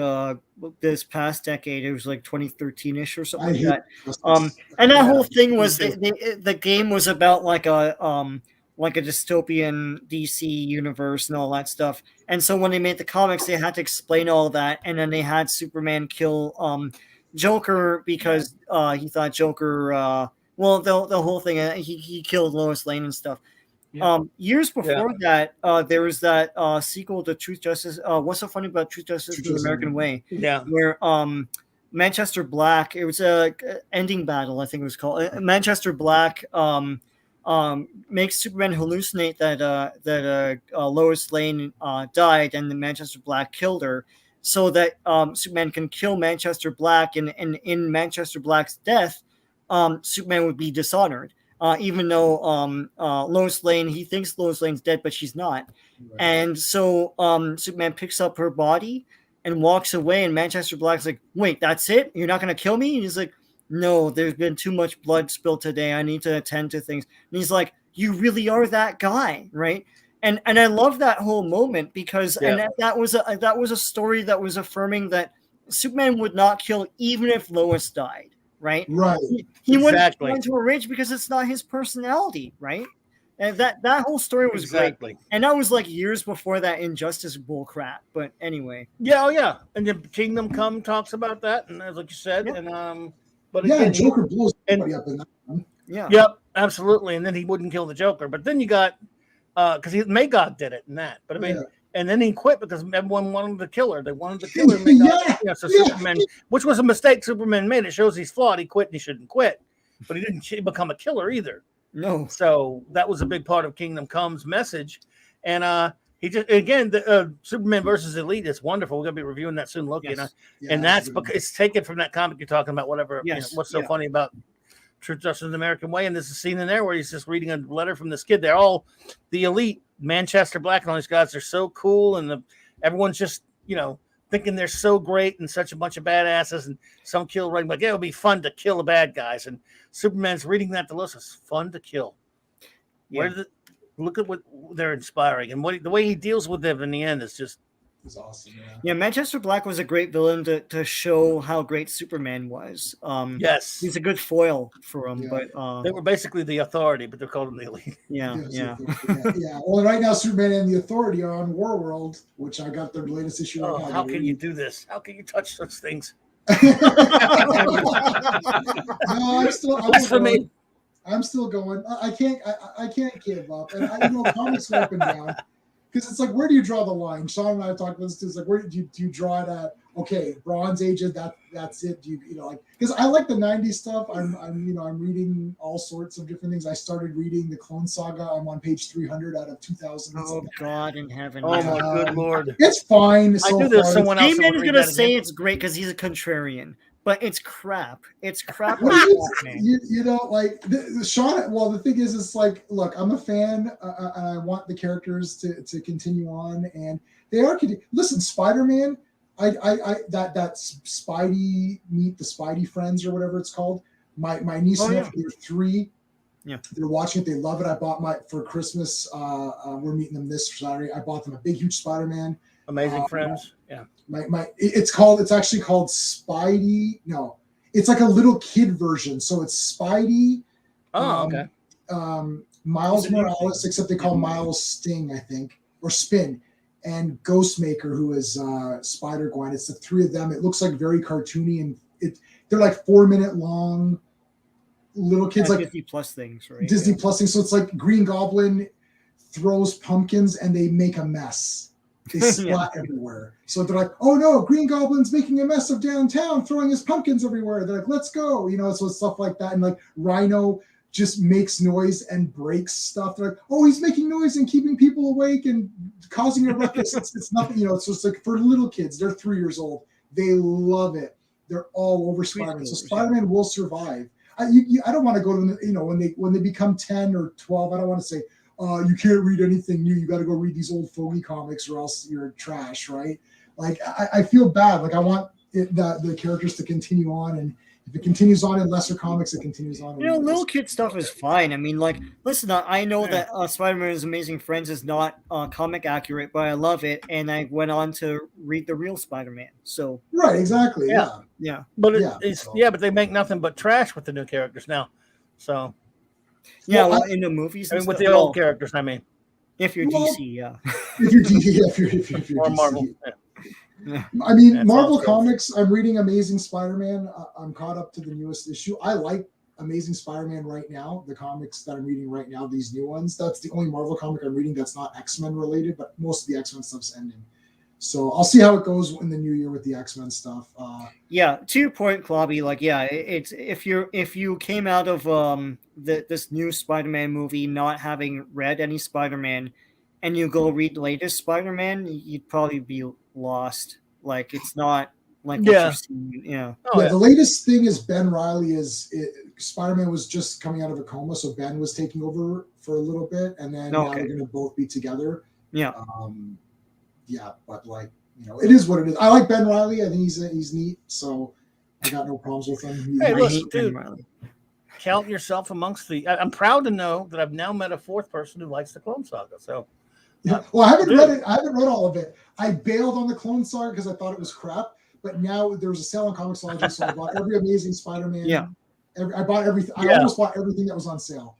this past decade. It was like 2013ish or something like that. And that whole thing was the game was about like a dystopian DC universe and all that stuff. And so when they made the comics, they had to explain all that, and then they had Superman kill Joker because he thought Joker the whole thing he killed Lois Lane and stuff. Yeah. Years before that, there was that sequel to Truth, Justice. What's so funny about Truth, Justice, the American Way? Yeah, where Manchester Black. It was a ending battle, I think it was called. Manchester Black makes Superman hallucinate that Lois Lane died, and then Manchester Black killed her, so that Superman can kill Manchester Black, and in Manchester Black's death, Superman would be dishonored. Even though Lois Lane, he thinks Lois Lane's dead, but she's not. Right. And so Superman picks up her body and walks away, and Manchester Black's like, wait, that's it? You're not going to kill me? And he's like, no, there's been too much blood spilled today. I need to attend to things. And he's like, you really are that guy, right? And I love that whole moment because and that was a story that was affirming that Superman would not kill even if Lois died. Right. He wouldn't go into a rage because it's not his personality, right? And that whole story was great. And that was like years before that Injustice bull crap. But anyway. Yeah. And then Kingdom Come talks about that, and as like you said, and but again, Joker blows everybody up in that one. Yeah. Yep, absolutely. And then he wouldn't kill the Joker. But then you got because Magog did it in that. But I mean. And then he quit because everyone wanted to kill her. They wanted to kill her. Superman, which was a mistake Superman made. It shows he's flawed. He quit and he shouldn't quit. But he didn't become a killer either. No. So that was a big part of Kingdom Come's message. And he just, again, the Superman versus Elite is wonderful. We're going to be reviewing that soon, Loki. Yes. And that's because it's taken from that comic you're talking about, whatever. Yes. What's so funny about Truth, Justice, and the American Way. And there's a scene in there where he's just reading a letter from this kid. They're all the Elite. Manchester Black and all these guys are so cool, and everyone's just thinking they're so great and such a bunch of badasses, and some kill right like it would be fun to kill the bad guys, and Superman's reading that to us. It's fun to kill. Look at what they're inspiring, and the way he deals with them in the end is just It's awesome. Yeah, Manchester Black was a great villain to show how great Superman was. Yes, he's a good foil for him. Yeah. But they were basically the Authority, but they're called them the Elite. Yeah. Well, right now Superman and the Authority are on War World, which I got their latest issue. Oh, how can you do this? How can you touch such things? I'm still going. I can't give up. And comics go up and down. because it's like, where do you draw the line? Sean and I talked about this too. It's like, where do you draw it at? Okay, Bronze Age, that's it. Do you know, like, because I like the 90s stuff. I'm reading all sorts of different things. I started reading the Clone Saga. I'm on page 300 out of 2000. Oh God in heaven! Oh my good Lord! It's fine. I knew there's someone else. Damon is gonna say it's great because he's a contrarian, but it's crap. It's crap. You know, like Sean. Well, the thing is, it's like, look, I'm a fan, and I want the characters to continue on, and they are. Listen, Spider-Man. That Spidey meet the Spidey friends or whatever it's called. My niece and nephew, they're 3. Yeah, they're watching it. They love it. I bought for Christmas. We're meeting them this Saturday. I bought them a big, huge Spider-Man. Amazing Friends. Yeah. It's actually called Spidey. No, it's like a little kid version. So it's Spidey. Oh, okay. Miles Morales, except they call Miles Sting, I think, or Spin. And Ghostmaker, who is Spider-Gwen. It's the 3 of them. It looks like very cartoony, and they're like 4-minute long little kids, like Disney Plus things, right? Disney Plus things. So it's like Green Goblin throws pumpkins and they make a mess. They splat everywhere. So they're like, oh no, Green Goblin's making a mess of downtown, throwing his pumpkins everywhere. They're like, let's go. You know, so it's stuff like that. And like Rhino just makes noise and breaks stuff. They're like, oh, he's making noise and keeping people awake and causing a ruckus. It's nothing, you know, it's just like for little kids. They're 3 years old. They love it. They're all over Spider-Man. So Spider-Man will survive. I don't want to go to them, you know, when they become 10 or 12, I don't want to say, you can't read anything new. You got to go read these old fogey comics or else you're trash, right? Like, I feel bad. Like, I want the characters to continue on, and if it continues on in lesser comics, it continues on. You know, little kid stuff is fine. I mean, like, listen, I know that Spider-Man's Amazing Friends is not comic accurate, but I love it, and I went on to read the real Spider-Man. So right, exactly, yeah. But but they make nothing but trash with the new characters now. So in the movies, with the old characters, I mean, if you're DC, if you're DC, if you're or DC. Marvel. Yeah. I mean, Marvel Comics, I'm reading Amazing Spider-Man. I'm caught up to the newest issue. I like Amazing Spider-Man right now, the comics that I'm reading right now, these new ones. That's the only Marvel comic I'm reading that's not X-Men related, but most of the X-Men stuff's ending. So I'll see how it goes in the new year with the X-Men stuff. To your point, Clobby, like, it's if you came out of this new Spider-Man movie not having read any Spider-Man, and you go read the latest Spider-Man, you'd probably be lost. Like, it's not like what you've seen. The latest thing is Ben Reilly Spider-Man was just coming out of a coma, so Ben was taking over for a little bit, and then now they're going to both be together. But like, you know, it is what it is. I like Ben Reilly. I think he's neat, so I got no problems with him. Hey, look, dude, count yourself amongst the. I'm proud to know that I've now met a 4th person who likes the Clone Saga. So. Yeah. Well, I haven't read it. I haven't read all of it. I bailed on the Clone Saga because I thought it was crap. But now there was a sale on Comixology, so I bought every Amazing Spider-Man. Yeah. I bought everything. I almost bought everything that was on sale.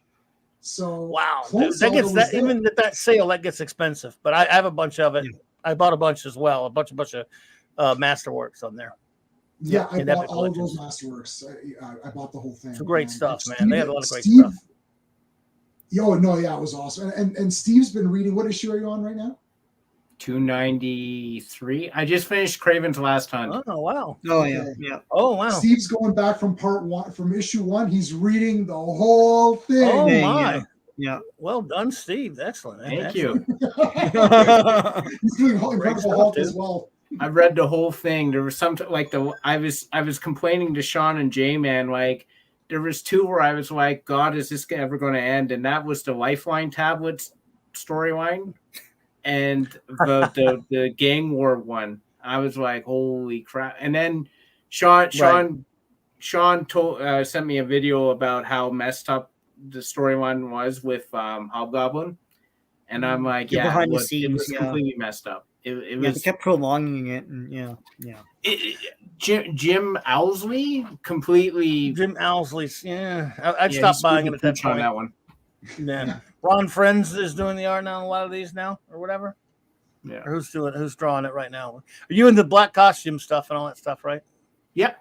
So wow, even at that sale that gets expensive. But I have a bunch of it. Yeah. I bought a bunch as well. A bunch of Masterworks on there. Yeah, I bought all of those Masterworks. I bought the whole thing. It's great stuff, man. They have a lot of great stuff. It was awesome. And Steve's been reading. What issue are you on right now? 293. I just finished Craven's Last Hunt. Oh wow. Oh yeah. Oh wow. Steve's going back from issue 1. He's reading the whole thing. Oh my. Yeah. Well done, Steve. Excellent. Thank you. He's doing Incredible Hulk as well. I read the whole thing. There was some I was complaining to Sean and J-Man, like, there was 2 where I was like, God, is this ever going to end? And that was the Lifeline tablets storyline and the gang war one. I was like, holy crap. And then Sean sent me a video about how messed up the storyline was with Hobgoblin. And I'm like, behind the scenes, it was completely messed up. It was, they kept prolonging it, and Jim Owsley completely. Jim Owsley's, I'd stop buying him at that point. On that one. Yeah. Ron Friends is doing the art on a lot of these now, or whatever. Yeah. Or who's drawing it right now? Are you in the black costume stuff and all that stuff, right? Yep.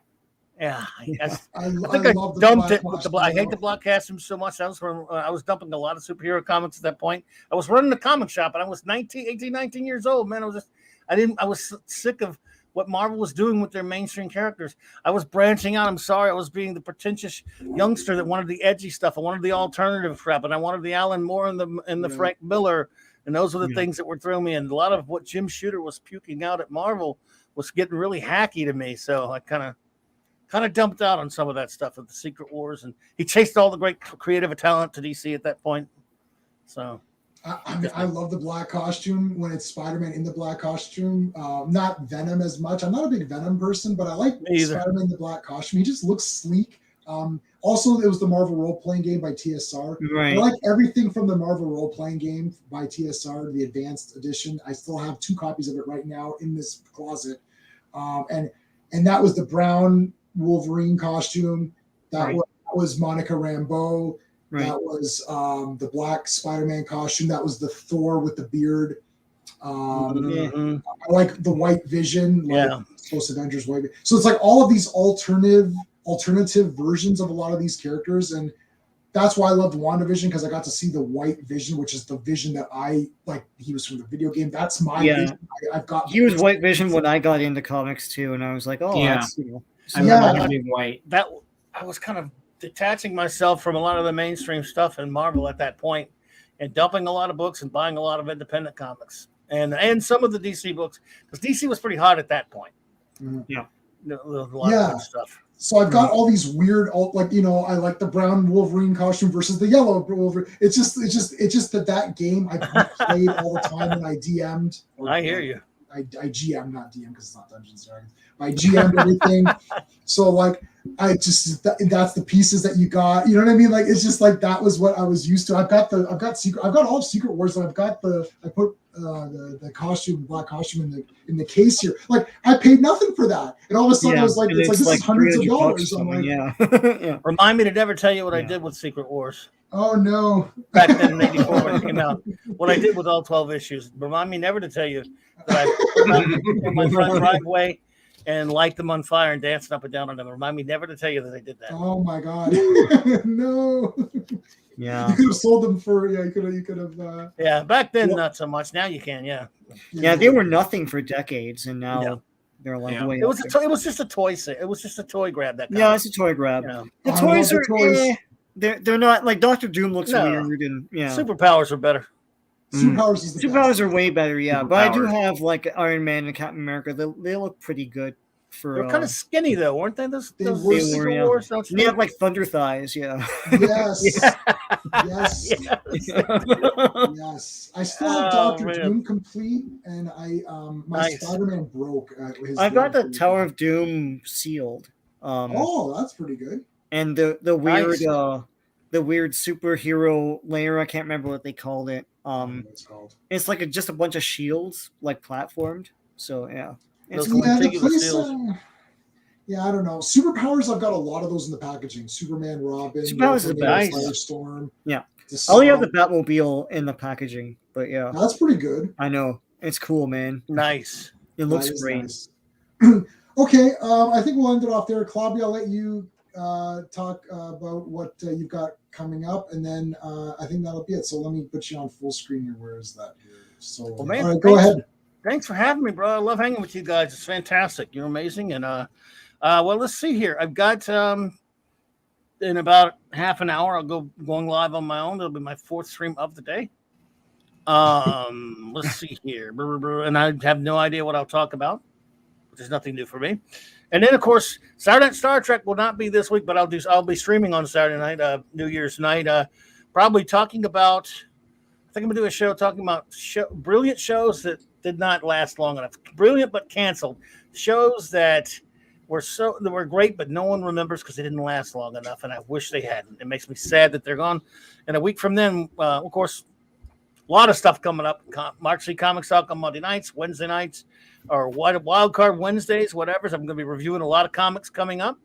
Yeah, I think I love the dumped black it with the. costume. I hate the black costume so much. I was dumping a lot of superhero comics at that point. I was running a comic shop, and I was 19 years old. Man, I was sick of what Marvel was doing with their mainstream characters. I was branching out. I'm sorry, I was being the pretentious youngster that wanted the edgy stuff. I wanted the alternative crap, and I wanted the Alan Moore and the Frank Miller, and those were the things that were throwing me. And a lot of what Jim Shooter was puking out at Marvel was getting really hacky to me. So I kind of dumped out on some of that stuff with the Secret Wars, and he chased all the great creative talent to DC at that point. So I love the black costume when it's Spider-Man in the black costume. Not Venom as much. I'm not a big Venom person, but I like Spider-Man in the black costume. He just looks sleek. Also, it was the Marvel role-playing game by TSR. Right. I like everything from the Marvel role-playing game by TSR, the advanced edition. I still have 2 copies of it right now in this closet. And that was the brown Wolverine costume. That was Monica Rambeau. Right. That was the black Spider-Man costume. That was the Thor with the beard. I like the White Vision. Like Post Avengers White Vision. So it's like all of these alternative versions of a lot of these characters, and that's why I loved WandaVision, because I got to see the White Vision, which is the Vision that I like. He was from the video game. That's my vision. He was White Vision when I got into comics too, and I was like, that's I remember him being white. That I was kind of detaching myself from a lot of the mainstream stuff in Marvel at that point, and dumping a lot of books and buying a lot of independent comics and some of the DC books, because DC was pretty hot at that point. Mm-hmm. A lot of good stuff. So I've got all these weird, like, I like the brown Wolverine costume versus the yellow Wolverine. It's just that game I played all the time, and I DM'd. I hear you. I GM, not DM, because it's not Dungeons and Dragons. I GM'd everything. So like, that's the pieces that you got. You know what I mean? Like, it's just like that was what I was used to. I've got all of Secret Wars, and I put the costume, black costume in the case here. Like, I paid nothing for that, and all of a sudden I was like, this is hundreds of dollars. I'm like, Remind me to never tell you what I did with Secret Wars. Oh no! Back then in '84 when it came out, what I did with all 12 issues. Remind me never to tell you that I put them in my front driveway and light them on fire and dancing up and down on them. Remind me never to tell you that I did that. Oh my god! No. Yeah. You could have sold them for you could have. Yeah, back then not so much. Now you can. Yeah, they were nothing for decades, and now they're like way. It was just a toy. It was just a toy grab. That it's a toy grab. The toys are. They're not like Dr. Doom looks weird, and superpowers are better. Superpowers are way better, but I do have like Iron Man and Captain America. They look pretty good. They're kind of skinny though, weren't they? Those Secret Wars. They have like thunder thighs, Yes. Yes. Yes. I still have Dr. Doom complete, and my Spider-Man broke. I got the Tower of Doom sealed. That's pretty good. And the weird superhero layer, I can't remember what they called it. It's called. It's like just a bunch of shields, like platformed. So I don't know. Superpowers, I've got a lot of those in the packaging. Superman, Robin, Superpowers is nice. Firestorm. Yeah. I only have the Batmobile in the packaging, but that's pretty good. I know. It's cool, man. Nice. It looks great. Nice. Okay, I think we'll end it off there. Clobby, I'll let you talk about what you've got coming up, and then I think that'll be it. So let me put you on full screen here. Where is that here? So all right, go ahead. Thanks for having me, bro. I love hanging with you guys. It's fantastic. You're amazing. And well, let's see here. I've got in about half an hour, I'll going live on my own. It'll be my 4th stream of the day. Let's see here. And I have no idea what I'll talk about, which is nothing new for me. And then, of course, Saturday Night Star Trek will not be this week, but I'll be streaming on Saturday night, New Year's night, probably talking about. I think I'm gonna do a show talking about brilliant shows that did not last long enough. Brilliant but canceled shows that were great, but no one remembers because they didn't last long enough, and I wish they hadn't. It makes me sad that they're gone. And a week from then, of course, a lot of stuff coming up. Marc C. Comics Talk on Monday nights, Wednesday nights, or Wild Card Wednesdays, whatever. So I'm going to be reviewing a lot of comics coming up,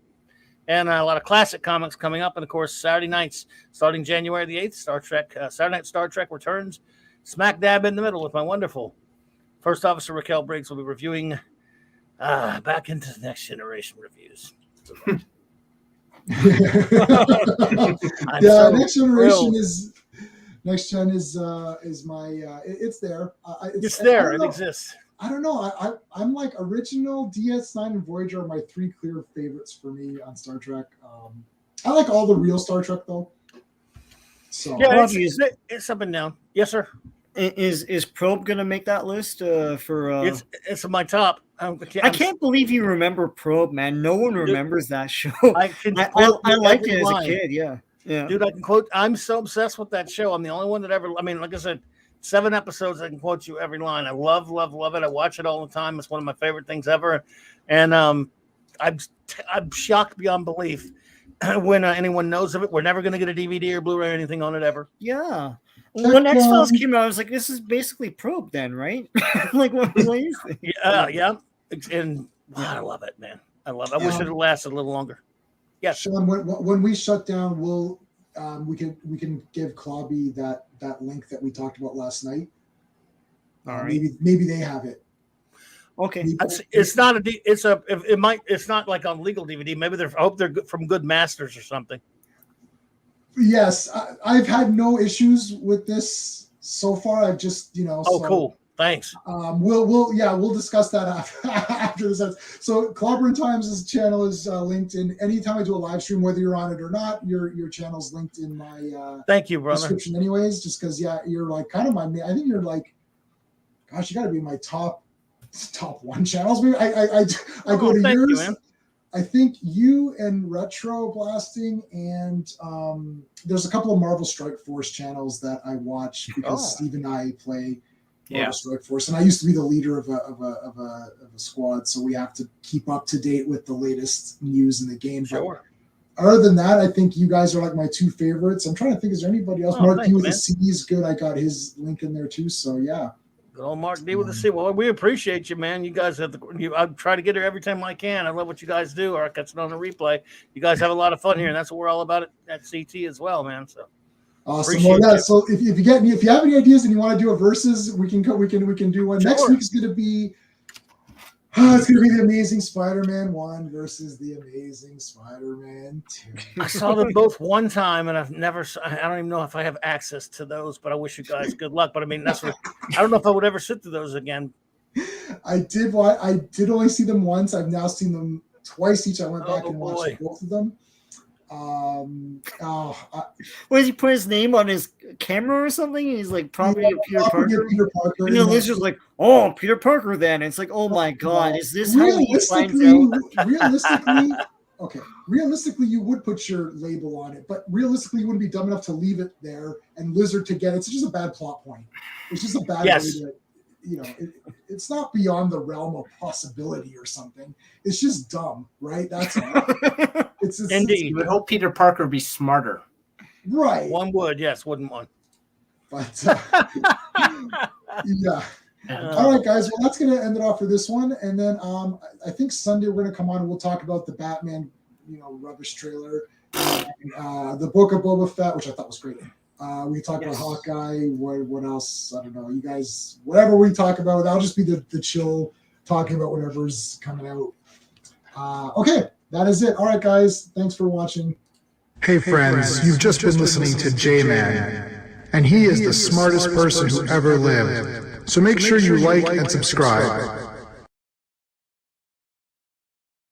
and a lot of classic comics coming up. And, of course, Saturday nights, starting January the 8th, Saturday Night Star Trek returns smack dab in the middle with my wonderful First Officer Raquel Briggs will be reviewing Back into the Next Generation reviews. Yeah, next generation is next gen is my it's there. It's there. It know. exists. I don't know. I'm like original DS9 and Voyager are my three clear favorites for me on Star Trek. I like all the real Star Trek though. So yeah, it's up and down. Yes, sir. Is Probe gonna make that list for? It's my top. I can't believe you remember Probe, man. No one remembers that show. I liked it as a kid. Yeah. Dude, I can quote. I'm so obsessed with that show. I'm the only one that ever. I mean, like I said, 7 episodes. I can quote you every line. I love it. I watch it all the time. It's one of my favorite things ever. And I'm shocked beyond belief when anyone knows of it. We're never going to get a DVD or Blu-ray or anything on it ever. Yeah. When X-Files came out, I was like, this is basically Probe then, right? Like, what is it? Yeah. And I love it, man. I love it. I wish it had lasted a little longer. Yes. Sean, when we shut down, we can give Clobby that link that we talked about last night. All right. Maybe they have it. Okay. It's not it's not like on legal DVD. Maybe I hope they're from Good Masters or something. Yes, I've had no issues with this so far. I've just cool. Thanks. We'll discuss that after this. So Clobberin Times' channel is linked in. Anytime I do a live stream, whether you're on it or not, your channel's linked in my thank you, brother. description anyways, just because you're like kind of I think you're like, gosh, you got to be my top one channels. Maybe I go to yours. You, man. I think you and Retro Blasting and there's a couple of Marvel Strike Force channels that I watch because Steve and I play Marvel Strike Force, and I used to be the leader of a squad, so we have to keep up to date with the latest news in the game. Sure. But other than that, I think you guys are like my two favorites. I'm trying to think, is there anybody else? Mark D with the C is good. I got his link in there too. So yeah. Good old Mark D with the C. Well, we appreciate you, man. You guys have I try to get here every time I can. I love what you guys do. Or I catch it on the replay. You guys have a lot of fun here, and that's what we're all about at CT as well, man. So awesome. Well, yeah. So if you have any ideas and you want to do a versus, we can do one. Sure. Next week is going to be the Amazing Spider-Man 1 versus the Amazing Spider-Man 2. I saw them both one time, and I don't even know if I have access to those, but I wish you guys good luck. But I mean, I don't know if I would ever sit through those again. I did only see them once. I've now seen them twice each. I went back and watched both of them. Does he put his name on his camera or something? He's like probably Peter Parker. And the Lizard's like, oh, Peter Parker then. And it's like, oh my God, is this how he finds out? Realistically, you would put your label on it, but realistically, you wouldn't be dumb enough to leave it there and Lizard to get it. It's just a bad plot point. It's just a bad way to, it's not beyond the realm of possibility or something. It's just dumb, right? That's all. Indeed. You would hope Peter Parker would be smarter. Right. One would, yes, wouldn't one. But yeah. All right, guys. Well, that's going to end it off for this one. And then I think Sunday we're going to come on and we'll talk about the Batman, rubbish trailer, and, the Book of Boba Fett, which I thought was great. We talk about Hawkeye. What else? I don't know. You guys, whatever we talk about, that'll just be the chill talking about whatever's coming out. Okay, that is it. All right, guys. Thanks for watching. Hey, friends. You've just been listening to J-Man, and he is the smartest person who ever lived. So make sure you like and subscribe.